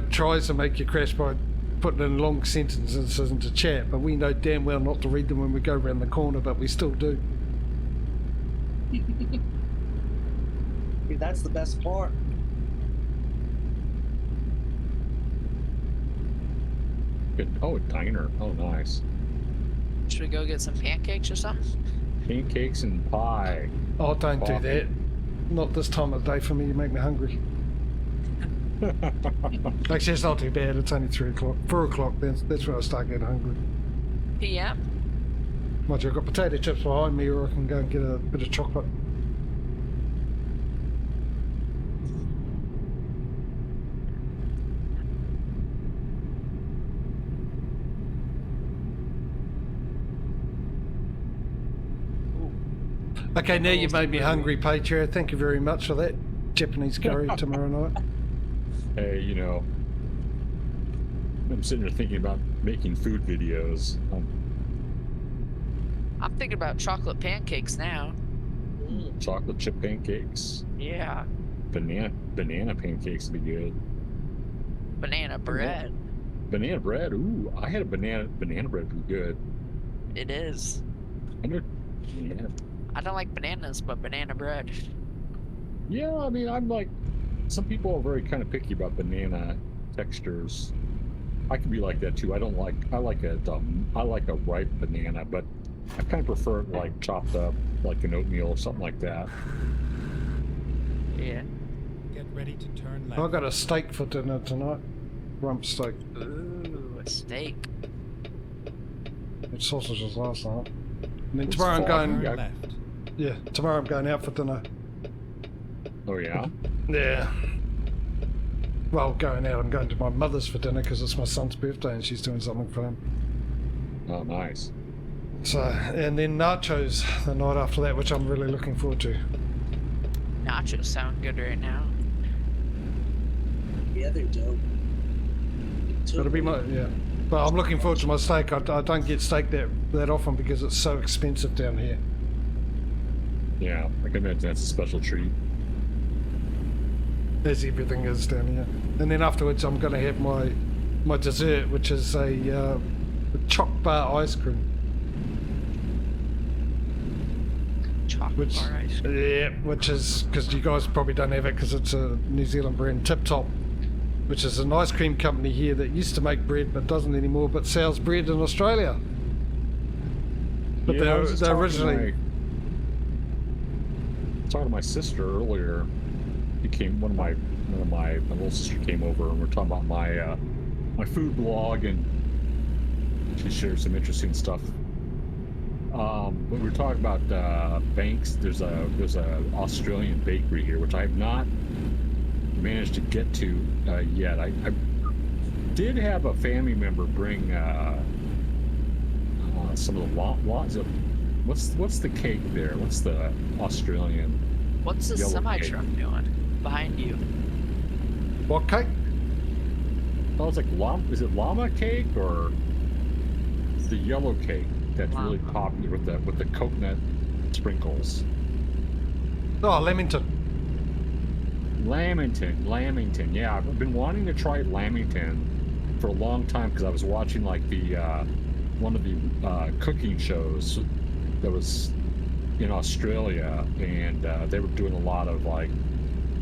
[SPEAKER 1] tries to make you crash by putting in long sentences into chat, but we know damn well not to read them when we go around the corner, but we still do.
[SPEAKER 3] That's the best part.
[SPEAKER 2] Good. Oh, a diner. Oh, nice.
[SPEAKER 4] Should we go get some pancakes or something?
[SPEAKER 2] Pancakes and pie.
[SPEAKER 1] Oh, don't
[SPEAKER 2] Coffee.
[SPEAKER 1] do that. Not this time of day for me, you make me hungry. Actually, it's not too bad, it's only 3 o'clock. 4 o'clock, that's when I start getting hungry.
[SPEAKER 4] PM?
[SPEAKER 1] Mind you, I've got potato chips behind me, or I can go and get a bit of chocolate. Okay, now you've made me hungry, Patria. Thank you very much for that. Japanese curry tomorrow night.
[SPEAKER 2] Hey, I'm sitting here thinking about making food videos.
[SPEAKER 4] I'm thinking about chocolate pancakes now.
[SPEAKER 2] Chocolate chip pancakes.
[SPEAKER 4] Yeah.
[SPEAKER 2] Banana pancakes would be good.
[SPEAKER 4] Banana bread.
[SPEAKER 2] Banana bread. Ooh, I had a banana bread would be good.
[SPEAKER 4] It is.
[SPEAKER 2] I wonder Yeah.
[SPEAKER 4] I don't like bananas, but banana bread.
[SPEAKER 2] Yeah, I mean, I'm like, some people are very kind of picky about banana textures. I can be like that too. I like a ripe banana, but I kind of prefer it like chopped up, like an oatmeal or something like that.
[SPEAKER 4] Yeah.
[SPEAKER 5] Get ready to turn left.
[SPEAKER 1] I got a steak for dinner tonight. Rump steak.
[SPEAKER 4] Ooh, a steak.
[SPEAKER 1] Had sausages last night. And then
[SPEAKER 2] It's
[SPEAKER 1] tomorrow I'm
[SPEAKER 2] fine.
[SPEAKER 1] going.
[SPEAKER 5] Turn
[SPEAKER 2] Yeah.
[SPEAKER 5] left.
[SPEAKER 1] Yeah, tomorrow I'm going out for dinner.
[SPEAKER 2] Oh yeah.
[SPEAKER 1] Yeah. Well, going out. I'm going to my mother's for dinner because it's my son's birthday and she's doing something for him.
[SPEAKER 2] Oh, nice.
[SPEAKER 1] So, and then nachos the night after that, which I'm really looking forward to.
[SPEAKER 4] Nachos sound good right now.
[SPEAKER 3] Yeah, they're dope.
[SPEAKER 1] It'll be my yeah. But I'm looking forward to my steak. I don't get steak that often because it's so expensive down here.
[SPEAKER 2] Yeah, I can imagine that's a special treat.
[SPEAKER 1] As everything is down here. And then afterwards I'm going to have my dessert, which is a choc bar ice cream.
[SPEAKER 4] Chocolate
[SPEAKER 1] Which,
[SPEAKER 4] bar ice cream.
[SPEAKER 1] yeah, which is, because you guys probably don't have it because it's a New Zealand brand, Tip Top, which is an ice cream company here that used to make bread but doesn't anymore, but sells bread in Australia. But
[SPEAKER 2] Yeah, I was just
[SPEAKER 1] they're
[SPEAKER 2] talking
[SPEAKER 1] originally...
[SPEAKER 2] to my sister earlier. One of my little sister came over and we're talking about my food blog, and she shared some interesting stuff. But we were talking about banks. There's a Australian bakery here, which I have not managed to get to yet. I did have a family member bring some of the lots of what's the cake there? What's the Australian?
[SPEAKER 4] What's the
[SPEAKER 2] yellow
[SPEAKER 4] semi
[SPEAKER 2] cake?
[SPEAKER 4] truck doing behind you?
[SPEAKER 1] What cake?
[SPEAKER 2] Oh, it's like is it llama cake or it's the yellow cake that's really
[SPEAKER 4] Llama.
[SPEAKER 2] popular with the coconut sprinkles?
[SPEAKER 1] Oh, Lamington.
[SPEAKER 2] Lamington. Yeah, I've been wanting to try Lamington for a long time because I was watching like the one of the cooking shows that was in Australia, and they were doing a lot of like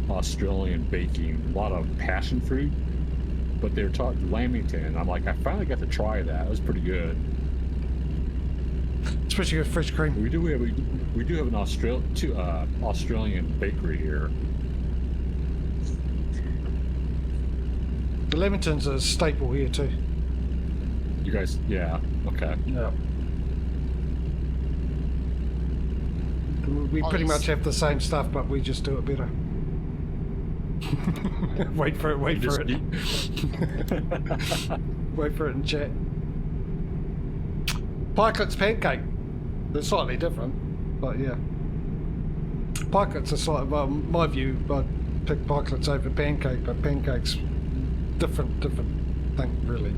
[SPEAKER 2] Australian baking, a lot of passion fruit, but they were talking Lamington, and I'm like, I finally got to try that. It was pretty good.
[SPEAKER 1] Especially with fresh cream.
[SPEAKER 2] We do have an Australian bakery here.
[SPEAKER 1] The Lamington's a staple here too.
[SPEAKER 2] You guys, yeah, okay.
[SPEAKER 1] Yeah. We
[SPEAKER 4] All
[SPEAKER 1] pretty
[SPEAKER 4] these-
[SPEAKER 1] much have the same stuff, but we just do it better. Wait for it. Wait for it. Wait for it in chat. Pikelet's pancake. They're slightly different, but yeah. Pikelet's are slightly, well, my view, I'd pick pikelets over pancake, but pancake's different thing, really.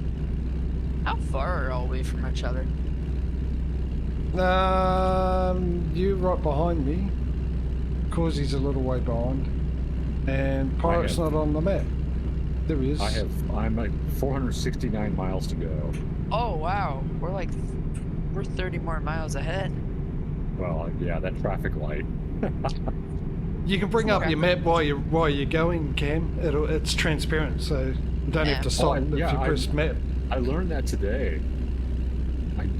[SPEAKER 4] How far are we from each other?
[SPEAKER 1] You right behind me. Causy's a little way behind. And Pirate's not on the map. There he is.
[SPEAKER 2] I'm like 469 miles to go.
[SPEAKER 4] Oh wow, we're 30 more miles ahead.
[SPEAKER 2] Well, yeah, that traffic light.
[SPEAKER 1] You can bring up
[SPEAKER 4] Okay.
[SPEAKER 1] your map while you're going, Cam. It's transparent, so you don't
[SPEAKER 4] Yeah.
[SPEAKER 1] have to stop
[SPEAKER 2] yeah,
[SPEAKER 1] if you press map.
[SPEAKER 2] I learned that today.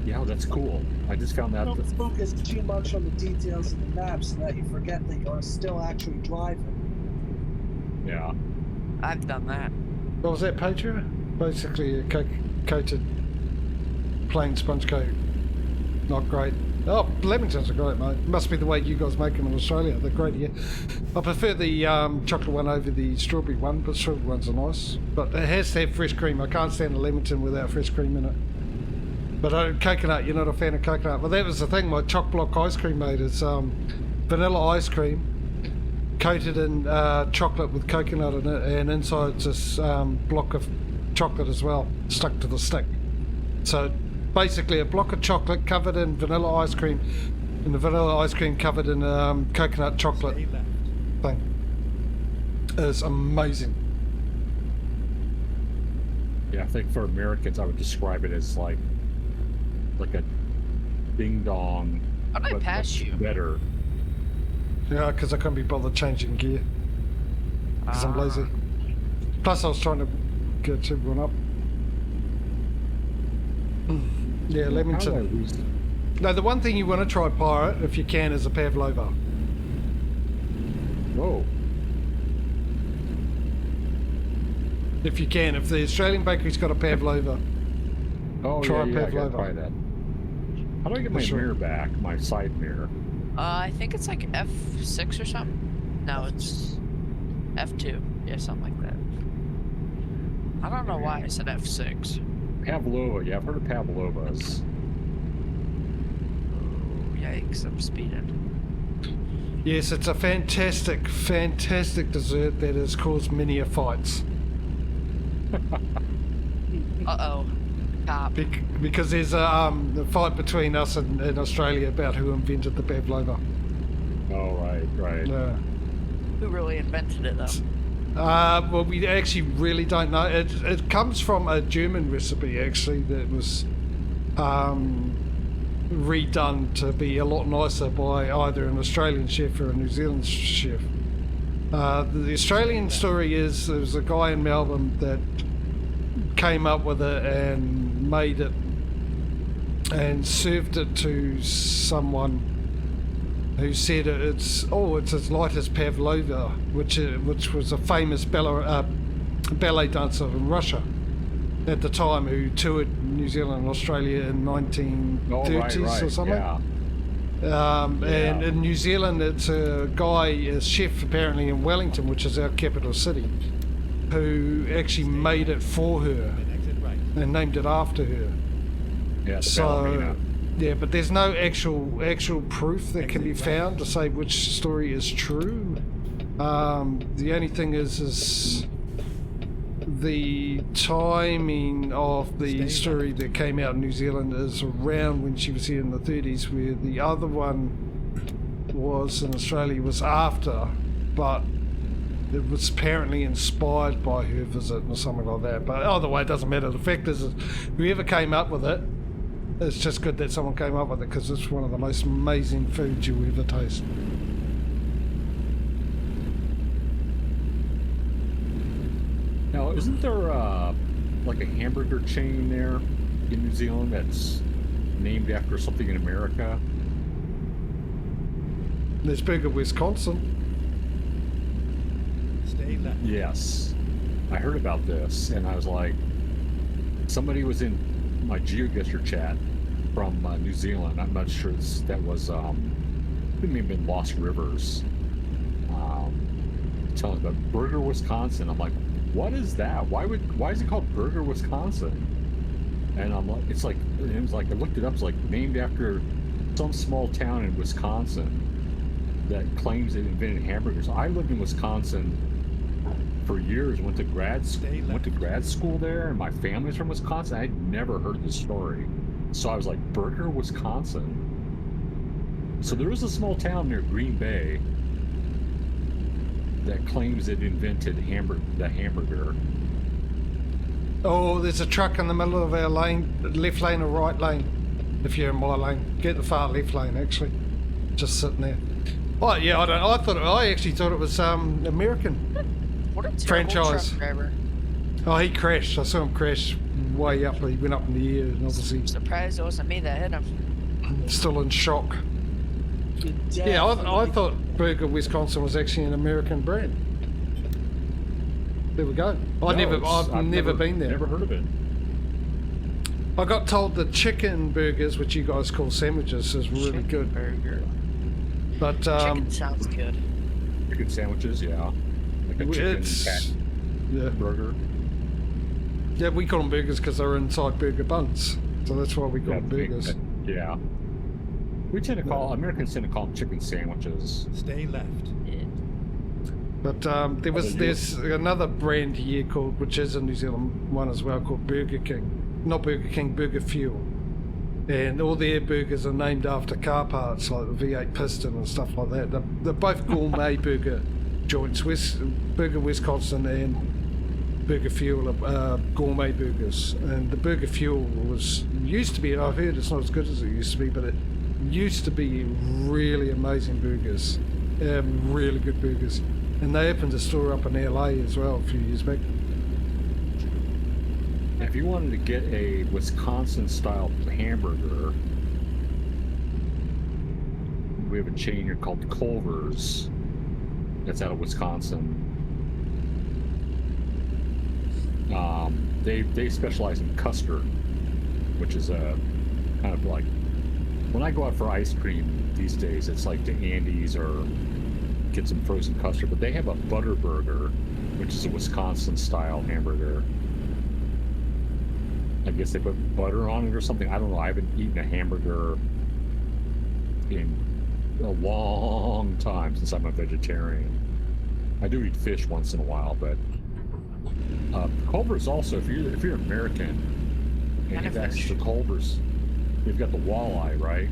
[SPEAKER 2] Yeah, that's cool. I just found out.
[SPEAKER 3] Don't focus too much on the details of the map so that you forget that you're still actually driving.
[SPEAKER 2] Yeah.
[SPEAKER 4] I've done that.
[SPEAKER 1] What was that, Patria? Basically a coated plain sponge coat. Not great. Oh, Lamingtons are great, mate. Must be the way you guys make them in Australia. They're great here. I prefer the chocolate one over the strawberry one, but strawberry ones are nice. But it has to have fresh cream. I can't stand a Lamington without fresh cream in it. But coconut, you're not a fan of coconut. Well, that was the thing. My choc block ice cream made is vanilla ice cream coated in chocolate with coconut in it, and inside's this block of chocolate as well, stuck to the stick. So basically a block of chocolate covered in vanilla ice cream, and the vanilla ice cream covered in coconut chocolate
[SPEAKER 5] Stay left.
[SPEAKER 1] thing. It's amazing.
[SPEAKER 2] Yeah, I think for Americans, I would describe it as like a ding dong
[SPEAKER 4] How'd I
[SPEAKER 2] but
[SPEAKER 4] pass you?
[SPEAKER 2] better.
[SPEAKER 1] Yeah, because I couldn't be bothered changing gear. Because I'm lazy. Plus, I was trying to get everyone up. Yeah,
[SPEAKER 2] How did I
[SPEAKER 1] Leamington.
[SPEAKER 2] lose?
[SPEAKER 1] No, the one thing you want to try pirate, if you can, is a Pavlova.
[SPEAKER 2] Whoa.
[SPEAKER 1] If you can, if the Australian bakery's got a Pavlova.
[SPEAKER 2] Oh,
[SPEAKER 1] Try
[SPEAKER 2] yeah, I gotta
[SPEAKER 1] Pavlova.
[SPEAKER 2] try that. How do I get my
[SPEAKER 1] Sure.
[SPEAKER 2] mirror back? My side mirror?
[SPEAKER 4] I think it's like F6 or something. No, it's F2. Yeah, something like that. I don't know why I said F6.
[SPEAKER 2] Pavlova. Yeah, I've heard of Pavlovas.
[SPEAKER 4] Oh, yikes, I'm speeding.
[SPEAKER 1] Yes, it's a fantastic, fantastic dessert that has caused many fights.
[SPEAKER 4] Uh-oh. Cop.
[SPEAKER 1] Because there's a fight between us and Australia about who invented the Pavlova.
[SPEAKER 2] Oh, right.
[SPEAKER 4] Who really invented it, though?
[SPEAKER 1] Well, we actually really don't know. It comes from a German recipe, actually, that was redone to be a lot nicer by either an Australian chef or a New Zealand chef. The Australian story is there was a guy in Melbourne that came up with it and made it and served it to someone who said it's as light as Pavlova, which was a famous ballet dancer in Russia at the time who toured New Zealand and Australia in 1930s or something.
[SPEAKER 2] Yeah.
[SPEAKER 1] And in New Zealand, it's a guy, a chef apparently in Wellington, which is our capital city, who actually made it for her
[SPEAKER 5] Then exit right.
[SPEAKER 1] and named it after her.
[SPEAKER 2] Yeah, the
[SPEAKER 1] So,
[SPEAKER 2] ballerina.
[SPEAKER 1] yeah, but there's no actual proof that can be found to say which story is true. The only thing is the timing of the story that came out in New Zealand is around when she was here in the 30s, where the other one was in Australia was after, but it was apparently inspired by her visit or something like that. But either way, it doesn't matter. The fact is whoever came up with it, it's just good that someone came up with it because it's one of the most amazing foods you'll ever taste.
[SPEAKER 2] Now, isn't there like a hamburger chain there in New Zealand that's named after something in America?
[SPEAKER 1] There's Burger, Wisconsin.
[SPEAKER 5] Stay left.
[SPEAKER 2] Yes. I heard about this, and I was like, somebody was in my GeoGuessr chat from New Zealand. I'm not sure that was, it may have been Lost Rivers. Telling about Burger, Wisconsin. I'm like, what is that? Why is it called Burger, Wisconsin? And I'm like, it was like, I looked it up, it's like named after some small town in Wisconsin that claims it invented hamburgers. I lived in Wisconsin for years, went to grad school there, and my family's from Wisconsin. I'd never heard this story. So I was like, Burger, Wisconsin. So there is a small town near Green Bay that claims it invented the hamburger.
[SPEAKER 1] Oh, there's a truck in the middle of our lane, left lane or right lane. If you're in my lane, get the far left lane. Actually, just sitting there. Oh yeah, I actually thought it was American
[SPEAKER 4] What a terrible
[SPEAKER 1] franchise.
[SPEAKER 4] truck driver.
[SPEAKER 1] Oh, he crashed. I saw him crash way up. He went up in the air, and obviously
[SPEAKER 4] I'm surprised it wasn't me that hit him.
[SPEAKER 1] still in shock. Yeah, I thought Burger, Wisconsin was actually an American brand. There we go. I've never been there.
[SPEAKER 2] Never heard of it.
[SPEAKER 1] I got told the chicken burgers, which you guys call sandwiches, is really
[SPEAKER 4] Chicken
[SPEAKER 1] good.
[SPEAKER 4] burger.
[SPEAKER 1] But
[SPEAKER 4] Chicken sounds good.
[SPEAKER 2] Chicken sandwiches, yeah. Like a chicken fat
[SPEAKER 1] yeah,
[SPEAKER 2] burger.
[SPEAKER 1] yeah, we call them burgers because they're inside burger buns, so that's why we call them burgers.
[SPEAKER 2] Yeah. We tend to call, Americans tend to call them chicken sandwiches.
[SPEAKER 5] Stay left.
[SPEAKER 4] Yeah.
[SPEAKER 1] But there's another brand here called, which is a New Zealand one as well, called Burger King. Not Burger King, Burger Fuel. And all their burgers are named after car parts like the V8 piston and stuff like that. They're both gourmet burger joints. Burger Wisconsin and Burger Fuel are gourmet burgers. And the Burger Fuel used to be, I've heard it's not as good as it used to be, but used to be really amazing burgers, really good burgers, and they opened a store up in LA as well a few years back.
[SPEAKER 2] If you wanted to get a Wisconsin-style hamburger, we have a chain here called Culver's. That's out of Wisconsin. They specialize in custard, which is a kind of like, when I go out for ice cream these days, it's like to Andy's or get some frozen custard. But they have a butter burger, which is a Wisconsin-style hamburger. I guess they put butter on it or something. I don't know. I haven't eaten a hamburger in a long time since I'm a vegetarian. I do eat fish once in a while, but Culver's also, if you're American and you've access to Culver's, you've got the walleye, right?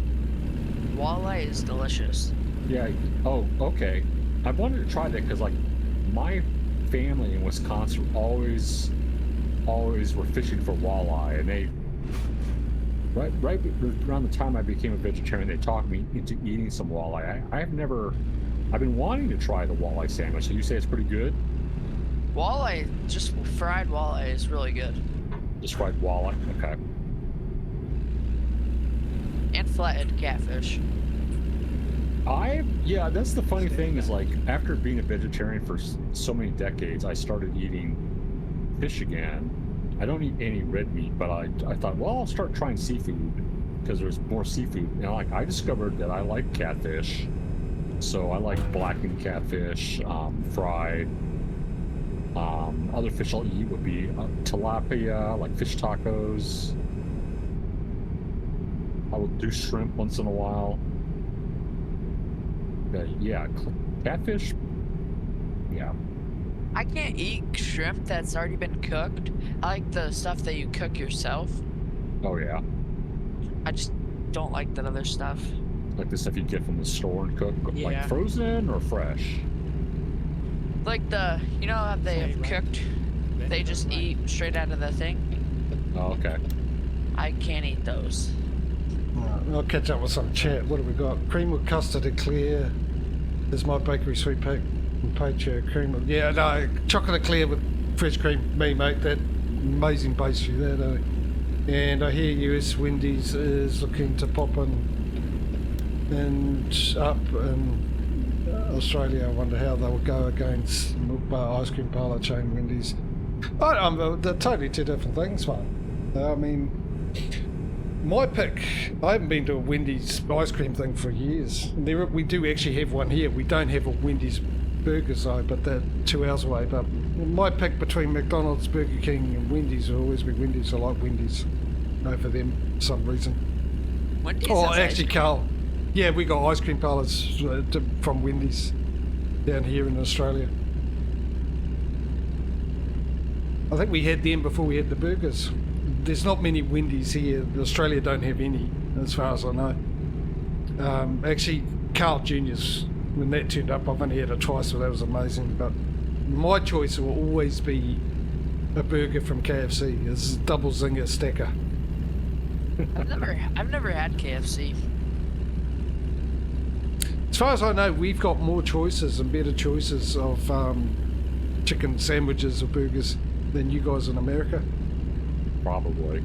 [SPEAKER 4] Walleye is delicious.
[SPEAKER 2] Yeah. Oh, okay. I wanted to try that because, like, my family in Wisconsin always were fishing for walleye, and they right around the time I became a vegetarian, they talked me into eating some walleye. I've been wanting to try the walleye sandwich. So you say it's pretty good?
[SPEAKER 4] Walleye, just fried walleye is really good.
[SPEAKER 2] Just fried walleye, okay.
[SPEAKER 4] And flathead catfish.
[SPEAKER 2] Yeah, that's the funny thing is, like, after being a vegetarian for so many decades, I started eating fish again. I don't eat any red meat, but I thought, well, I'll start trying seafood because there's more seafood. And I discovered that I like catfish, so I like blackened catfish, fried. Other fish I'll eat would be tilapia, like fish tacos. I will do shrimp once in a while. Yeah, catfish. Yeah.
[SPEAKER 4] I can't eat shrimp that's already been cooked. I like the stuff that you cook yourself.
[SPEAKER 2] Oh yeah.
[SPEAKER 4] I just don't like that other stuff.
[SPEAKER 2] Like the stuff you get from the store and cook,
[SPEAKER 4] Yeah.
[SPEAKER 2] like frozen or fresh.
[SPEAKER 4] Like you know how they have cooked, they just eat straight out of the thing?
[SPEAKER 2] Oh, okay.
[SPEAKER 4] I can't eat those.
[SPEAKER 1] I'll catch up with some chat. What have we got? Cream with custard eclair. There's my bakery sweet cake and poacher cream. Yeah, no, chocolate eclair with fresh cream. Me, mate. That amazing pastry there, And I hear US Wendy's is looking to pop in and up in Australia. I wonder how they will go against ice cream parlour chain Wendy's. They're totally two different things, man. I mean, my pick, I haven't been to a Wendy's ice cream thing for years. We do actually have one here. We don't have a Wendy's burgers though, but they're 2 hours away. But my pick between McDonald's, Burger King and Wendy's will always be Wendy's. I like Wendy's over them for some reason.
[SPEAKER 4] Wendy's
[SPEAKER 1] Oh,
[SPEAKER 4] has
[SPEAKER 1] actually,
[SPEAKER 4] ice
[SPEAKER 1] Carl. Yeah, we got ice cream parlours from Wendy's down here in Australia. I think we had them before we had the burgers. There's not many Wendy's here. Australia don't have any, as far as I know. Actually, Carl Jr.'s, when that turned up, I've only had it twice, so that was amazing. But my choice will always be a burger from KFC. It's double zinger stacker.
[SPEAKER 4] I've never had KFC.
[SPEAKER 1] As far as I know, we've got more choices and better choices of chicken sandwiches or burgers than you guys in America.
[SPEAKER 2] Probably.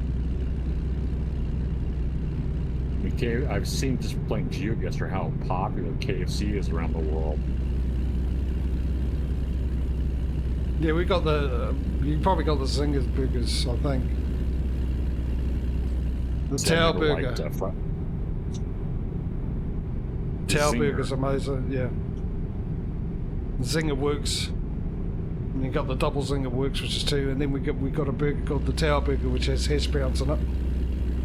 [SPEAKER 2] I've seen just playing GeoGuessr how popular KFC is around the world.
[SPEAKER 1] Yeah, we got you probably got the Zingers burgers, I think. The Tower Burger. Tower Burger's amazing, yeah. Zinger Works. And you got the double Zinger Works, which is 2, and then we got a burger called the Tower Burger, which has hash browns in it.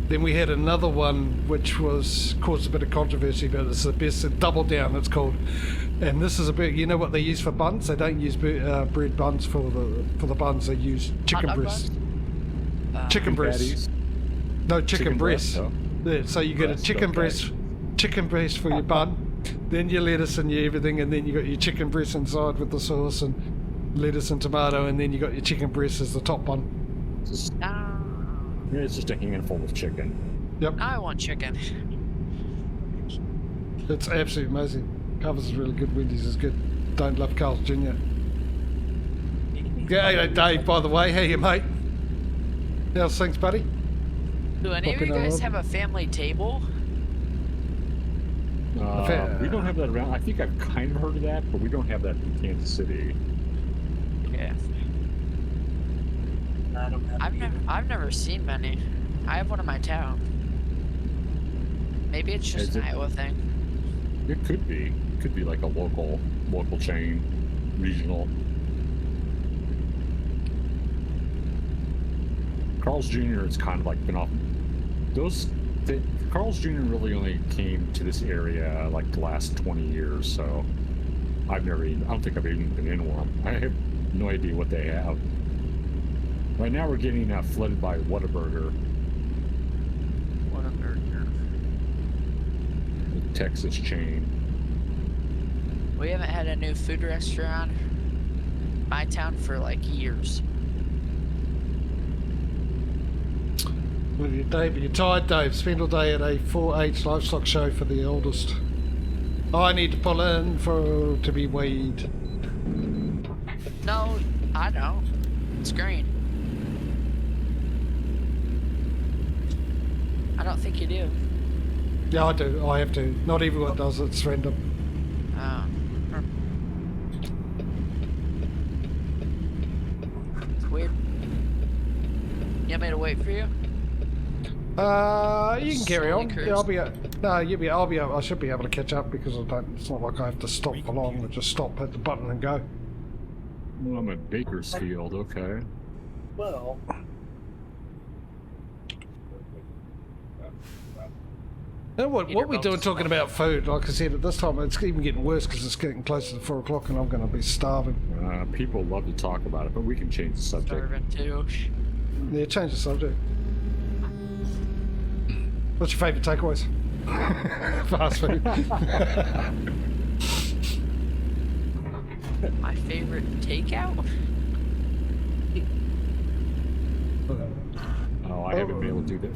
[SPEAKER 1] Then we had another one which caused a bit of controversy, but it's the best. Double Down, it's called. And this is a burger. You know what they use for buns? They don't use bread buns for the buns. They use chicken breast. Chicken breast. No, chicken breast. Yeah, so you get a chicken breast for your bun, then your lettuce and your everything, and then you got your chicken breast inside with the sauce and lettuce and tomato, and then you got your chicken breast as the top bun.
[SPEAKER 2] It's just a handful of chicken.
[SPEAKER 1] Yep.
[SPEAKER 4] I want chicken.
[SPEAKER 1] It's absolutely amazing. Covers is really good. Wendy's is good. Don't love Carl's Jr. Yeah, hey, Dave, by the way. How you, mate? How's things, buddy?
[SPEAKER 4] Do any of you guys have a family table?
[SPEAKER 2] We don't have that around. I think I've kind of heard of that, but we don't have that in Kansas City.
[SPEAKER 4] Yeah.
[SPEAKER 3] I don't have
[SPEAKER 4] I've never seen many. I have one in my town. Maybe it's just an Iowa thing.
[SPEAKER 2] It could be. It could be like a local chain, regional. Carl's Jr. has kind of like been off. Carl's Jr. really only came to this area like the last 20 years, so I don't think I've even been in one. I have no idea what they have. Right now we're getting flooded by Whataburger.
[SPEAKER 4] Whataburger.
[SPEAKER 2] The Texas chain.
[SPEAKER 4] We haven't had a new food restaurant in my town for like years.
[SPEAKER 1] Well, you're tired, Dave. Spent all day at a 4-H livestock show for the oldest. I need to pull in to be weighed.
[SPEAKER 4] No, I don't. It's green. I don't think you do.
[SPEAKER 1] Yeah, I do. I have to. Not everyone does it. It's random.
[SPEAKER 4] Oh. It's weird. You want me to wait for you?
[SPEAKER 1] You can carry on.
[SPEAKER 4] Cruise.
[SPEAKER 1] Yeah, I should be able to catch up because it's not like I have to stop for long. I just stop, hit the button and go.
[SPEAKER 2] Well, I'm at Bakersfield, okay.
[SPEAKER 3] Well,
[SPEAKER 1] And what we doing talking about food? Like I said, at this time it's even getting worse because it's getting closer to 4 o'clock and I'm going to be starving.
[SPEAKER 2] People love to talk about it, but we can change the subject.
[SPEAKER 4] Starving too.
[SPEAKER 1] Yeah, change the subject. What's your favourite takeaways? Fast food.
[SPEAKER 4] My favorite takeout?
[SPEAKER 2] Oh, I haven't been able to do that.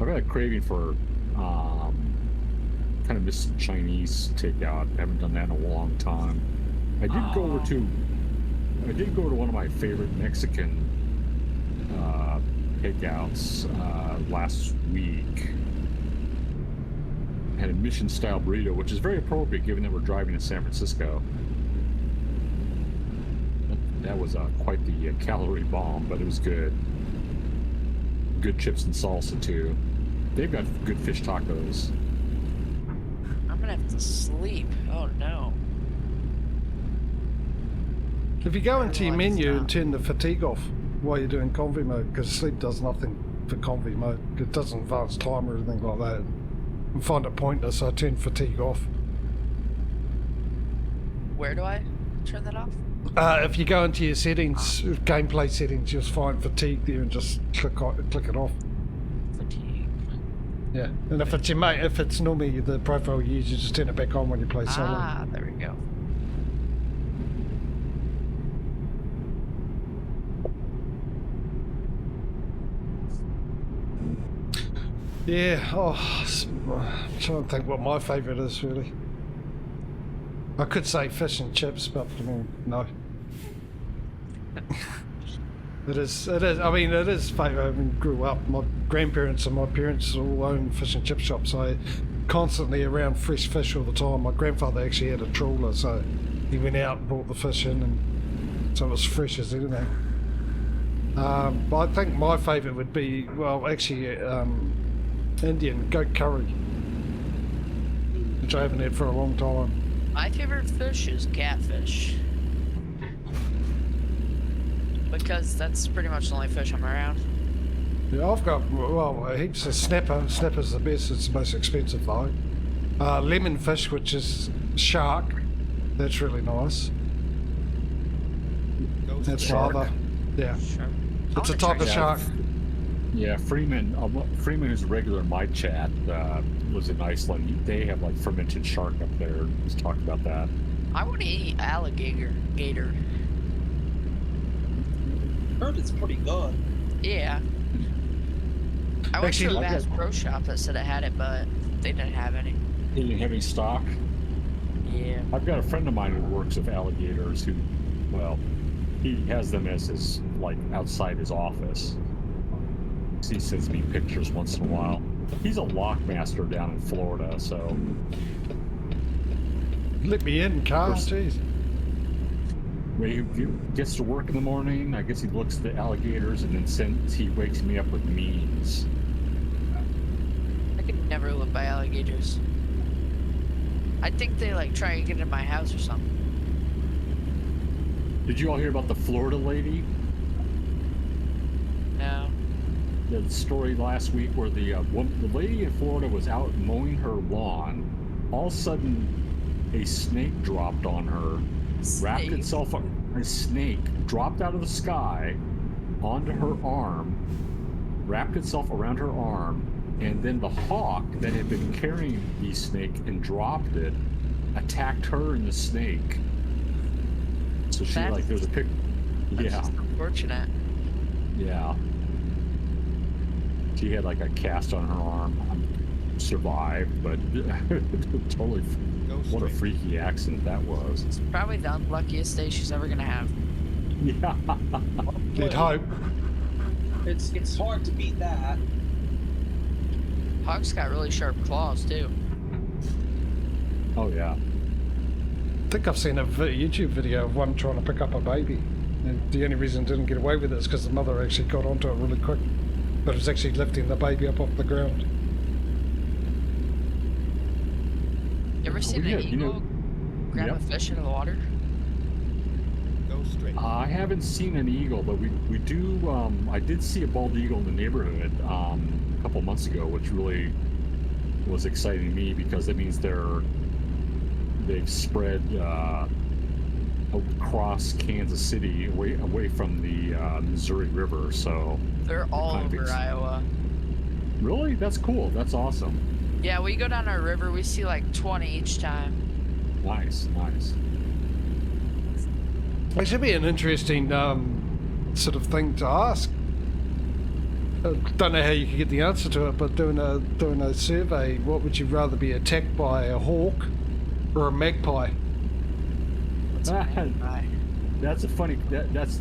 [SPEAKER 2] I've got a craving for kind of miss Chinese takeout. I haven't done that in a long time. I did go over to one of my favorite Mexican takeouts last week. Had a mission style burrito, which is very appropriate given that we're driving to San Francisco. That was quite the calorie bomb, but it was good. Good chips and salsa too. They've got good fish tacos.
[SPEAKER 4] I'm gonna have to sleep. Oh no.
[SPEAKER 1] If you go into your
[SPEAKER 4] Like
[SPEAKER 1] menu
[SPEAKER 4] that.
[SPEAKER 1] and turn the fatigue off while you're doing convoy mode, because sleep does nothing for convoy mode. It doesn't advance time or anything like that. I find it pointless, so I turn fatigue off.
[SPEAKER 4] Where do I turn that off?
[SPEAKER 1] If you go into your settings, gameplay settings, you'll find fatigue there and just click it off.
[SPEAKER 4] Fatigue.
[SPEAKER 1] Yeah, and if it's your mate, if it's normally the profile you use, you just turn it back on when you play solo.
[SPEAKER 4] Ah, there we go.
[SPEAKER 1] Yeah, I'm trying to think what my favourite is really. I could say fish and chips, but I mean, no. It is. I mean, it is favourite. I mean, grew up. My grandparents and my parents all own fish and chip shops. So constantly around fresh fish all the time. My grandfather actually had a trawler, so he went out and brought the fish in, and so it was fresh as anything. But I think my favourite would be, well, actually, Indian goat curry, which I haven't had for a long time.
[SPEAKER 4] My favorite fish is catfish. Because that's pretty much the only fish I'm around.
[SPEAKER 1] Yeah, I've got, well, heaps of snapper. Snapper's the best, it's the most expensive though. Lemon fish, which is shark. That's really nice. That's my other. Yeah.
[SPEAKER 4] Sure.
[SPEAKER 1] It's a type of shark.
[SPEAKER 2] Yeah, Freeman, who's a regular in my chat, was in Iceland. They have like fermented shark up there. He's talked about that.
[SPEAKER 4] I want to eat alligator.
[SPEAKER 3] heard it's pretty good.
[SPEAKER 4] Yeah. I went
[SPEAKER 1] Actually,
[SPEAKER 4] to a Bass Pro Shop that said it had it, but They didn't have any.
[SPEAKER 2] They didn't have any stock.
[SPEAKER 4] Yeah.
[SPEAKER 2] I've got a friend of mine who works with alligators who, well, he has them as his, like, outside his office. He sends me pictures once in a while. He's a lockmaster down in Florida, so...
[SPEAKER 1] Let me in, Carl. Jeez.
[SPEAKER 2] When he gets to work in the morning, I guess he looks at the alligators and then he wakes me up with memes.
[SPEAKER 4] I could never live by alligators. I think they like try and get in my house or something.
[SPEAKER 2] Did you all hear about the Florida lady?
[SPEAKER 4] No.
[SPEAKER 2] The story last week where the lady in Florida was out mowing her lawn. All of a sudden, a snake dropped on her, wrapped itself up. A snake dropped out of the sky onto her arm, wrapped itself around her arm, and then the hawk that had been carrying the snake and dropped it attacked her and the snake. So she
[SPEAKER 4] That's-
[SPEAKER 2] like there's a pic.
[SPEAKER 4] That's
[SPEAKER 2] Yeah,
[SPEAKER 4] just unfortunate.
[SPEAKER 2] yeah. She had like a cast on her arm. Survived, but totally.
[SPEAKER 5] Go
[SPEAKER 2] What a
[SPEAKER 5] straight.
[SPEAKER 2] freaky accident that was.
[SPEAKER 4] It's probably the unluckiest day she's ever gonna have.
[SPEAKER 2] Yeah.
[SPEAKER 1] You'd hope.
[SPEAKER 3] It's hard to beat that.
[SPEAKER 4] Hawk's got really sharp claws too.
[SPEAKER 2] Oh yeah.
[SPEAKER 1] I think I've seen a YouTube video of one trying to pick up a baby. And the only reason it didn't get away with it is because the mother actually got onto it really quick. But it was actually lifting the baby up off the ground.
[SPEAKER 4] You ever seen
[SPEAKER 2] yeah,
[SPEAKER 4] an
[SPEAKER 2] you
[SPEAKER 4] eagle
[SPEAKER 2] know-
[SPEAKER 4] grab
[SPEAKER 2] Yep.
[SPEAKER 4] a fish in the water?
[SPEAKER 5] Go straight.
[SPEAKER 2] I haven't seen an eagle, but we do. I did see a bald eagle in the neighborhood a couple months ago, which really was exciting to me because that means they've spread across Kansas City, away from the Missouri River. So
[SPEAKER 4] They're all
[SPEAKER 2] kind of
[SPEAKER 4] over Iowa.
[SPEAKER 2] really, that's cool. That's awesome.
[SPEAKER 4] Yeah, we go down our river, we see like 20 each time.
[SPEAKER 2] Nice, nice.
[SPEAKER 1] It should be an interesting sort of thing to ask. I don't know how you could get the answer to it, but doing a survey, what would you rather be attacked by, a hawk or a magpie?
[SPEAKER 4] What's a magpie?
[SPEAKER 2] That's a funny. That's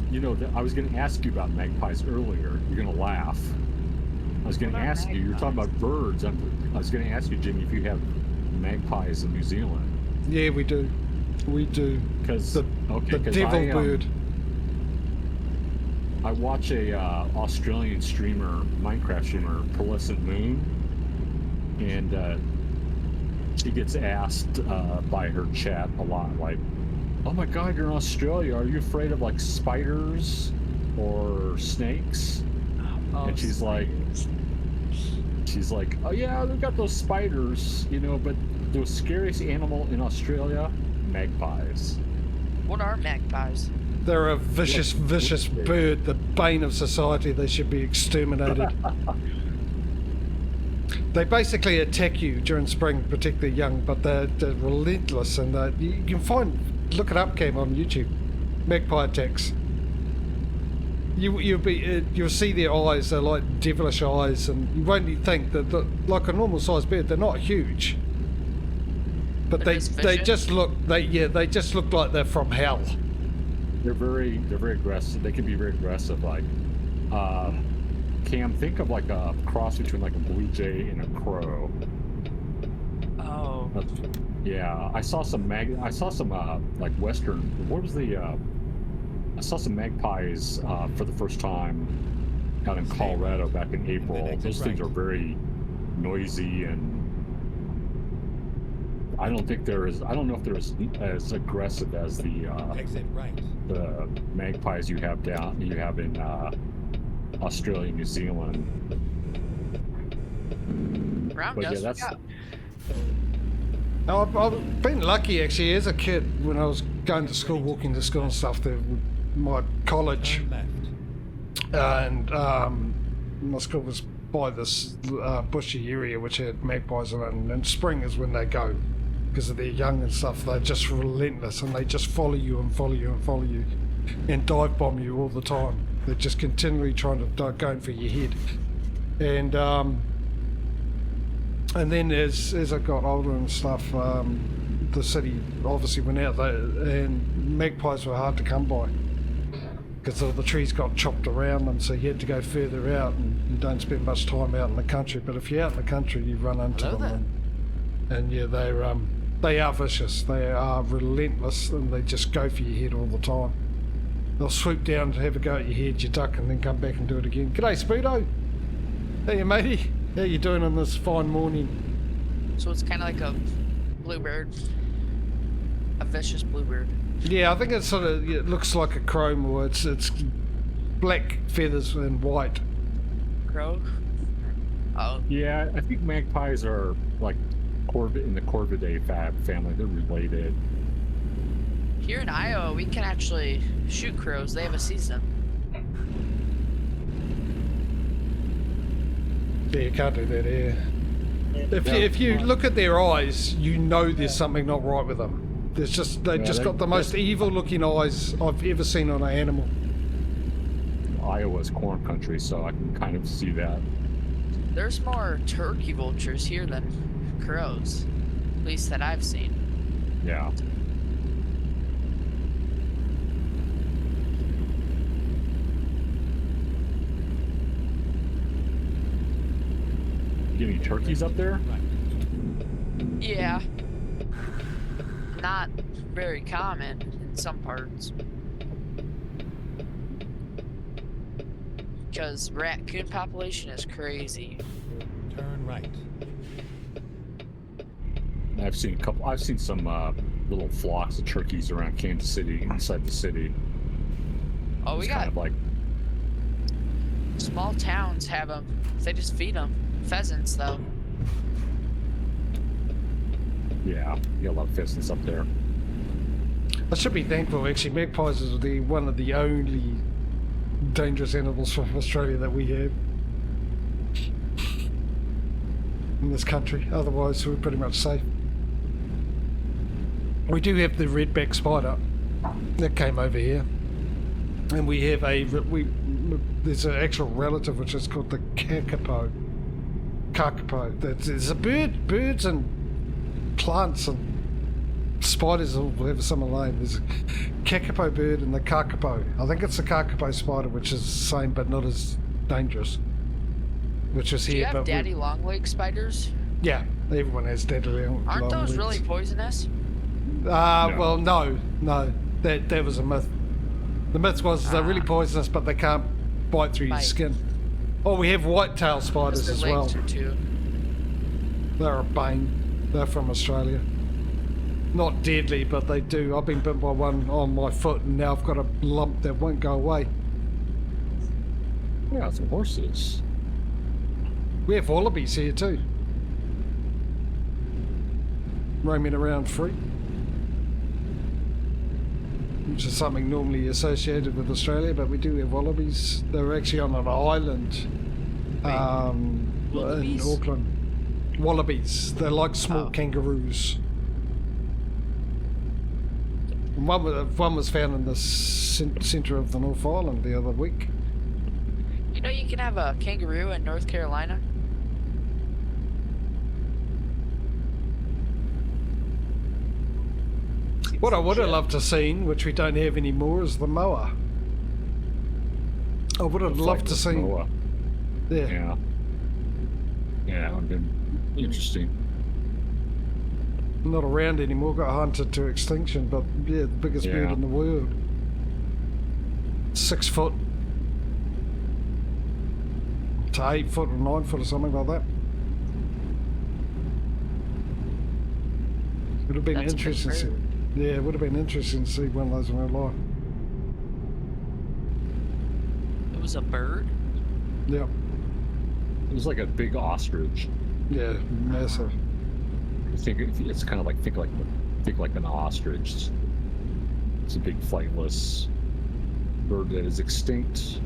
[SPEAKER 2] I was going to ask you about magpies earlier. You're going to laugh. I was going to
[SPEAKER 4] What are
[SPEAKER 2] ask you. You're talking about birds. I was going to ask you, Jimmy, if you have magpies in New Zealand.
[SPEAKER 1] Yeah, we do. We do.
[SPEAKER 2] Because
[SPEAKER 1] The devil bird.
[SPEAKER 2] I watch a Australian streamer, Minecraft streamer, Pearlescent Moon, and she gets asked by her chat a lot, like, "Oh my God, you're in Australia. Are you afraid of like spiders or snakes?"
[SPEAKER 4] Oh,
[SPEAKER 2] And she's like, "Oh yeah, they've got those spiders, but the scariest animal in Australia, magpies."
[SPEAKER 4] what are magpies?
[SPEAKER 1] They're a vicious, vicious bird, the bane of society. They should be exterminated. They basically attack you during spring, particularly young, but they're relentless, and you can look it up, Cam, on YouTube. Magpie attacks. You'll see their eyes. They're like devilish eyes, and you won't think that like a normal sized bird. They're not huge, but
[SPEAKER 4] They're
[SPEAKER 1] they
[SPEAKER 4] just
[SPEAKER 1] they
[SPEAKER 4] vicious?
[SPEAKER 1] just look they just look like they're from hell.
[SPEAKER 2] They're very aggressive. They can be very aggressive. Like, Cam, think of like a cross between like a blue jay and a crow.
[SPEAKER 4] Oh,
[SPEAKER 2] Yeah, I saw some like western. What was the? I saw some magpies for the first time out in Colorado back in April. Those things are very noisy, and I don't know if they're as aggressive as
[SPEAKER 5] Exit right.
[SPEAKER 2] the magpies you have in Australia, New Zealand.
[SPEAKER 4] around
[SPEAKER 2] But yeah,
[SPEAKER 4] us,
[SPEAKER 2] that's
[SPEAKER 1] I've been lucky actually as a kid when I was going to school, walking to school and stuff. My college
[SPEAKER 5] Turn left.
[SPEAKER 1] and my school was by this bushy area which had magpies in it, and spring is when they go because they're young and stuff. They're just relentless, and they just follow you and follow you and follow you and dive bomb you all the time. They're just continually trying to going for your head. And And then as I got older and stuff, the city obviously went out there, and magpies were hard to come by because all the trees got chopped around them, so you had to go further out, and you don't spend much time out in the country. But if you're out in the country, you run into
[SPEAKER 4] Hello
[SPEAKER 1] them, and yeah, they are vicious. They are relentless, and they just go for your head all the time. They'll swoop down to have a go at your head, you duck, and then come back and do it again. G'day, Speedo. Hey, matey. How you doing on this fine morning?
[SPEAKER 4] So it's kind of like a bluebird, a vicious bluebird.
[SPEAKER 1] Yeah, I think it's sort of, it looks like a chrome, or it's black feathers and white.
[SPEAKER 4] Crow. Oh,
[SPEAKER 2] Yeah, I think magpies are like in the Corvidae family. They're related.
[SPEAKER 4] here in Iowa, we can actually shoot crows. They have a season.
[SPEAKER 1] Yeah, you can't do that here. If you look at their eyes, you know there's something not right with them. There's just they've just got the most evil-looking eyes I've ever seen on an animal.
[SPEAKER 2] Iowa's corn country, so I can kind of see that.
[SPEAKER 4] There's more turkey vultures here than crows, at least that I've seen.
[SPEAKER 2] Yeah. Get any turkeys up there?
[SPEAKER 4] Yeah. Not very common in some parts. Because raccoon population is crazy.
[SPEAKER 5] Turn right.
[SPEAKER 2] I've seen some little flocks of turkeys around Kansas City, inside the city.
[SPEAKER 4] Oh, we
[SPEAKER 2] It's
[SPEAKER 4] got
[SPEAKER 2] kind of like,
[SPEAKER 4] small towns have them. They just feed them. Pheasants, though.
[SPEAKER 2] yeah, you got a lot of pheasants up there.
[SPEAKER 1] I should be thankful, actually. Magpies is one of the only dangerous animals from Australia that we have in this country. Otherwise, we're pretty much safe. We do have the redback spider that came over here, and we have there's an actual relative which is called the kakapo. There's a birds and plants and spiders all have a similar name. There's a kakapo bird and the kakapo. I think it's the kakapo spider, which is the same but not as dangerous. Which is
[SPEAKER 4] Do
[SPEAKER 1] here,
[SPEAKER 4] you have
[SPEAKER 1] but
[SPEAKER 4] daddy long-leg spiders?
[SPEAKER 1] yeah, everyone has daddy long
[SPEAKER 4] Aren't those
[SPEAKER 1] legs.
[SPEAKER 4] really poisonous?
[SPEAKER 1] Well, no, that was a myth. The myth was they're really poisonous, but they can't bite through your
[SPEAKER 4] Bite.
[SPEAKER 1] skin. Oh, we have white-tailed spiders
[SPEAKER 4] Because
[SPEAKER 1] as
[SPEAKER 4] their
[SPEAKER 1] well.
[SPEAKER 4] legs are too.
[SPEAKER 1] They're a bane. They're from Australia. Not deadly, but they do. I've been bitten by one on my foot, and now I've got a lump that won't go away.
[SPEAKER 2] Yeah, some horses.
[SPEAKER 1] We have wallabies here too, roaming around free, which is something normally associated with Australia, but we do have wallabies. They're actually on an island in
[SPEAKER 4] Wallabies?
[SPEAKER 1] Auckland. Wallabies. They're like small
[SPEAKER 4] Oh.
[SPEAKER 1] kangaroos. And one was found in the centre of the North Island the other week.
[SPEAKER 4] You know you can have a kangaroo in North Carolina?
[SPEAKER 1] What I would have loved to seen, which we don't have anymore, is the moa. I would have loved to see.
[SPEAKER 2] Noah.
[SPEAKER 1] Yeah.
[SPEAKER 2] Yeah. Yeah, that would have been interesting.
[SPEAKER 1] Not around anymore, got hunted to extinction, but yeah, the biggest bird
[SPEAKER 2] Yeah.
[SPEAKER 1] in the world. 6 foot to 8 foot or 9 foot or something like that. Would have been
[SPEAKER 4] That's a big
[SPEAKER 1] interesting to see.
[SPEAKER 4] bird.
[SPEAKER 1] Yeah, it would have been interesting to see one of those in real life.
[SPEAKER 4] It was a bird?
[SPEAKER 1] Yeah,
[SPEAKER 2] It was like a big ostrich.
[SPEAKER 1] yeah, massive.
[SPEAKER 2] I think it's kind of like think like an ostrich. It's a big flightless bird that is extinct.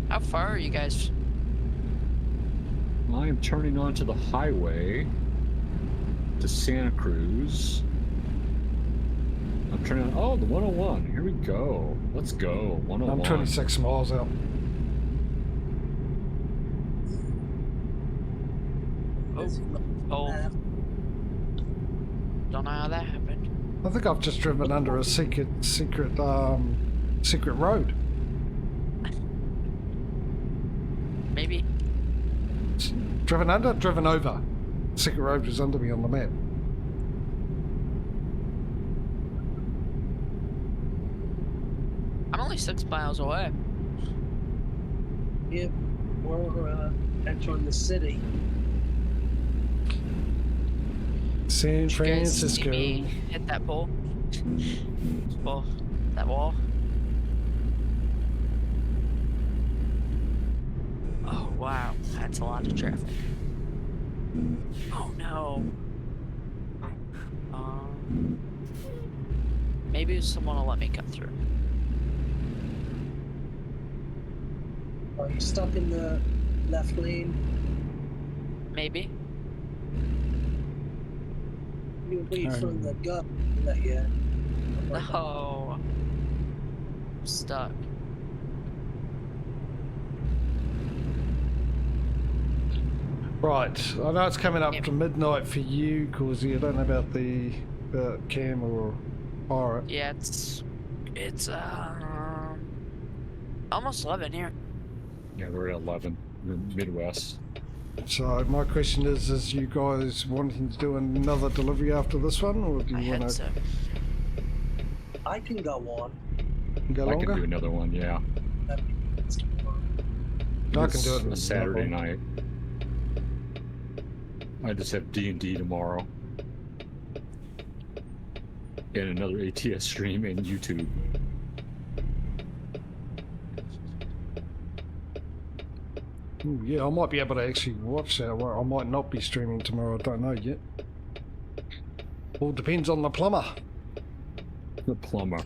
[SPEAKER 4] How far are you guys?
[SPEAKER 2] I am turning onto the highway to Santa Cruz. I'm turning. Oh, the 101. Here we go. Let's go. 101.
[SPEAKER 1] I'm 26 miles out.
[SPEAKER 4] Oh. Don't know how that happened.
[SPEAKER 1] I think I've just driven under a secret road.
[SPEAKER 4] Maybe.
[SPEAKER 1] Driven under, driven over. Secret road was under me on the map.
[SPEAKER 4] I'm only 6 miles away.
[SPEAKER 3] Yeah, we're entering the city.
[SPEAKER 1] San
[SPEAKER 4] Did you guys see
[SPEAKER 1] Francisco.
[SPEAKER 4] me hit that pole? Well, that wall. Oh wow, that's a lot of traffic. Oh no. Maybe someone will let me cut through.
[SPEAKER 3] Are you stuck in the left lane?
[SPEAKER 4] Maybe.
[SPEAKER 3] You wait for the gut to let you in.
[SPEAKER 4] No. I'm stuck.
[SPEAKER 1] Right, I know it's coming up
[SPEAKER 4] Yep.
[SPEAKER 1] to midnight for you, Causey. I don't know about Cam or Pirate.
[SPEAKER 4] Yeah, it's almost 11 here.
[SPEAKER 2] Yeah, we're at 11. We're Midwest.
[SPEAKER 1] So my question is you guys wanting to do another delivery after this one, or do
[SPEAKER 4] I
[SPEAKER 1] you
[SPEAKER 4] had
[SPEAKER 1] want to
[SPEAKER 4] to.
[SPEAKER 3] I can go on.
[SPEAKER 1] go
[SPEAKER 2] I can do
[SPEAKER 1] longer?
[SPEAKER 2] another one, yeah.
[SPEAKER 1] I can do it
[SPEAKER 2] It's a Saturday
[SPEAKER 1] night.
[SPEAKER 2] night. I just have D&D tomorrow. And another ATS stream and YouTube.
[SPEAKER 1] Ooh, yeah, I might be able to actually watch that. Well, I might not be streaming tomorrow. I don't know yet. All depends on the plumber.
[SPEAKER 2] The plumber.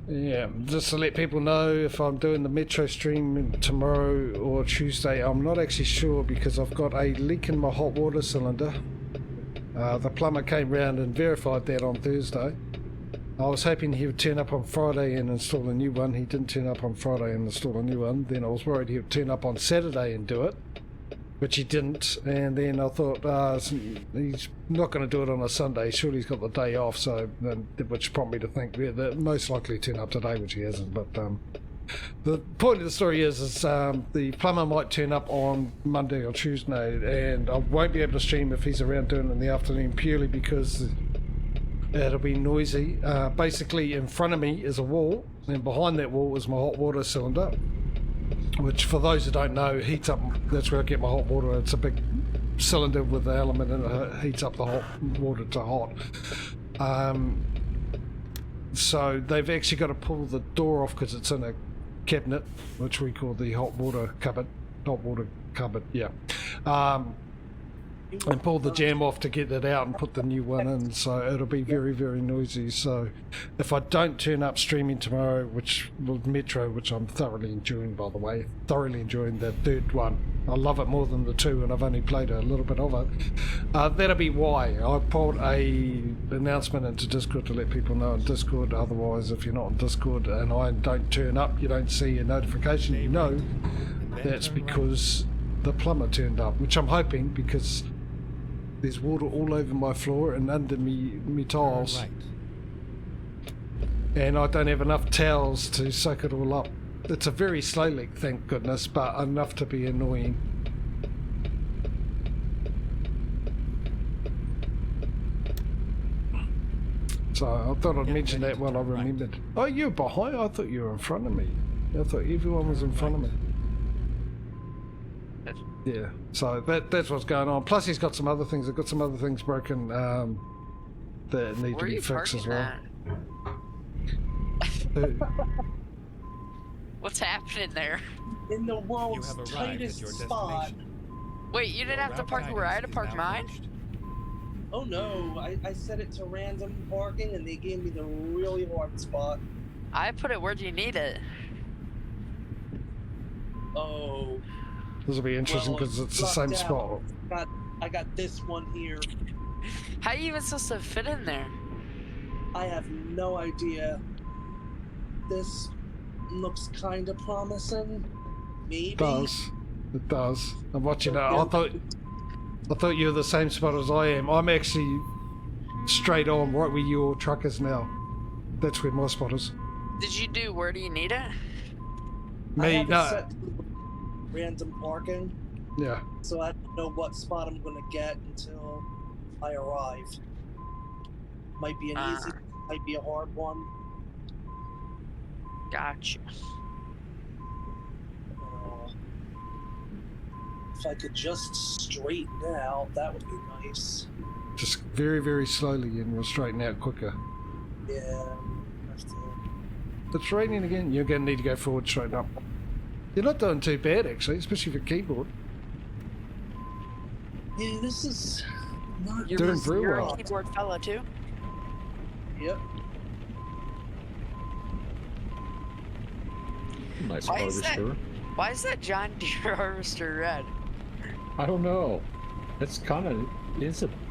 [SPEAKER 1] Yeah, just to let people know, if I'm doing the Metro stream tomorrow or Tuesday, I'm not actually sure because I've got a leak in my hot water cylinder. The plumber came round and verified that on Thursday. I was hoping he would turn up on Friday and install a new one. He didn't turn up on Friday and install a new one. Then I was worried he would turn up on Saturday and do it, which he didn't. And then I thought, he's not going to do it on a Sunday. Surely he's got the day off, so which prompted me to think that most likely turn up today, which he hasn't. But the point of the story is the plumber might turn up on Monday or Tuesday, and I won't be able to stream if he's around doing it in the afternoon, purely because it'll be noisy. Basically, in front of me is a wall, and behind that wall is my hot water cylinder, which, for those who don't know, heats up. That's where I get my hot water. It's a big cylinder with the element in it, heats up the hot water to hot. So they've actually got to pull the door off because it's in a cabinet, which we call the hot water cupboard. Yeah. And pull the jam off to get it out and put the new one in, so it'll be very, very noisy. So if I don't turn up streaming tomorrow, which with Metro, which I'm thoroughly enjoying, by the way, thoroughly enjoying the third one. I love it more than the two, and I've only played a little bit of it. That'll be why. I pulled a announcement into Discord to let people know on Discord. Otherwise, if you're not on Discord and I don't turn up, you don't see a notification, you know that's because the plumber turned up, which I'm hoping, because there's water all over my floor and under me tiles,
[SPEAKER 5] Right.
[SPEAKER 1] and I don't have enough towels to soak it all up. It's a very slow leak, thank goodness, but enough to be annoying. So I thought I'd mention that while I remembered. Oh, you're behind? I thought you were in front of me. I thought everyone was in front of me. Yeah, so that's what's going on. Plus, he's got some other things. I've got some other things broken that need to be fixed as well.
[SPEAKER 4] What's happening there?
[SPEAKER 3] In the
[SPEAKER 5] You
[SPEAKER 3] world's
[SPEAKER 5] have arrived at
[SPEAKER 3] tightest
[SPEAKER 5] your
[SPEAKER 3] spot.
[SPEAKER 5] destination.
[SPEAKER 4] Wait, you didn't
[SPEAKER 5] Your
[SPEAKER 4] have to
[SPEAKER 5] route
[SPEAKER 4] park where I had to
[SPEAKER 5] guidance
[SPEAKER 4] park
[SPEAKER 5] is now
[SPEAKER 4] mine?
[SPEAKER 5] finished.
[SPEAKER 3] Oh no, I set it to random parking and they gave me the really hard spot.
[SPEAKER 4] I put it where do you need it?
[SPEAKER 3] Oh,
[SPEAKER 1] This will be interesting
[SPEAKER 3] Well,
[SPEAKER 1] because it's the
[SPEAKER 3] lucked
[SPEAKER 1] same
[SPEAKER 3] out.
[SPEAKER 1] spot.
[SPEAKER 3] I got this one here.
[SPEAKER 4] How are you even supposed to fit in there?
[SPEAKER 3] I have no idea. This looks kind of promising. Maybe.
[SPEAKER 1] It does. It does. I'm watching it. I thought you were the same spot as I am. I'm actually straight on right where your truck is now. That's where my spot is.
[SPEAKER 4] Did you do where do you need it?
[SPEAKER 3] I
[SPEAKER 1] Me,
[SPEAKER 3] have it
[SPEAKER 1] no.
[SPEAKER 3] set to random parking,
[SPEAKER 1] Yeah.
[SPEAKER 3] so I don't know what spot I'm gonna get until I arrive. Might be an easy, might be a hard one.
[SPEAKER 4] Gotcha.
[SPEAKER 3] If I could just straighten out, that would be nice.
[SPEAKER 1] Just very, very slowly and we'll straighten out quicker.
[SPEAKER 3] Yeah. Have to...
[SPEAKER 1] It's raining again. You're going to need to go forward, straighten up. You're not doing too bad, actually, especially for keyboard.
[SPEAKER 3] Yeah, this is not
[SPEAKER 4] You're,
[SPEAKER 1] Doing very
[SPEAKER 4] you're
[SPEAKER 1] well.
[SPEAKER 4] a keyboard fella too?
[SPEAKER 3] Yep.
[SPEAKER 2] Nice
[SPEAKER 4] Why is that-
[SPEAKER 2] harvester.
[SPEAKER 4] Why is that John Deere harvester red?
[SPEAKER 2] I don't know. It's an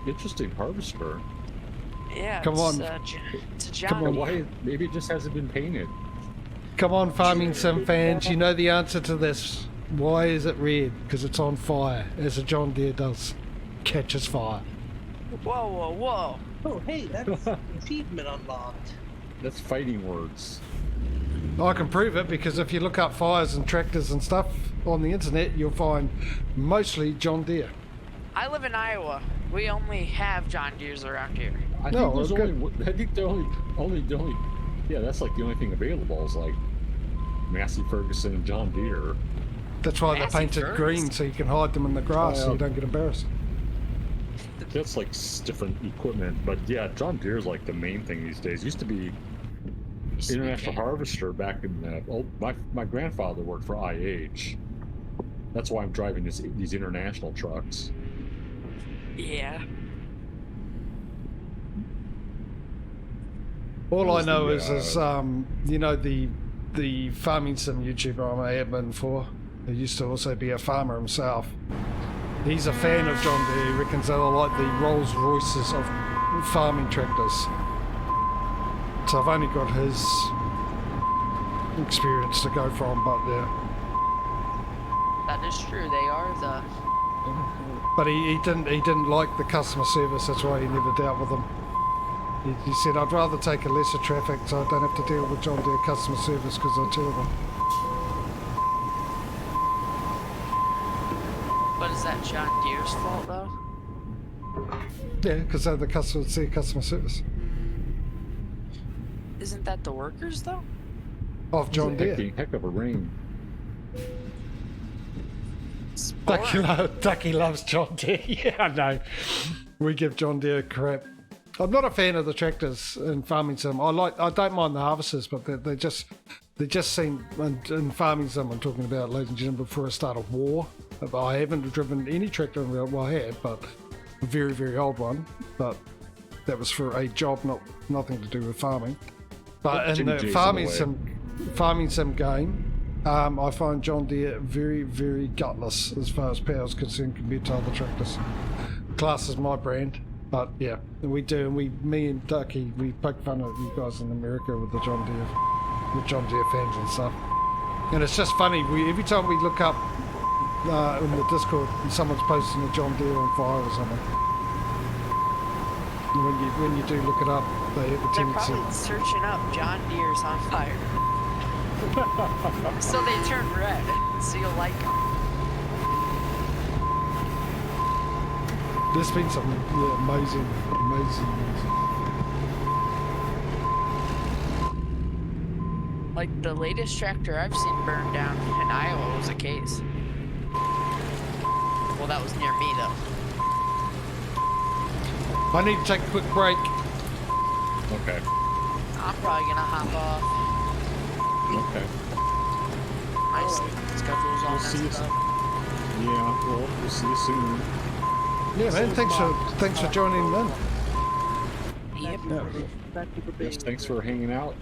[SPEAKER 2] interesting harvester.
[SPEAKER 4] Yeah,
[SPEAKER 1] Come on.
[SPEAKER 4] It's a
[SPEAKER 1] Come
[SPEAKER 4] John
[SPEAKER 1] on.
[SPEAKER 4] Deere.
[SPEAKER 2] Why? Maybe it just hasn't been painted.
[SPEAKER 1] Come on, Farming Sim fans, you know the answer to this. Why is it red? Because it's on fire, as a John Deere does. Catches fire.
[SPEAKER 4] Whoa, whoa, whoa.
[SPEAKER 3] Oh, hey, that's achievement unlocked.
[SPEAKER 2] That's fighting words.
[SPEAKER 1] I can prove it because if you look up fires and tractors and stuff on the internet, you'll find mostly John Deere.
[SPEAKER 4] I live in Iowa. We only have John Deere's around here.
[SPEAKER 2] I
[SPEAKER 1] No,
[SPEAKER 2] think there's
[SPEAKER 1] okay.
[SPEAKER 2] only. I think the only. Yeah, that's like the only thing available is like Massey Ferguson and John Deere.
[SPEAKER 1] That's why they're
[SPEAKER 4] Massey
[SPEAKER 1] painted
[SPEAKER 4] Ferguson.
[SPEAKER 1] green so you can hide them in the grass so you don't get embarrassed.
[SPEAKER 2] That's like different equipment, but yeah, John Deere's like the main thing these days. Used to be International Harvester back in the old. My grandfather worked for IH. That's why I'm driving these international trucks.
[SPEAKER 4] Yeah.
[SPEAKER 1] All I
[SPEAKER 2] What was
[SPEAKER 1] know
[SPEAKER 2] the,
[SPEAKER 1] is you know, the farming sim YouTuber I'm an admin for, who used to also be a farmer himself. He's a fan of John Deere. He reckons they're like the Rolls Royces of farming tractors. So I've only got his experience to go from, but yeah.
[SPEAKER 4] That is true. They are the.
[SPEAKER 1] But he didn't like the customer service. That's why he never dealt with them. He said, I'd rather take a lesser traffic so I don't have to deal with John Deere customer service because they're terrible.
[SPEAKER 4] But is that John Deere's fault though?
[SPEAKER 1] Yeah, because they're the customer service
[SPEAKER 4] Isn't that the workers though?
[SPEAKER 1] of John Deere.
[SPEAKER 2] Heck of a ring.
[SPEAKER 4] It's boring.
[SPEAKER 1] Ducky loves John Deere. Yeah, I know. We give John Deere crap. I'm not a fan of the tractors in farming sim. I don't mind the harvesters, but they just seem in farming sim. I'm talking about, ladies and gentlemen, before I start a war. I haven't driven any tractor in real. Well, I had, but a very, very old one. But that was for a job, nothing to do with farming. But in
[SPEAKER 2] Jimmy
[SPEAKER 1] the
[SPEAKER 2] J's
[SPEAKER 1] farming sim game, I find John Deere very, very gutless as far as power is concerned compared to other tractors. Class is my brand, but yeah, me and Ducky, we poke fun at you guys in America with the John Deere fans and stuff. And it's just funny, every time we look up in the Discord and someone's posting a John Deere on fire or something, when you do look it up, they have a
[SPEAKER 4] They're
[SPEAKER 1] tendency.
[SPEAKER 4] probably searching up John Deere's on fire. So they turn red, so you'll like them.
[SPEAKER 1] There's been some amazing.
[SPEAKER 4] Like the latest tractor I've seen burned down in Iowa was a case. Well, that was near me though.
[SPEAKER 1] I need to take a quick break.
[SPEAKER 2] Okay.
[SPEAKER 4] I'm probably gonna hop off.
[SPEAKER 2] Okay.
[SPEAKER 4] My schedule's all
[SPEAKER 2] We'll see
[SPEAKER 4] messed
[SPEAKER 2] you
[SPEAKER 4] up.
[SPEAKER 2] Yeah. Well, we'll see you soon.
[SPEAKER 1] Yeah, man. Thanks for joining in.
[SPEAKER 4] Yep.
[SPEAKER 3] Thank you for being
[SPEAKER 2] Yes, thanks for hanging out.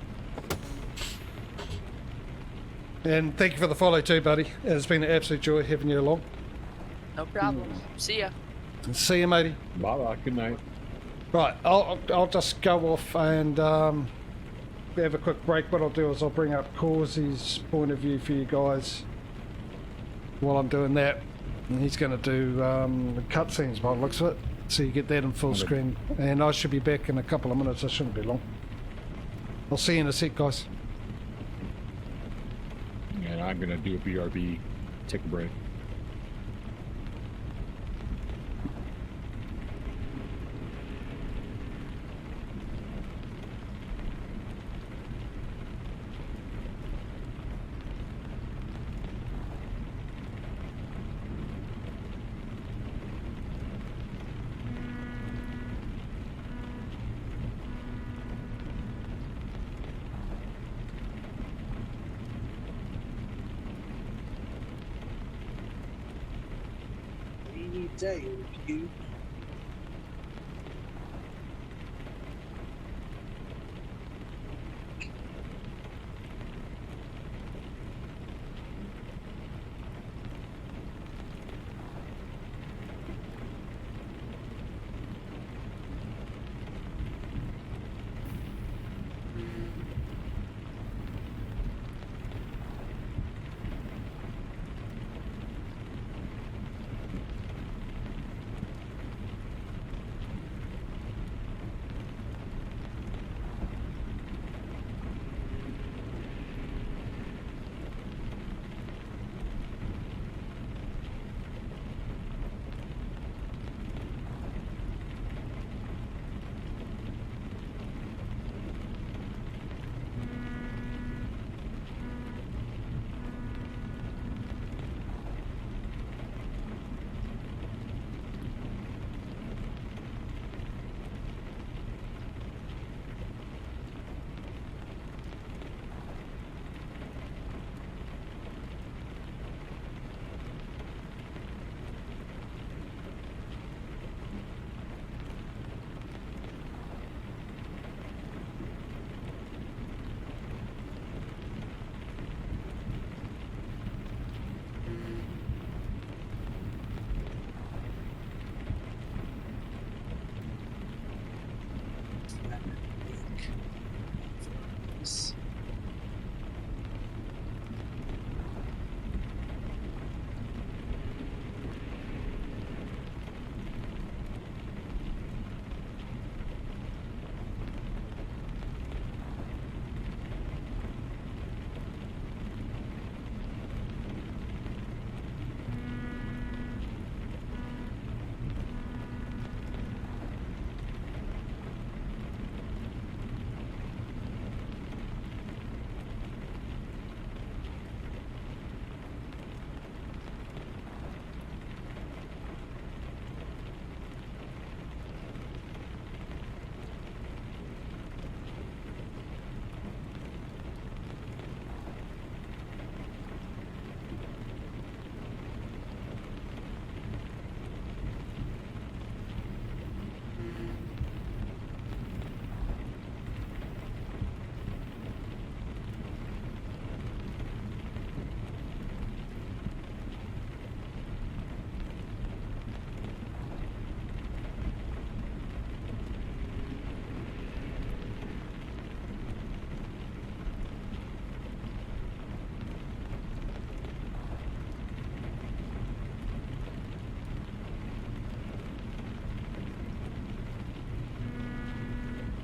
[SPEAKER 1] And thank you for the follow too, buddy. It's been an absolute joy having you along.
[SPEAKER 4] No problem. See ya.
[SPEAKER 1] See you, matey.
[SPEAKER 2] Bye bye. Good night.
[SPEAKER 1] Right, I'll just go off and have a quick break. What I'll do is I'll bring up Causy's point of view for you guys while I'm doing that. And he's going to do the cutscenes by the looks of it. So you get that in full screen. And I should be back in a couple of minutes. I shouldn't be long. I'll see you in a sec, guys.
[SPEAKER 2] And I'm going to do a BRB, take a break.
[SPEAKER 3] Rainy day, you.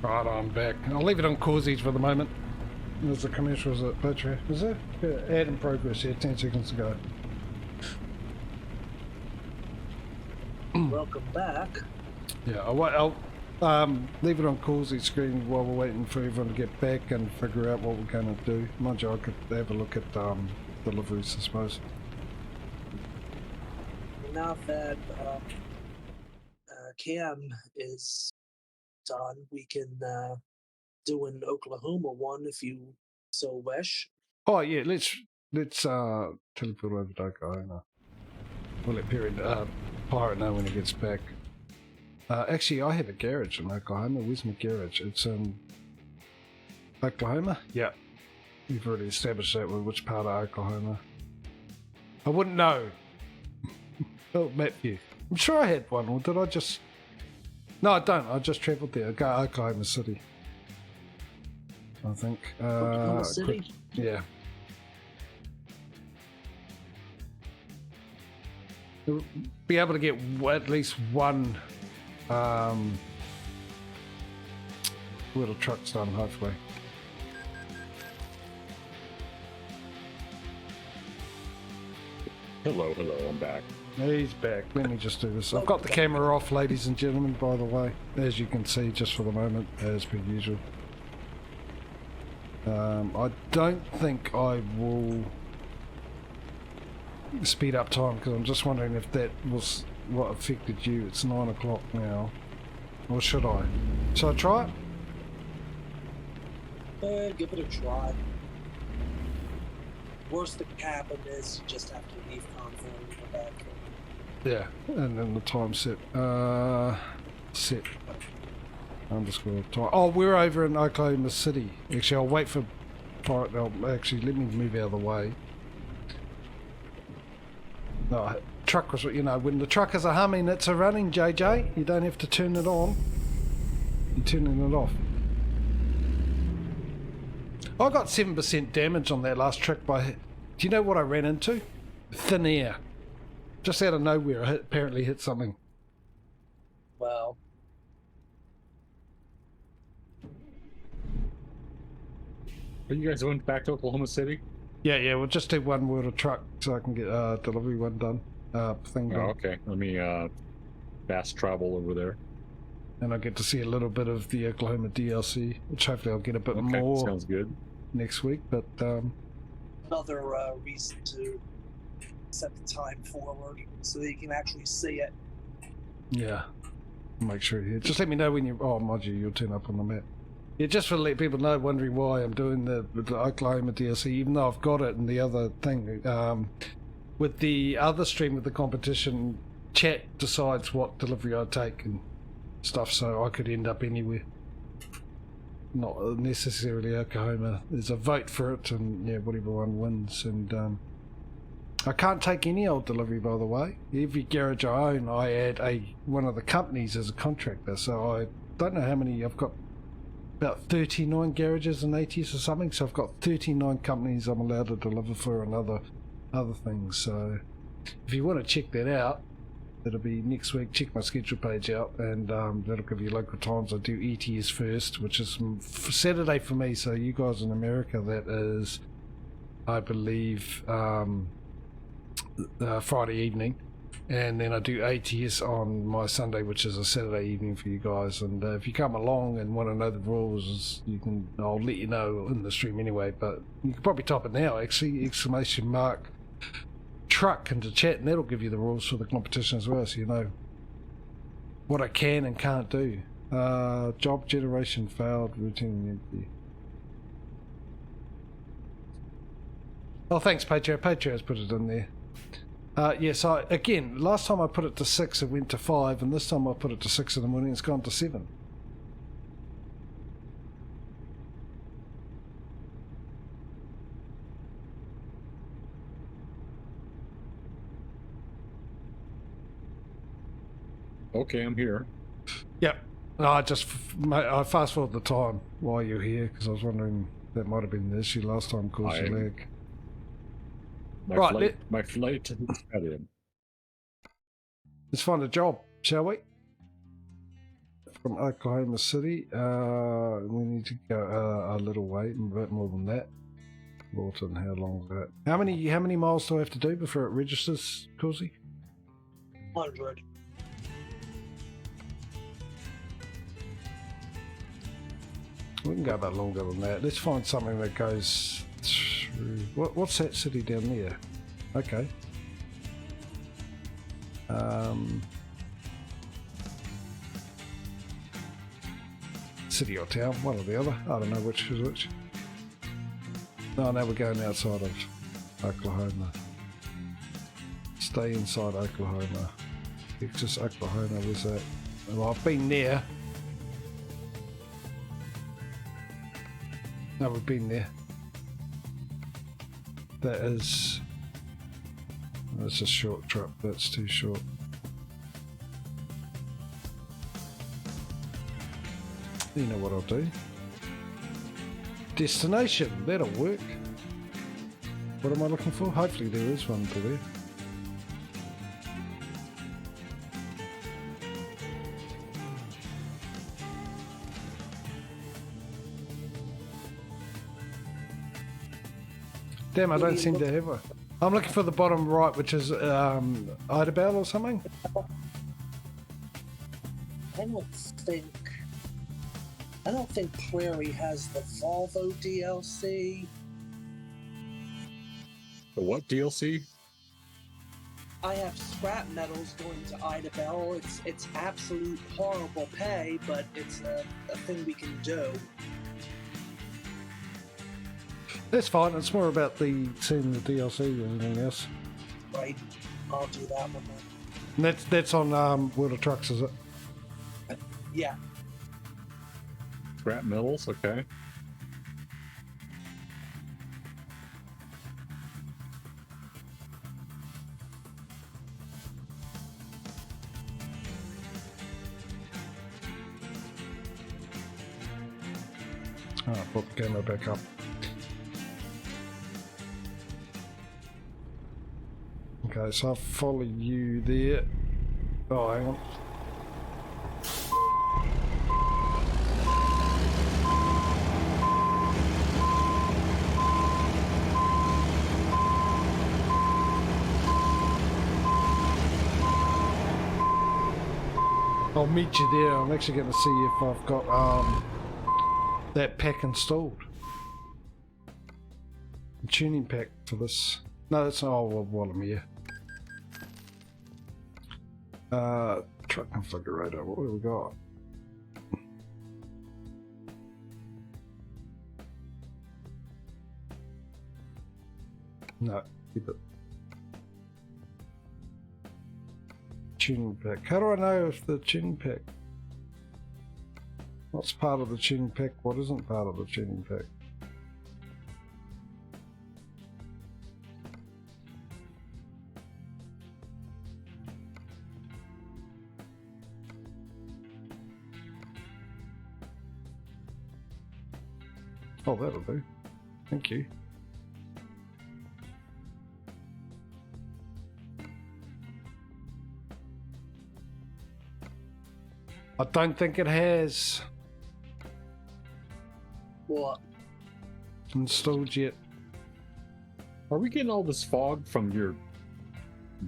[SPEAKER 1] Right, I'm back. I'll leave it on Causy's for the moment. There's the commercials at Butcher. Is there? Yeah, ad in progress here, 10 seconds to go.
[SPEAKER 3] Welcome back.
[SPEAKER 1] Yeah, I'll leave it on Causy's screen while we're waiting for everyone to get back and figure out what we're going to do. Mind you, I could have a look at deliveries, I suppose.
[SPEAKER 3] Now that Cam is done, we can do an Oklahoma one if you so wish.
[SPEAKER 1] Oh yeah, let's teleport over to Oklahoma. We'll let Pirate know when he gets back. Actually, I have a garage in Oklahoma. Where's my garage? It's in Oklahoma? Yeah. We've already established that with which part of Oklahoma. I wouldn't know. Oh, Matthew. I'm sure I had one, or did I just... No, I don't. I just travelled there. I go to Oklahoma City, I think.
[SPEAKER 3] Oklahoma City?
[SPEAKER 1] Yeah. You'll be able to get at least one little trucks done, hopefully.
[SPEAKER 2] Hello, I'm back.
[SPEAKER 1] He's back. Let me just do this. I've got the camera off, ladies and gentlemen, by the way, as you can see, just for the moment, as per usual. I don't think I will speed up time, because I'm just wondering if that was what affected you. It's 9 o'clock now. Or should I? Should I try it?
[SPEAKER 3] Give it a try. Worst that can happen is you just have to leave Convoy and go back.
[SPEAKER 1] Yeah, and then the time set. Set. Underscore time. Oh, we're over in Oklahoma City. Actually, I'll wait for Pirate. No, actually, let me move out of the way. No, truck was, you know, when the truckers are humming, it's a running, JJ. You don't have to turn it on. You're turning it off. I got 7% damage on that last trick by... Do you know what I ran into? Thin air. Just out of nowhere, I apparently hit something.
[SPEAKER 3] Well,
[SPEAKER 2] Are you guys going back to Oklahoma City?
[SPEAKER 1] Yeah, we'll just do one wheel of truck so I can get delivery one done. Thing done.
[SPEAKER 2] Oh, okay. Let me fast travel over there.
[SPEAKER 1] And I'll get to see a little bit of the Oklahoma DLC, which hopefully I'll get a bit more
[SPEAKER 2] Sounds good.
[SPEAKER 1] next week. But
[SPEAKER 3] another reason to set the time forward so that you can actually see it.
[SPEAKER 1] yeah, make sure you just let me know when you. Oh, mind you, you'll turn up on the map. Yeah, just for let people know, wondering why I'm doing the Oklahoma DLC, even though I've got it and the other thing. With the other stream of the competition, chat decides what delivery I take and stuff, so I could end up anywhere. Not necessarily Oklahoma. There's a vote for it, and yeah, whatever one wins. And I can't take any old delivery, by the way. Every garage I own, I add one of the companies as a contractor. So I don't know how many. I've got about 39 garages and ATS or something. So I've got 39 companies I'm allowed to deliver for, and other things. So if you want to check that out, it'll be next week. Check my schedule page out, and that'll give you local times. I do ETS first, which is Saturday for me. So you guys in America, that is, I believe, Friday evening, and then I do ATS on my Sunday, which is a Saturday evening for you guys. And if you come along and want to know the rules, I'll let you know in the stream anyway. But you can probably type it now, actually, ! Truck into chat, and that'll give you the rules for the competition as well, so you know what I can and can't do. Job generation failed, routine empty. Oh, thanks, Patreon. Patreon's put it in there. Yes, again, last time I put it to 6, it went to 5, and this time I put it to 6 in the morning, it's gone to 7.
[SPEAKER 2] Okay, I'm here.
[SPEAKER 1] Yep. No, I fast forward the time while you're here, because I was wondering that might have been the issue last time, caused you lag.
[SPEAKER 2] My flight got in.
[SPEAKER 1] Let's find a job, shall we? From Oklahoma City, we need to go a little way, a bit more than that. Lawton, how long is that? How many miles do I have to do before it registers, Causey?
[SPEAKER 3] 100.
[SPEAKER 1] We can go a bit longer than that. Let's find something that goes through... What's that city down there? Okay. City or town, one or the other. I don't know which is which. No, now we're going outside of Oklahoma. Stay inside Oklahoma. It's just Oklahoma, was that? Well, I've been there. No, we've been there. That is... That's a short trip. That's too short. You know what I'll do. Destination, that'll work. What am I looking for? Hopefully there is one for there. Damn, I don't seem to have one. I'm looking for the bottom right, which is Idabel or something.
[SPEAKER 3] I don't think Prairie has the Volvo DLC.
[SPEAKER 2] The what DLC?
[SPEAKER 3] I have scrap metals going to Idabel. It's absolute horrible pay, but it's a thing we can do.
[SPEAKER 1] That's fine. It's more about seeing the DLC than anything else.
[SPEAKER 3] Right. I'll do that one then.
[SPEAKER 1] And that's on World of Trucks, is it?
[SPEAKER 3] Yeah.
[SPEAKER 2] Scrap metals, okay.
[SPEAKER 1] Oh, put the camera back up. Okay, so I'll follow you there. Oh, hang on. I'll meet you there. I'm actually going to see if I've got that pack installed. The tuning pack for this. No, that's not while I'm here. Truck configurator. What have we got? No, keep it. Tuning pack. How do I know if the tuning pack? What's part of the tuning pack? What isn't part of the tuning pack? Oh, that'll do. Thank you. I don't think it has
[SPEAKER 3] What?
[SPEAKER 1] installed yet.
[SPEAKER 2] Are we getting all this fog from your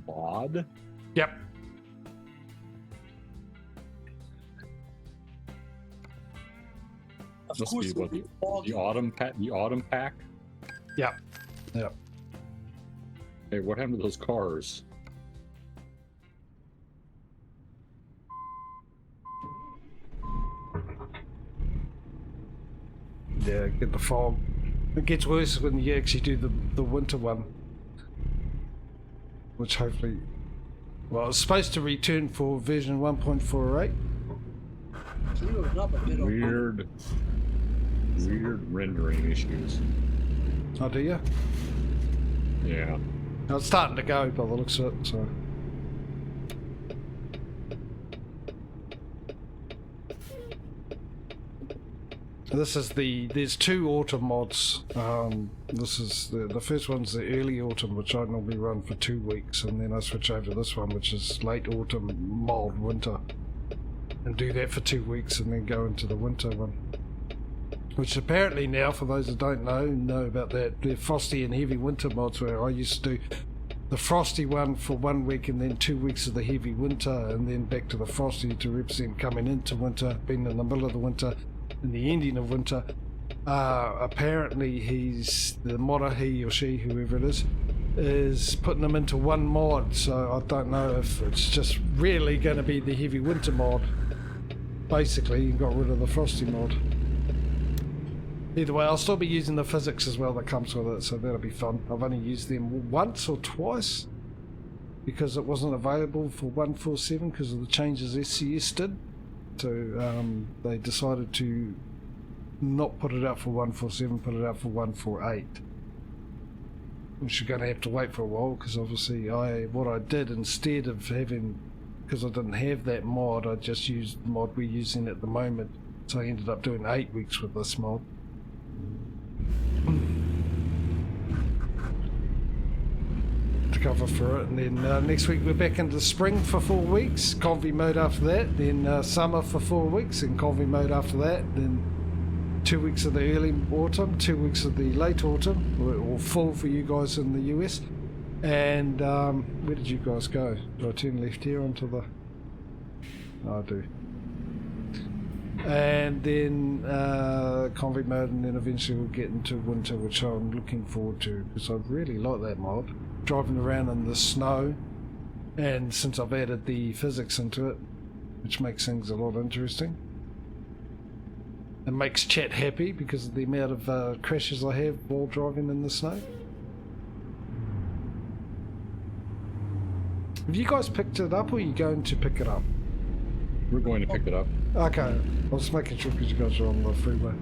[SPEAKER 2] mod?
[SPEAKER 1] Yep.
[SPEAKER 3] Of
[SPEAKER 2] Must
[SPEAKER 3] course
[SPEAKER 2] be
[SPEAKER 3] it'll
[SPEAKER 2] what
[SPEAKER 3] be foggy.
[SPEAKER 2] the autumn pack. The autumn pack.
[SPEAKER 1] Yep. Yep.
[SPEAKER 2] Hey, what happened to those cars?
[SPEAKER 1] Yeah, get the fog. It gets worse when you actually do the winter one. Which hopefully... Well, it's supposed to return for version 1.48.
[SPEAKER 3] Clearing up a bit of
[SPEAKER 2] Weird rendering issues.
[SPEAKER 1] Oh, do you?
[SPEAKER 2] Yeah.
[SPEAKER 1] No, it's starting to go by the looks of it, so... This is there's two autumn mods. This is the first one's the early autumn, which I normally run for 2 weeks, and then I switch over to this one, which is late autumn, mild winter, and do that for 2 weeks, and then go into the winter one. Which apparently now, for those that don't know about that, they're frosty and heavy winter mods, where I used to do the frosty one for 1 week and then 2 weeks of the heavy winter, and then back to the frosty to represent coming into winter, being in the middle of the winter, and the ending of winter. Apparently the modder, he or she, whoever it is putting them into one mod, so I don't know if it's just really going to be the heavy winter mod. Basically, you got rid of the frosty mod. Either way, I'll still be using the physics as well that comes with it, so that'll be fun. I've only used them once or twice because it wasn't available for 1.47 because of the changes SCS did. So they decided to not put it out for 1.47, put it out for 1.48. Which you're going to have to wait for a while, because obviously what I did instead of having, because I didn't have that mod, I just used the mod we're using at the moment, So I ended up doing 8 weeks with this mod. To cover for it, and then next week we're back into spring for 4 weeks, Convoy mode after that, then summer for 4 weeks, and Convoy mode after that, then 2 weeks of the early autumn, 2 weeks of the late autumn, or fall for you guys in the US. And where did you guys go? Do I turn left here onto the... Oh, I do. And then Convoy mode, and then eventually we'll get into winter, which I'm looking forward to, because I really like that mod. Driving around in the snow, and since I've added the physics into it, which makes things a lot interesting. It makes chat happy because of the amount of crashes I have while driving in the snow. Have you guys picked it up, or are you going to pick it up?
[SPEAKER 2] We're going to pick it up.
[SPEAKER 1] Okay, I was making sure because you guys are on the freeway.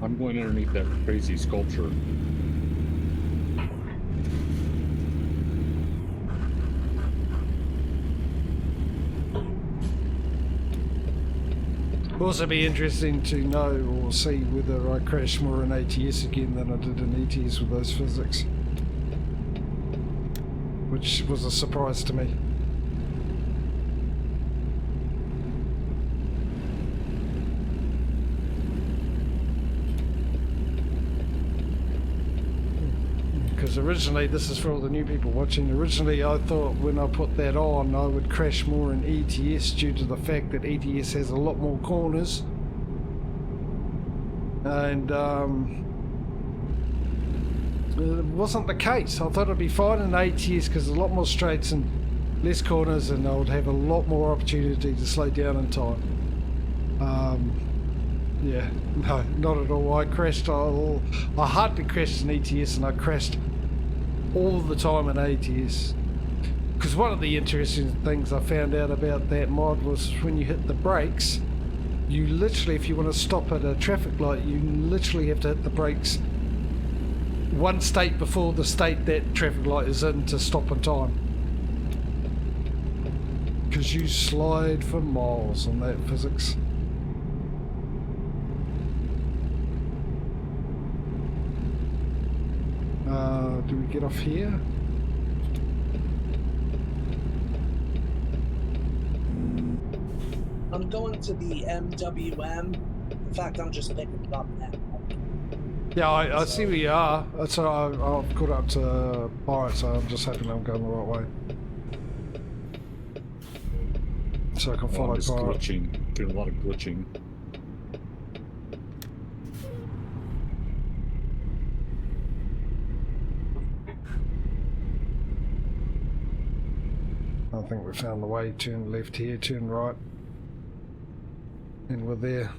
[SPEAKER 2] I'm going underneath that crazy sculpture.
[SPEAKER 1] It'll also be interesting to know or see whether I crash more in ATS again than I did in ETS with those physics, which was a surprise to me. Because originally, this is for all the new people watching, originally I thought when I put that on I would crash more in ETS due to the fact that ETS has a lot more corners, and it wasn't the case. I thought it'd be fine in ATS because there's a lot more straights and less corners, and I would have a lot more opportunity to slow down in time. Yeah, no, not at all. I crashed. I hardly crashed in ETS, and I crashed all the time in ATS. Because one of the interesting things I found out about that mod was when you hit the brakes, you literally, if you want to stop at a traffic light, you literally have to hit the brakes one state before the state that traffic light is in to stop in time. Because you slide for miles on that physics. Do we get off here?
[SPEAKER 3] I'm going to the MWM. In fact, I'm just picking it up now.
[SPEAKER 1] Yeah, I see where you are. So I've got up to Pirate, so I'm just hoping I'm going the right way. So I can follow
[SPEAKER 2] it's
[SPEAKER 1] Pirate.
[SPEAKER 2] glitching. Doing a lot of glitching.
[SPEAKER 1] I think we found the way. Turn left here, turn right, and we're there.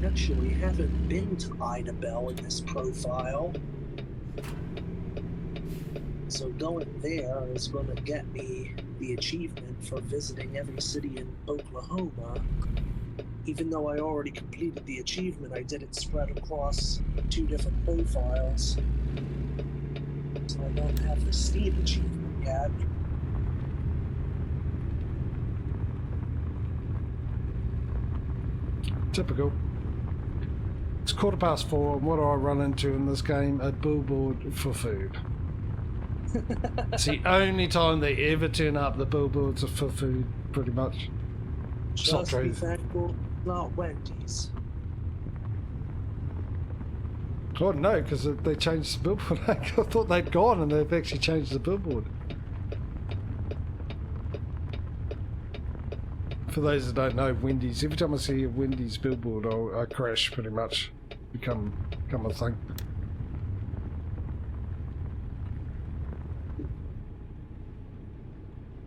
[SPEAKER 3] Actually, haven't been to Idabel in this profile. So going there is going to get me the achievement for visiting every city in Oklahoma. Even though I already completed the achievement, I did it spread across 2 different profiles. So I don't have the Steam achievement yet.
[SPEAKER 1] Typical. It's 4:15, and what do I run into in this game? A billboard for food. It's the only time they ever turn up, the billboards are for food, pretty much. It's not
[SPEAKER 3] Just
[SPEAKER 1] true.
[SPEAKER 3] be thankful it's not Wendy's.
[SPEAKER 1] Oh no, because they changed the billboard. I thought they'd gone and they've actually changed the billboard. for those that don't know, Wendy's, every time I see a Wendy's billboard, I crash pretty much. Become a thing.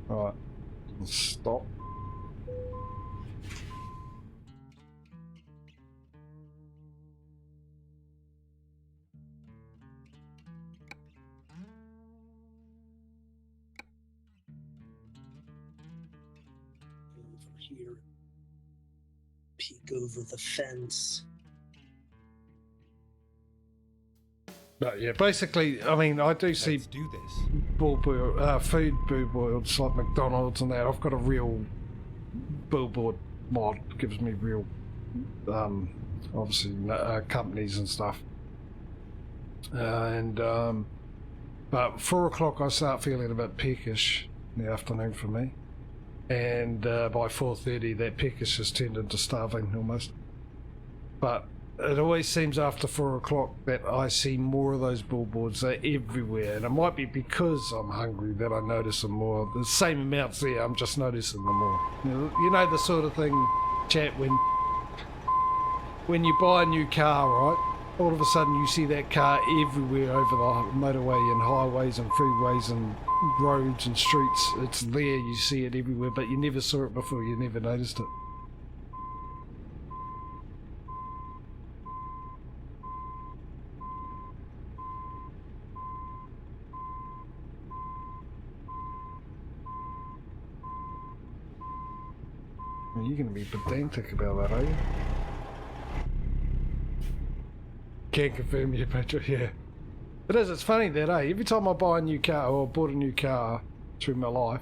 [SPEAKER 1] Alright, stop.
[SPEAKER 3] Over here. Peek over the fence.
[SPEAKER 1] But yeah, basically, I mean, I do see
[SPEAKER 5] Let's do this.
[SPEAKER 1] food billboards like McDonald's and that. I've got a real billboard mod, gives me real, obviously, companies and stuff. But 4 o'clock I start feeling a bit peckish in the afternoon for me. And by 4:30 that peckish has turned into starving almost. But it always seems after 4 o'clock that I see more of those billboards. They're everywhere, and it might be because I'm hungry that I notice them more. The same amounts there, I'm just noticing them more. You know the sort of thing, chat, when you buy a new car, right? All of a sudden you see that car everywhere over the motorway and highways and freeways and roads and streets. It's there, you see it everywhere, but you never saw it before, you never noticed it. You're going to be pedantic about that, are you? Can't confirm your petrol, yeah. It is, it's funny that, every time I buy a new car or bought a new car through my life,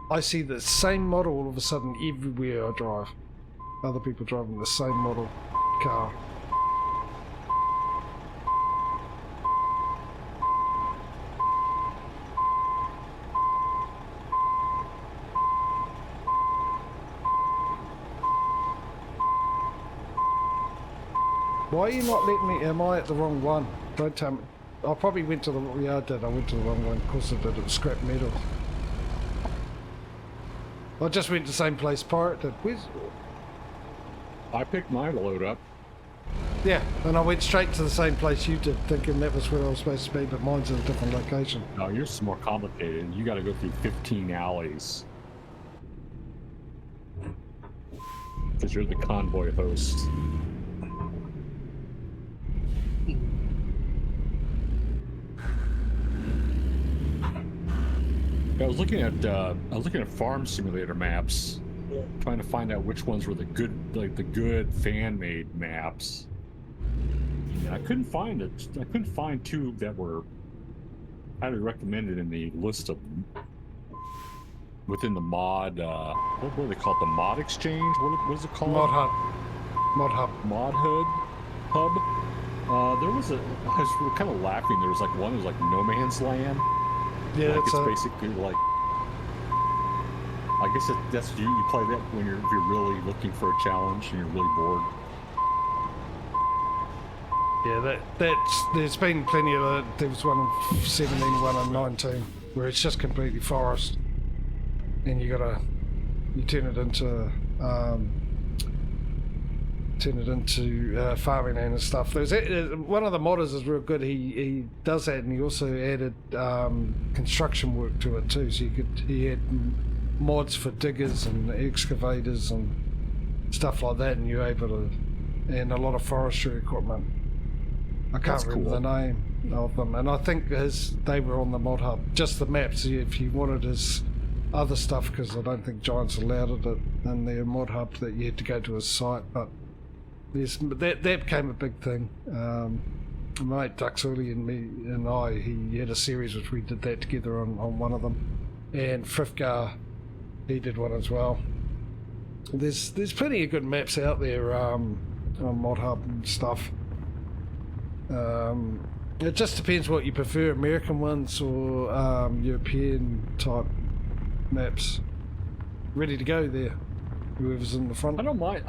[SPEAKER 1] I see the same model all of a sudden everywhere I drive. Other people driving the same model car. Why are you not letting me? Am I at the wrong one? Don't tell me. I probably went to the. Yeah, I did. I went to the wrong one. Of course I did. It was scrap metal. I just went to the same place Pirate did. Where's?
[SPEAKER 2] I picked mine to load up.
[SPEAKER 1] Yeah, and I went straight to the same place you did, thinking that was where I was supposed to be, but mine's in a different location.
[SPEAKER 2] No, yours is more complicated. You got to go through 15 alleys. Because you're the convoy host. I was looking at farm simulator maps, trying to find out which ones were the good fan-made maps. And I couldn't find it. I couldn't find two that were highly recommended in the list of within the mod. What were they called? The mod exchange? What is it called?
[SPEAKER 1] Mod Hub. Mod Hub.
[SPEAKER 2] Mod Hub. There was I was kind of laughing. There was like one that was like No Man's Land.
[SPEAKER 1] Yeah,
[SPEAKER 2] like
[SPEAKER 1] it's
[SPEAKER 2] basically like. I guess that's you play that when if you're really looking for a challenge and you're really bored.
[SPEAKER 1] Yeah, there's been plenty of that. There was one in 17, one in 19, where it's just completely forest, and you turn it into farming land and stuff. There's one of the modders is real good. He does that, and he also added construction work to it too. So he had mods for diggers and excavators and stuff like that, and you're able to, and a lot of forestry equipment. I can't remember the name of them, and I think they were on the mod hub. Just the maps, if you wanted his other stuff, because I don't think Giants allowed it in their mod hub that you had to go to his site, but that became a big thing. My mate Duxley and I, he had a series which we did that together on one of them, and Frifgar, he did one as well. There's plenty of good maps out there on mod hub and stuff. It just depends what you prefer, American ones or European type maps. Ready to go there, whoever's in the front.
[SPEAKER 2] I don't mind.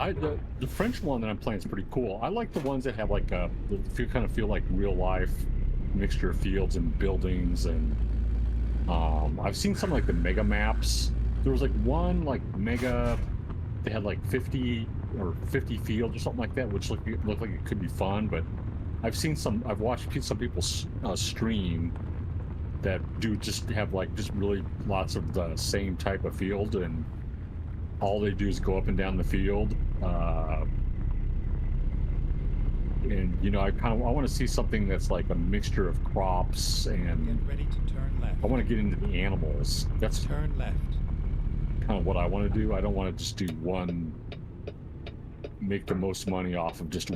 [SPEAKER 2] The French one that I'm playing is pretty cool. I like the ones that have like feel like real life mixture of fields and buildings, and I've seen some like the mega maps there was like one like mega. They had like 50 fields or something like that, which looked like it could be fun. But I've watched some people stream that do just have like just really lots of the same type of field, and all they do is go up and down the field. And you know, I want to see something that's like a mixture of crops, and
[SPEAKER 6] Get ready to turn left.
[SPEAKER 2] I want to get into the animals. That's
[SPEAKER 6] Turn left.
[SPEAKER 2] kind of what I want to do. I don't want to just do one, make the most money off of just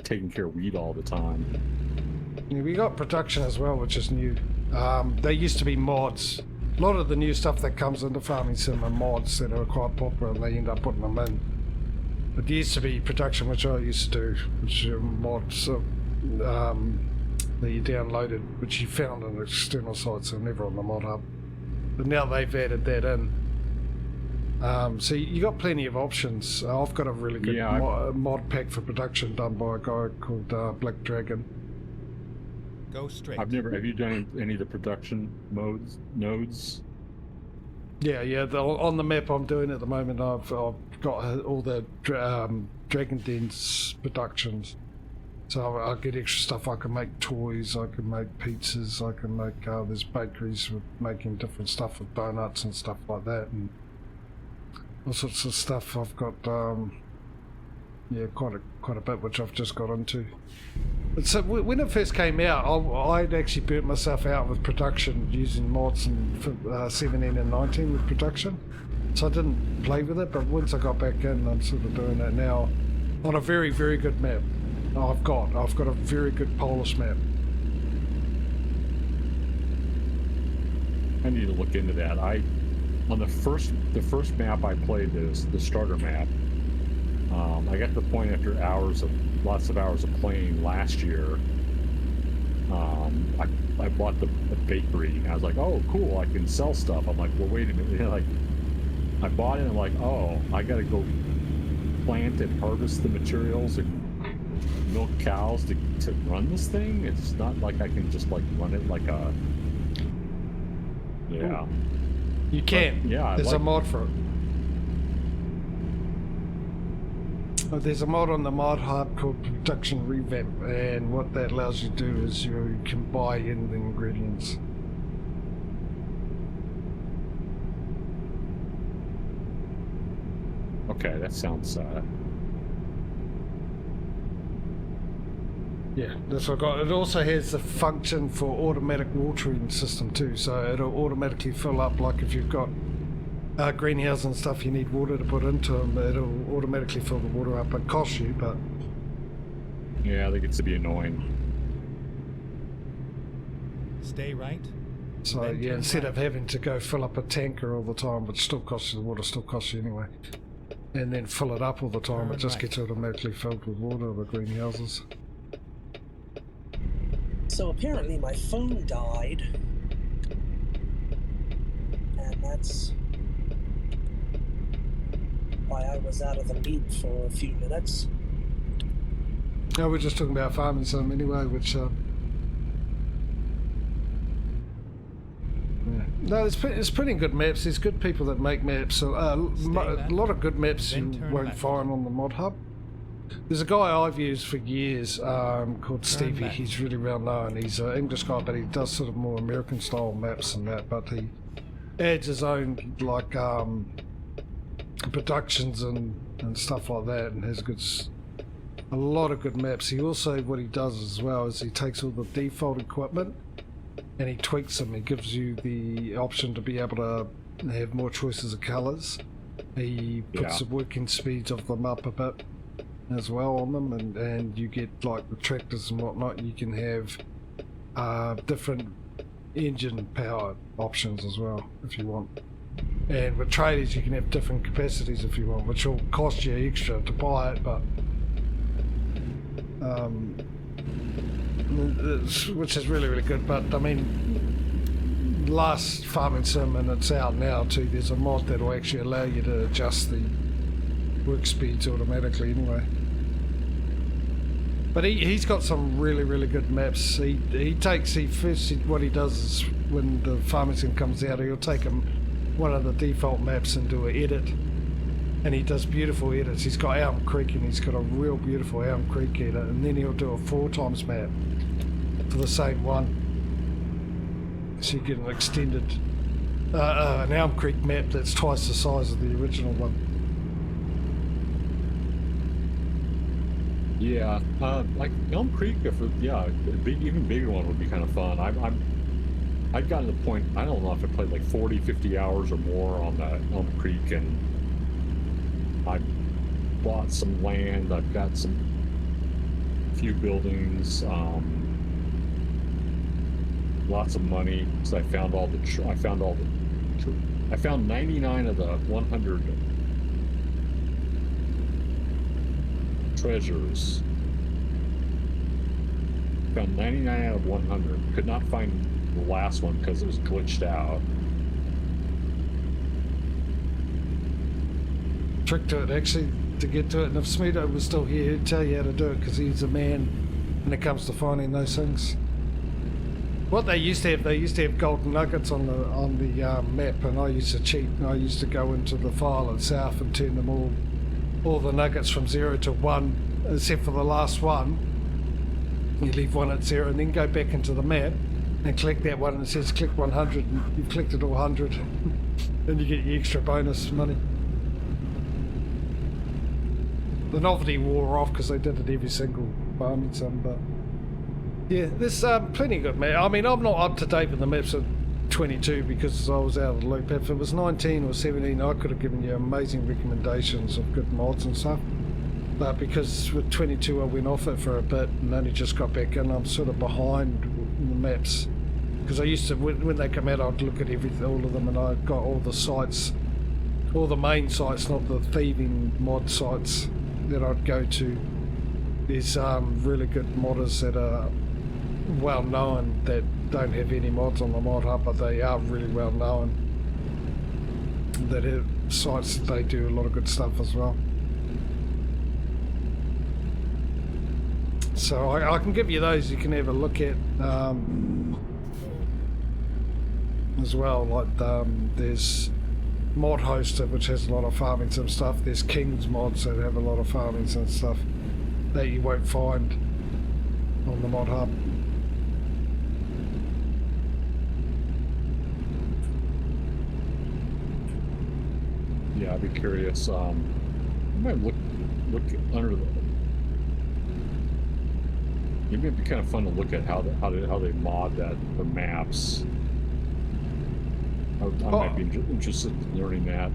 [SPEAKER 2] taking care of weed all the time.
[SPEAKER 1] Yeah, we got production as well, which is new. There used to be mods. A lot of the new stuff that comes into Farming Sim are mods that are quite popular, and they end up putting them in. But there used to be production, which I used to do, which are mods that you downloaded, which you found on external sites, so never on the mod hub. But now they've added that in. So you got plenty of options. I've got a really good mod pack for production done by a guy called Black Dragon.
[SPEAKER 6] Go straight.
[SPEAKER 2] Have you done any of the production nodes?
[SPEAKER 1] Yeah. On the map I'm doing at the moment, I've got all the Dragon Den's productions. So I get extra stuff. I can make toys, I can make pizzas, I can make, there's bakeries with making different stuff with donuts and stuff like that, and all sorts of stuff. I've got, quite a bit, which I've just got into. But so when it first came out, I'd actually burnt myself out with production using mods in 17 and 19 with production. So I didn't play with it, but once I got back in, I'm sort of doing that now on a very, very good map. I've got a very good Polish map.
[SPEAKER 2] I need to look into that. On the first map I played, the starter map. I got to the point after lots of hours of playing last year. I bought a bakery. I was like, oh, cool, I can sell stuff. I'm like, well, wait a minute. You know, like, I bought it, and I'm like, oh, I got to go plant and harvest the materials and milk cows to run this thing. It's not like I can just like run it like a
[SPEAKER 1] You can.
[SPEAKER 2] But, yeah,
[SPEAKER 1] there's a mod for it. There's a mod on the mod hub called Production Revamp, and what that allows you to do is you can buy in the ingredients.
[SPEAKER 2] Okay, that sounds
[SPEAKER 1] Yeah, that's what I got. It also has the function for automatic watering system too, so it'll automatically fill up. Like if you've got greenhouse and stuff, you need water to put into them, it'll automatically fill the water up. It costs you, but
[SPEAKER 2] yeah, that gets to be annoying.
[SPEAKER 6] Stay right.
[SPEAKER 1] So
[SPEAKER 6] Then
[SPEAKER 1] yeah,
[SPEAKER 6] turn
[SPEAKER 1] instead
[SPEAKER 6] right.
[SPEAKER 1] of having to go fill up a tanker all the time, which still costs you, the water still costs you anyway, and then fill it up all the time, it
[SPEAKER 6] Turn
[SPEAKER 1] just
[SPEAKER 6] right.
[SPEAKER 1] gets automatically filled with water, the greenhouses.
[SPEAKER 3] So apparently my phone died, and that's why I was out of the loop for a few minutes.
[SPEAKER 1] No, we're just talking about farming sim anyway, which yeah. No, it's pretty good maps. There's good people that make maps. So, a lot of good maps
[SPEAKER 6] Then
[SPEAKER 1] you
[SPEAKER 6] turn
[SPEAKER 1] won't
[SPEAKER 6] left.
[SPEAKER 1] find on the mod hub. There's a guy I've used for years called Stevie.
[SPEAKER 6] left.
[SPEAKER 1] He's really well known. He's an English guy, but he does sort of more American style maps and that. But he adds his own like productions and stuff like that, and has a lot of good maps. He also, what he does as well is he takes all the default equipment and he tweaks them. He gives you the option to be able to have more choices of colours. He puts the working speeds of them up a bit as well on them, and you get like the tractors and whatnot. You can have different engine power options as well if you want. And with traders you can have different capacities if you want, which will cost you extra to buy it, but which is really, really good. But I mean, last farming sim, and it's out now too, there's a mod that will actually allow you to adjust the work speeds automatically anyway. But he's got some really, really good maps. What he does is when the farming sim comes out, he'll take one of the default maps and do an edit. And he does beautiful edits. He's got Elm Creek and he's got a real beautiful Elm Creek edit, and then he'll do a 4x map for the same one. So you get an extended, an Elm Creek map that's twice the size of the original one.
[SPEAKER 2] Yeah, like Elm Creek, yeah, a even bigger one would be kind of fun. I'd gotten to the point, I don't know if I played like 40, 50 hours or more on the Elm Creek, and I bought some land. I've got few buildings, lots of money. Because I found 99 of the 100 treasures. Found 99 out of 100. Could not find the last one because it was glitched out.
[SPEAKER 1] Trick to it, actually, to get to it. And if Smeeto was still here, he'd tell you how to do it, because he's a man when it comes to finding those things. What they used to have golden nuggets on the map, and I used to cheat. And I used to go into the file itself and turn them all the nuggets from 0 to 1, except for the last one. You leave one at 0, and then go back into the map and click that one, and it says click 100, and you've collected all 100, and you get your extra bonus money. The novelty wore off because they did it every single farming sim, but yeah, there's plenty of good maps. I mean, I'm not up to date with the maps of 22 because I was out of the loop. If it was 19 or 17, I could have given you amazing recommendations of good mods and stuff. But because with 22 I went off it for a bit and only just got back in, I'm sort of behind the maps. Because I used to, when they come out, I'd look at all of them, and I got all the sites, all the main sites, not the thieving mod sites that I'd go to. There's really good modders that are well known that don't have any mods on the mod hub, but they are really well known. That have sites that they do a lot of good stuff as well. So I can give you those you can have a look at as well. Like there's Mod Hoster, which has a lot of farming sim stuff. There's King's mods that have a lot of farming sim stuff that you won't find on the mod hub.
[SPEAKER 2] Yeah, I'd be curious. I might look under the. Maybe it'd be kind of fun to look at how they mod the maps. I might be interested in learning that.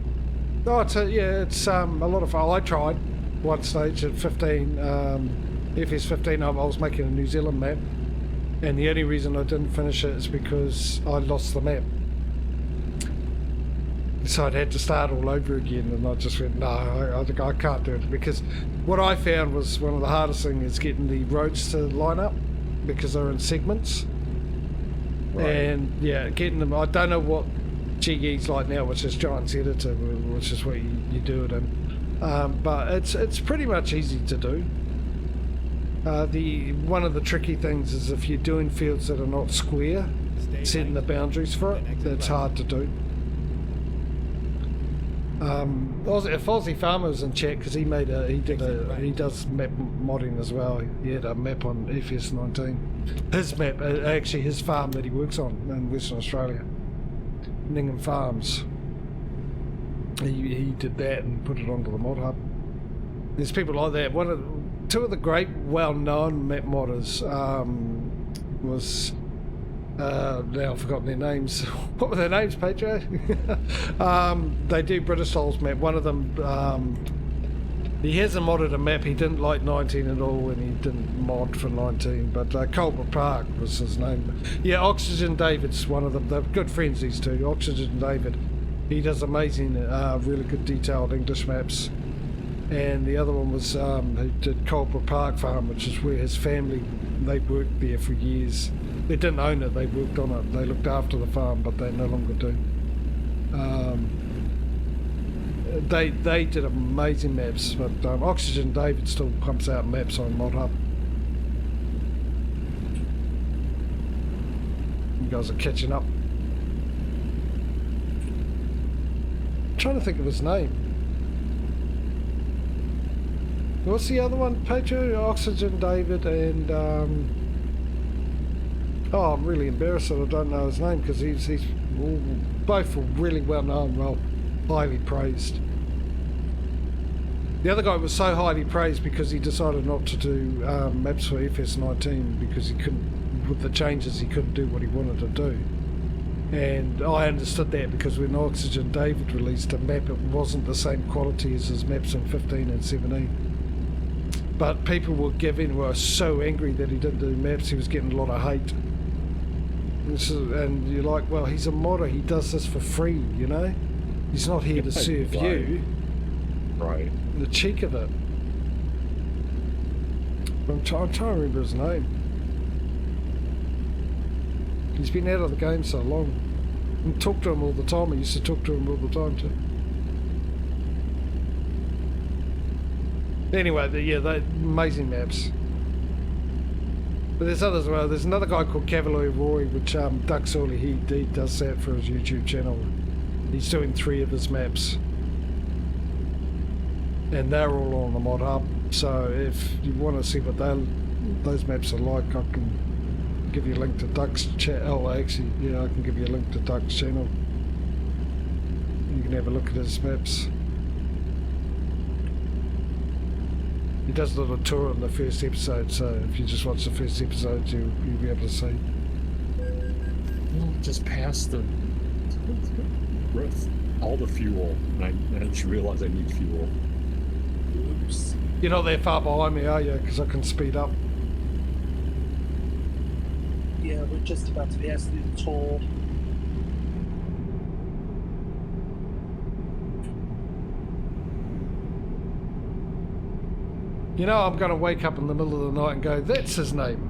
[SPEAKER 1] Oh, it's a lot of fun. I tried one stage at 15, FS 15. I was making a New Zealand map, and the only reason I didn't finish it is because I lost the map. So I'd had to start all over again, and I just went, no, I can't do it, because what I found was one of the hardest things is getting the roads to line up, because they're in segments. Right. And yeah, getting them, I don't know what GE's like now, which is Giant's Editor, which is what you do it in, but it's pretty much easy to do. One of the tricky things is if you're doing fields that are not square, setting the boundaries for it, that's hard to do. If Aussie Farmer was in chat, because he does map modding as well. He had a map on FS19. His map, actually his farm that he works on in Western Australia, Ningham Farms. He did that and put it onto the mod hub. There's people like that. Two of the great, well-known map modders was. Now I've forgotten their names. What were their names, Pedro? They do British Souls map. One of them, he hasn't modded a map. He didn't like 19 at all, and he didn't mod for 19. But Colbert Park was his name. Yeah, Oxygen David's one of them. They're good friends, these two. Oxygen David. He does amazing, really good detailed English maps. And the other one was who did Colbert Park Farm, which is where his family, they worked there for years. They didn't own it, they worked on it. They looked after the farm, but they no longer do. They did amazing maps, but Oxygen David still pumps out maps on Mod Hub. You guys are catching up. trying to think of his name. What's the other one? Pedro, Oxygen, David, and oh, I'm really embarrassed that I don't know his name because he's both really well known, well, highly praised. The other guy was so highly praised because he decided not to do maps for FS19 because he couldn't, with the changes, he couldn't do what he wanted to do. And I understood that because when Oxygen David released a map, it wasn't the same quality as his maps in 15 and 17. But people were so angry that he didn't do maps, he was getting a lot of hate. And you're like, well, he's a modder, he does this for free, you know? He's not here to serve you.
[SPEAKER 2] Right.
[SPEAKER 1] The cheek of it. I'm trying to remember his name. He's been out of the game so long. And talk to him all the time. I used to talk to him all the time too. Anyway, they're amazing maps. But there's others as well. There's another guy called Cavalier Roy, which Doug Sawley, he does that for his YouTube channel. He's doing 3 of his maps. And they're all on the mod hub. So if you want to see what those maps are like, I can give you a link to Doug's channel. Oh, actually, yeah, I can give you a link to Doug's channel. You can have a look at his maps. He does a little tour on the first episode, so if you just watch the first episode, you'll be able to see.
[SPEAKER 2] Well, just past the all the fuel, and I just realized I need fuel.
[SPEAKER 3] Oops.
[SPEAKER 1] You're not that far behind me, are you? Because I can speed up.
[SPEAKER 3] Yeah, we're just about to pass through the toll.
[SPEAKER 1] You know, I'm going to wake up in the middle of the night and go, that's his name.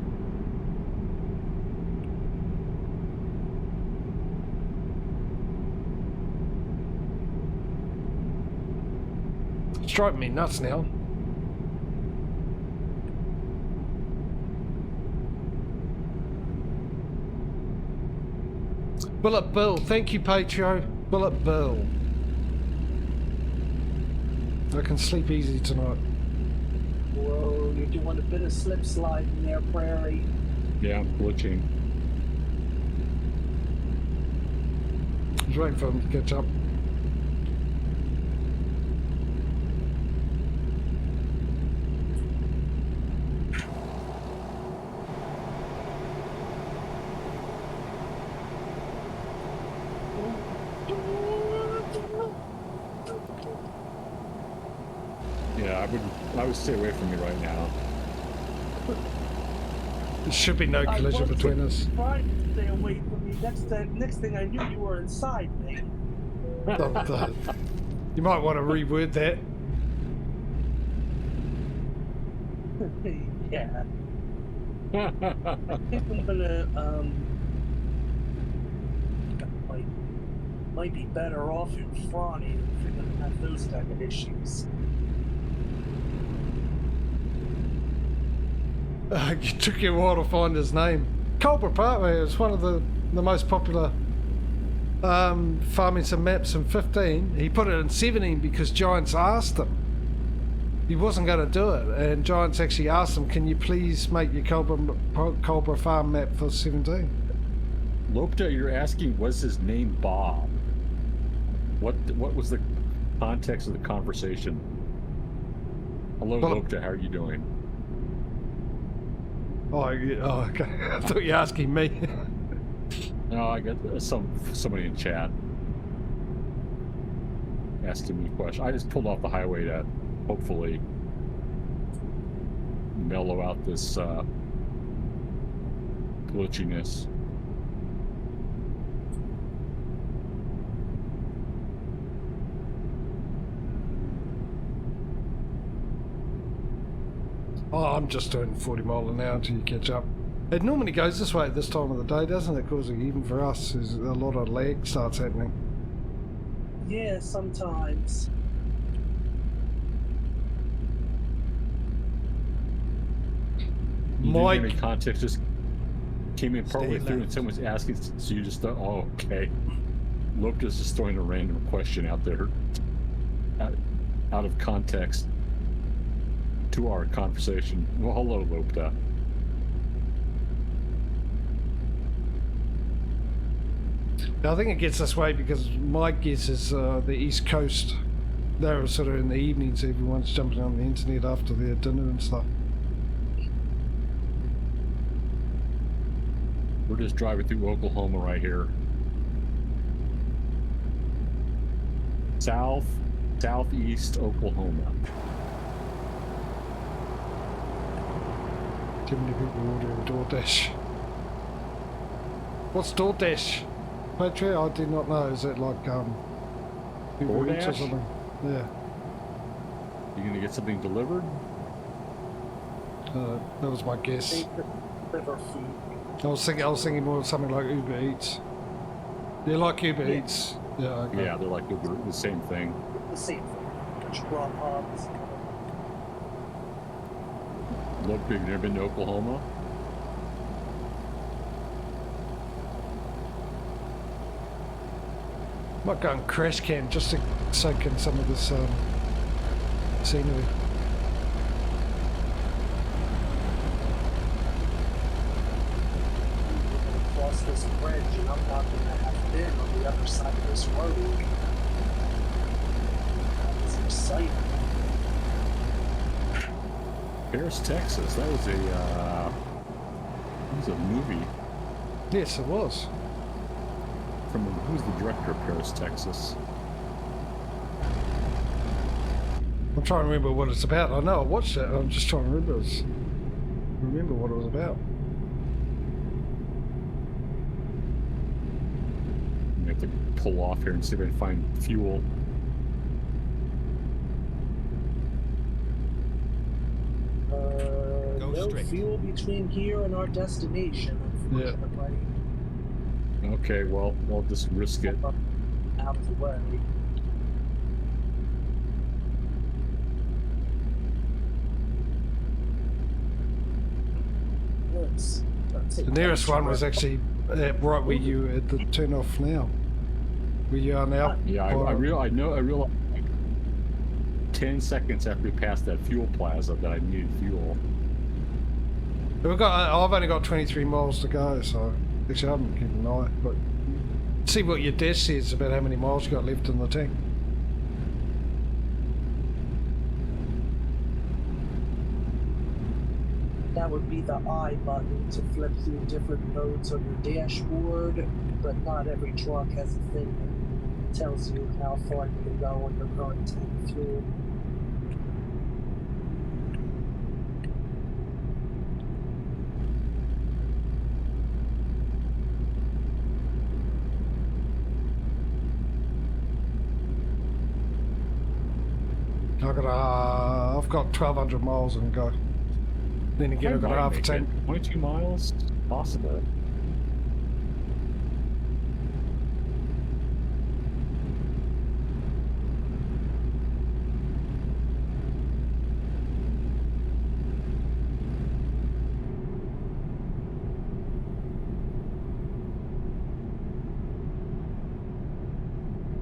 [SPEAKER 1] It's driving me nuts now. Bullet Bill, thank you, Patrio. Bullet Bill. I can sleep easy tonight.
[SPEAKER 3] Whoa, you're doing a bit of slip sliding there, Prairie.
[SPEAKER 2] Yeah, I'm glitching.
[SPEAKER 1] I was waiting for him to catch up.
[SPEAKER 2] Yeah, I would stay away from me right now.
[SPEAKER 1] There should be no collision between us.
[SPEAKER 3] Trying to stay away from me. Next thing I knew, you were inside me.
[SPEAKER 1] You might want to reword that.
[SPEAKER 3] Yeah. I think I'm gonna might be better off in front if you're gonna have those type of issues.
[SPEAKER 1] It took you a while to find his name. Cobra Parkway is one of the most popular farming sim maps in 15. He put it in 17 because Giants asked him. He wasn't going to do it, and Giants actually asked him, can you please make your Cobra farm map for 17?
[SPEAKER 2] Lopta, you're asking, was his name Bob? What was the context of the conversation? Hello,
[SPEAKER 1] Well,
[SPEAKER 2] Lopta, how are you doing?
[SPEAKER 1] Oh, okay. I thought you were asking me.
[SPEAKER 2] No, I got somebody in chat asking me a question. I just pulled off the highway to hopefully mellow out this glitchiness.
[SPEAKER 1] Oh, I'm just doing 40 mile an hour until you catch up. It normally goes this way at this time of the day, doesn't it? Because even for us, there's a lot of lag starts happening.
[SPEAKER 3] Yeah, sometimes.
[SPEAKER 2] You didn't
[SPEAKER 1] Mike,
[SPEAKER 2] give me context, just came in partway
[SPEAKER 6] Stay
[SPEAKER 2] through and
[SPEAKER 6] left.
[SPEAKER 2] someone's asking, so you just thought, oh, okay. Lopez is throwing a random question out there, out of context, to our conversation. Well, hello, Lopez.
[SPEAKER 1] I think it gets this way because my guess is the East Coast. They're sort of in the evenings. Everyone's jumping on the internet after their dinner and stuff.
[SPEAKER 2] We're just driving through Oklahoma right here. Southeast Oklahoma.
[SPEAKER 1] Too many people ordering DoorDash. What's DoorDash? Patria? I do not know. Is it like Uber Eats or
[SPEAKER 2] DoorDash?
[SPEAKER 1] something? Yeah.
[SPEAKER 2] You gonna get something delivered?
[SPEAKER 1] That was my guess.
[SPEAKER 3] They deliver food.
[SPEAKER 1] I was thinking more of something like Uber Eats. They like Uber
[SPEAKER 3] Yeah.
[SPEAKER 1] Eats. Yeah. Okay.
[SPEAKER 2] Yeah, they're like the same thing.
[SPEAKER 3] The same thing. Just drop hogs.
[SPEAKER 2] Look, have you never been to Oklahoma?
[SPEAKER 1] Might go and crash cam just to soak in some of this scenery.
[SPEAKER 3] Cross this bridge, and I'm not going to have been on the other side of this road. That was exciting.
[SPEAKER 2] Paris, Texas. That was a movie
[SPEAKER 1] Yes, it was.
[SPEAKER 2] from who's the director of Paris, Texas?
[SPEAKER 1] I'm trying to remember what it's about. I know I watched it. I'm just trying to remember what it was about.
[SPEAKER 2] We have to pull off here and see if I can find fuel.
[SPEAKER 6] Go
[SPEAKER 3] No
[SPEAKER 6] straight.
[SPEAKER 3] fuel between here and our destination, unfortunately.
[SPEAKER 2] Okay, well, I'll just risk it.
[SPEAKER 3] Out of the way.
[SPEAKER 1] The nearest one was actually right where you at the turn off now. Where you are now.
[SPEAKER 2] Yeah, I realized 10 seconds after we passed that fuel plaza that I needed fuel.
[SPEAKER 1] I've only got 23 miles to go, so actually I haven't kept an eye. But see what your dash says about how many miles you got left in the tank.
[SPEAKER 3] That would be the I button to flip through different modes on your dashboard, but not every truck has a thing that tells you how far you can go on your current tank of fuel.
[SPEAKER 1] I've got 1,200 miles and go. Then again, I've got half a tank.
[SPEAKER 2] 22 miles? Possible.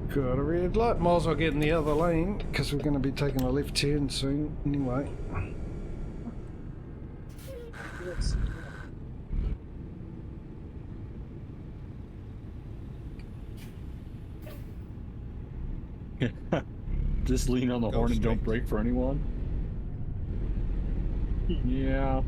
[SPEAKER 1] Got a red light. Might as well get in the other lane because we're going to be taking a left turn soon. Anyway.
[SPEAKER 3] Yes.
[SPEAKER 2] Just lean on the
[SPEAKER 6] Go
[SPEAKER 2] horn and don't
[SPEAKER 6] straight.
[SPEAKER 2] brake for anyone? Yeah.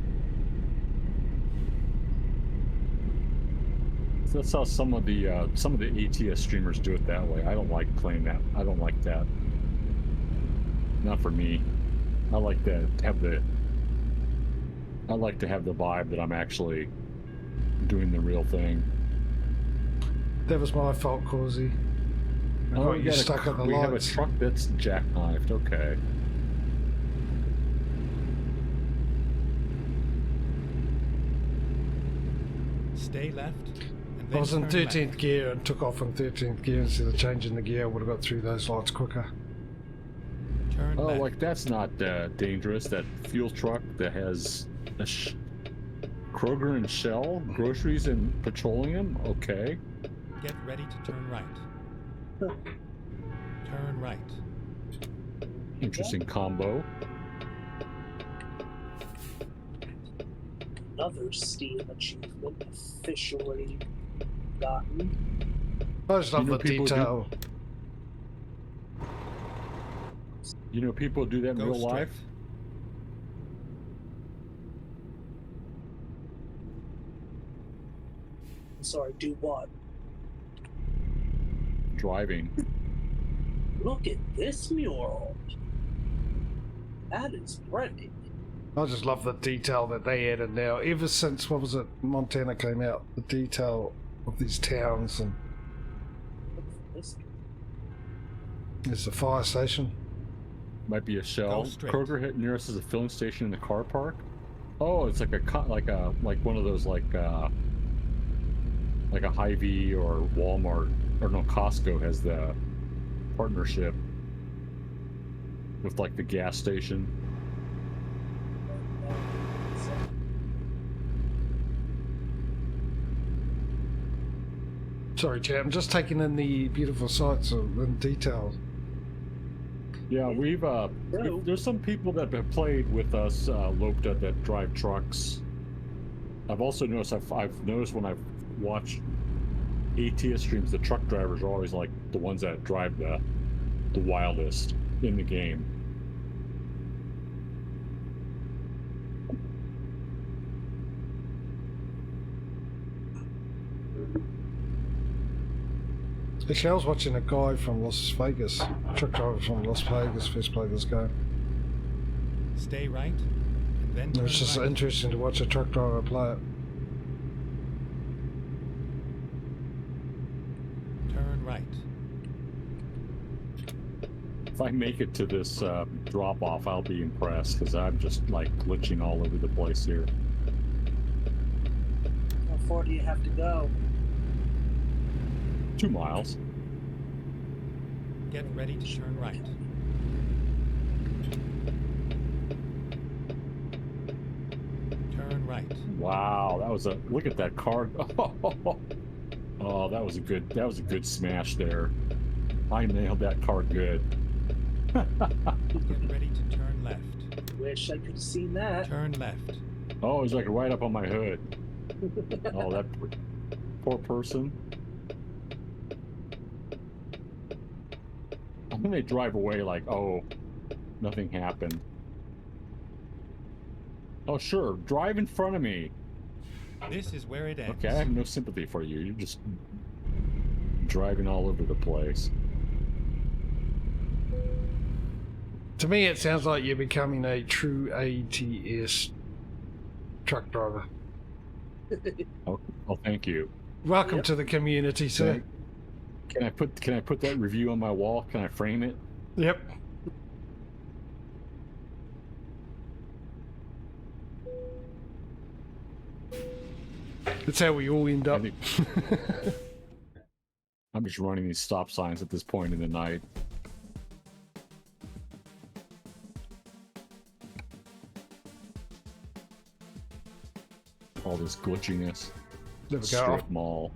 [SPEAKER 2] That's how some of the ATS streamers do it that way. I don't like playing that. I don't like that. Not for me. I like to have the vibe that I'm actually doing the real thing.
[SPEAKER 1] That was my fault, Causey. I got you stuck at the
[SPEAKER 2] we have a
[SPEAKER 1] lights.
[SPEAKER 2] truck that's jackknifed. Okay.
[SPEAKER 6] Stay left. And
[SPEAKER 1] I was in
[SPEAKER 6] then turn
[SPEAKER 1] 13th
[SPEAKER 6] left.
[SPEAKER 1] gear and took off in 13th gear instead of changing the gear. I would have got through those lights quicker.
[SPEAKER 6] Turn
[SPEAKER 2] Oh,
[SPEAKER 6] left.
[SPEAKER 2] like that's not dangerous. That fuel truck that has a Kroger and Shell, groceries and petroleum. Okay.
[SPEAKER 6] Get ready to turn right. Turn right.
[SPEAKER 2] Interesting combo.
[SPEAKER 3] Another Steam achievement officially gotten.
[SPEAKER 1] I just love
[SPEAKER 2] You know,
[SPEAKER 1] the
[SPEAKER 2] people do-
[SPEAKER 1] detail.
[SPEAKER 2] You know, people do that in
[SPEAKER 6] Go
[SPEAKER 2] real
[SPEAKER 6] straight.
[SPEAKER 2] life.
[SPEAKER 3] I'm sorry, do what?
[SPEAKER 2] Driving.
[SPEAKER 3] Look at this mural. That is pretty.
[SPEAKER 1] I just love the detail that they added now. Ever since, what was it, Montana came out, the detail of these towns, and
[SPEAKER 3] Look at this.
[SPEAKER 1] there's the fire station.
[SPEAKER 2] Might be a shell.
[SPEAKER 6] Go straight.
[SPEAKER 2] Kroger hit near us is a filling station in the car park. Oh, it's like like one of those like a Hy-Vee or Walmart, or no, Costco has the partnership with like the gas station.
[SPEAKER 1] Sorry, chat, I'm just taking in the beautiful sights and details.
[SPEAKER 2] Yeah, there's some people that have played with us, Lopta, that drive trucks. I've also noticed, I've noticed when I've watched ATS streams, the truck drivers are always like the ones that drive the wildest in the game.
[SPEAKER 1] Actually, I was watching a guy from Las Vegas, a truck driver from Las Vegas, first played this game.
[SPEAKER 6] Stay right, and then
[SPEAKER 1] It
[SPEAKER 6] turn
[SPEAKER 1] was just
[SPEAKER 6] right.
[SPEAKER 1] interesting to watch a truck driver play it.
[SPEAKER 6] Turn right.
[SPEAKER 2] If I make it to this drop off, I'll be impressed, because I'm just like glitching all over the place here.
[SPEAKER 3] How far do you have to go?
[SPEAKER 2] 2 miles.
[SPEAKER 6] Get ready to turn right. Turn right.
[SPEAKER 2] Wow, that was a look at that car. Oh, that was a good smash there. I nailed that car good.
[SPEAKER 6] Get ready to turn left.
[SPEAKER 3] Wish I could have seen that.
[SPEAKER 6] Turn left.
[SPEAKER 2] Oh, he's like right up on my hood. Oh, that poor person. I think they drive away like, oh, nothing happened. Oh, sure, drive in front of me.
[SPEAKER 6] This is where it ends.
[SPEAKER 2] Okay, I have no sympathy for you. You're just driving all over the place.
[SPEAKER 1] To me, it sounds like you're becoming a true ATS truck driver.
[SPEAKER 2] Oh, thank you.
[SPEAKER 1] Welcome
[SPEAKER 3] Yep.
[SPEAKER 1] to the community, sir.
[SPEAKER 2] Can I put that review on my wall? Can I frame it?
[SPEAKER 1] Yep. That's how we all end
[SPEAKER 2] I
[SPEAKER 1] up.
[SPEAKER 2] think- I'm just running these stop signs at this point in the night. All this glitchiness.
[SPEAKER 1] There we go.
[SPEAKER 2] Strip
[SPEAKER 1] I've
[SPEAKER 2] mall.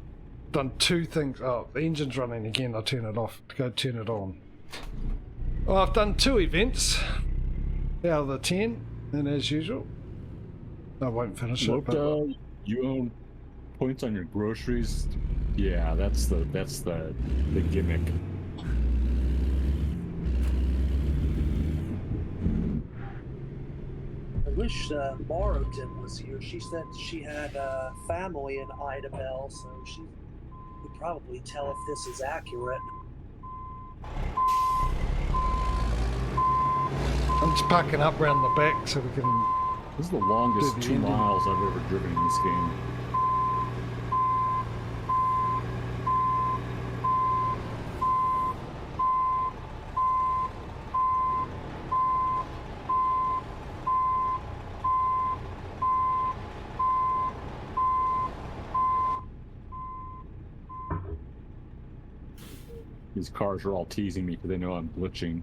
[SPEAKER 1] done 2 things. Oh, the engine's running again. I'll turn it off to go turn it on. Well, I've done 2 events out of the 10, and as usual, I won't finish it. But
[SPEAKER 2] Lopta, you own points on your groceries. Yeah, that's the gimmick.
[SPEAKER 3] I wish Morrowton was here. She said she had family in Idabel, so she could probably tell if this is accurate.
[SPEAKER 1] I'm just packing up round the back so we can.
[SPEAKER 2] This is the longest
[SPEAKER 1] Did the
[SPEAKER 2] 2
[SPEAKER 1] ending.
[SPEAKER 2] miles I've ever driven in this game. These cars are all teasing me because they know I'm glitching.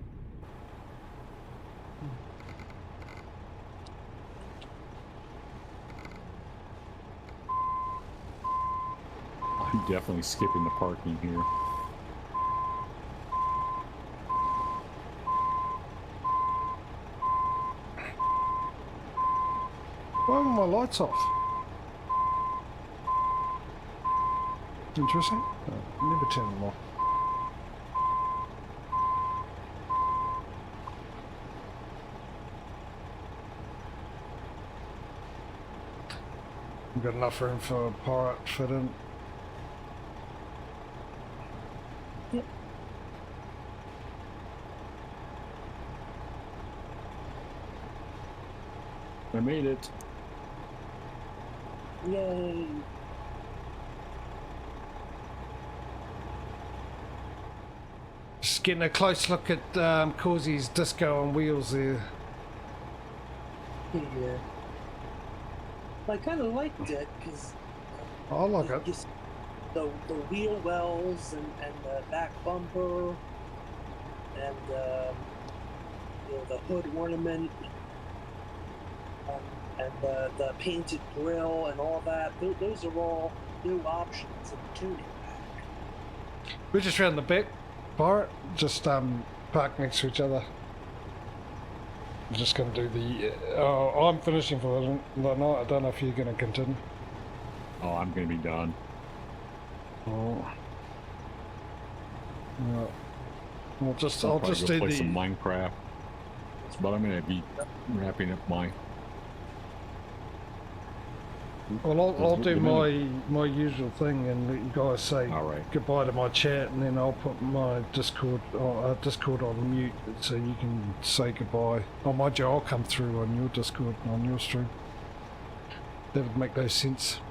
[SPEAKER 2] I'm definitely skipping the parking here.
[SPEAKER 1] Why are my lights off? Interesting. Oh, never turn them off. We've got enough room for a pirate fit in.
[SPEAKER 3] Yep.
[SPEAKER 2] I made it.
[SPEAKER 3] Yay.
[SPEAKER 1] Just getting a close look at Causy's disco on wheels there.
[SPEAKER 3] Yeah. I kind of liked it because
[SPEAKER 1] I like it.
[SPEAKER 3] just the wheel wells and the back bumper and you know, the hood ornament and the painted grille and all that. Those are all new options in the tuning pack.
[SPEAKER 1] We're just round the back, pirate. Just park next to each other. I'm just going to do the. I'm finishing for the night. I don't know if you're going to continue.
[SPEAKER 2] Oh, I'm going to be done.
[SPEAKER 1] Oh. Yeah. I'll just
[SPEAKER 2] Probably
[SPEAKER 1] do
[SPEAKER 2] go play
[SPEAKER 1] the.
[SPEAKER 2] some Minecraft. But I'm going to be wrapping up my.
[SPEAKER 1] Well, I'll do
[SPEAKER 2] the
[SPEAKER 1] my usual thing and let you guys say
[SPEAKER 2] All right.
[SPEAKER 1] goodbye to my chat, and then I'll put my Discord on mute so you can say goodbye. Oh, mind you, I'll come through on your Discord on your stream. That would make no sense.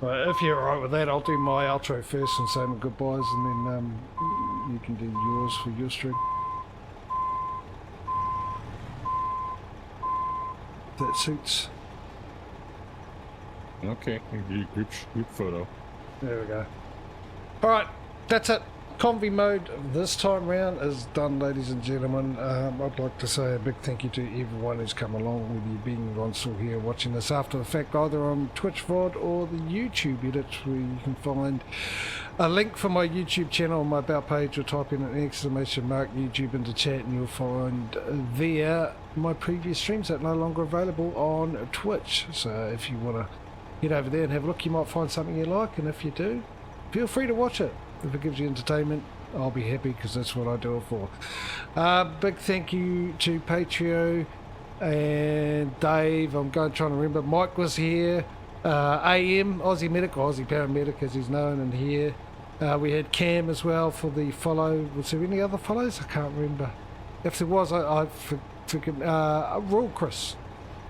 [SPEAKER 1] Right, if you're alright with that, I'll do my outro first and say my goodbyes, and then you can do yours for your stream. That suits.
[SPEAKER 2] Okay, group photo.
[SPEAKER 1] There we go. Alright, that's it. Convoy mode this time round is done, ladies and gentlemen. I'd like to say a big thank you to everyone who's come along, whether you being on still here watching this after the fact, either on Twitch VOD or the YouTube edits, where you can find a link for my YouTube channel on my about page, or type in an exclamation mark YouTube into chat and you'll find there my previous streams that are no longer available on Twitch. So if you want to head over there and have a look, you might find something you like, and if you do, feel free to watch it. If it gives you entertainment, I'll be happy, because that's what I do it for. Big thank you to Patrio and Dave. I'm trying to remember. Mike was here. AM, Aussie Medic, or Aussie Paramedic as he's known in here. We had Cam as well for the follow. Was there any other follows? I can't remember. If there was, I forget. Royal Chris.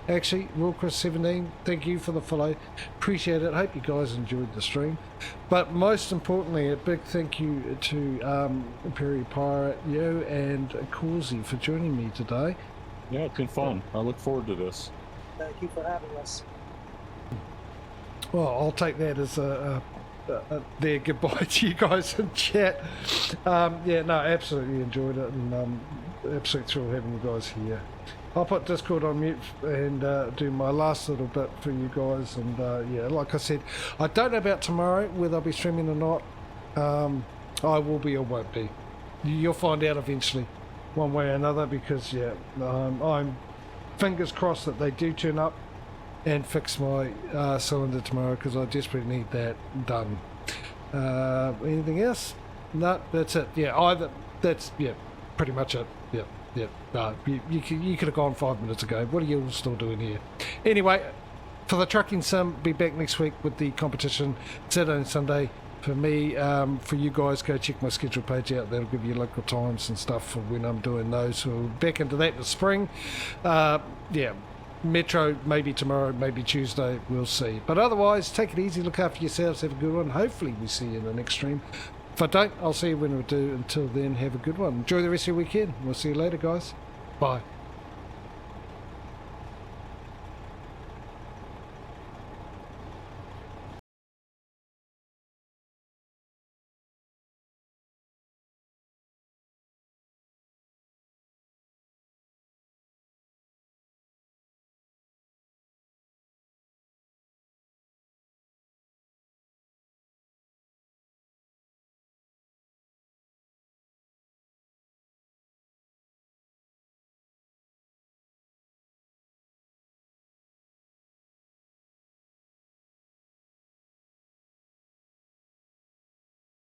[SPEAKER 1] Actually, Real Chris 17, thank you for the follow. Appreciate it. Hope you guys enjoyed the stream. But most importantly, a big thank you to Imperial Pirate, you and Causey for joining me today.
[SPEAKER 2] Yeah, it's been fun. I look forward to this.
[SPEAKER 3] Thank you for having us.
[SPEAKER 1] Well, I'll take that as their goodbye to you guys in chat. Yeah, no, absolutely enjoyed it, and absolute thrill having you guys here. I'll put Discord on mute and do my last little bit for you guys. And yeah, like I said, I don't know about tomorrow, whether I'll be streaming or not. I will be or won't be. You'll find out eventually, one way or another, because yeah, I'm fingers crossed that they do turn up and fix my cylinder tomorrow, because I desperately need that done. Anything else? No, that's it. Yeah, that's pretty much it. Yeah. Yeah, you could have gone 5 minutes ago. What are you all still doing here? Anyway, for the trucking sim, be back next week with the competition, Saturday and Sunday. For me, for you guys, go check my schedule page out. That'll give you local times and stuff for when I'm doing those. So we'll back into that in the spring. Yeah, Metro maybe tomorrow, maybe Tuesday. We'll see. But otherwise, take it easy. Look after yourselves. Have a good one. Hopefully we see you in the next stream. If I don't, I'll see you when we do. Until then, have a good one. Enjoy the rest of your weekend. We'll see you later, guys. Bye.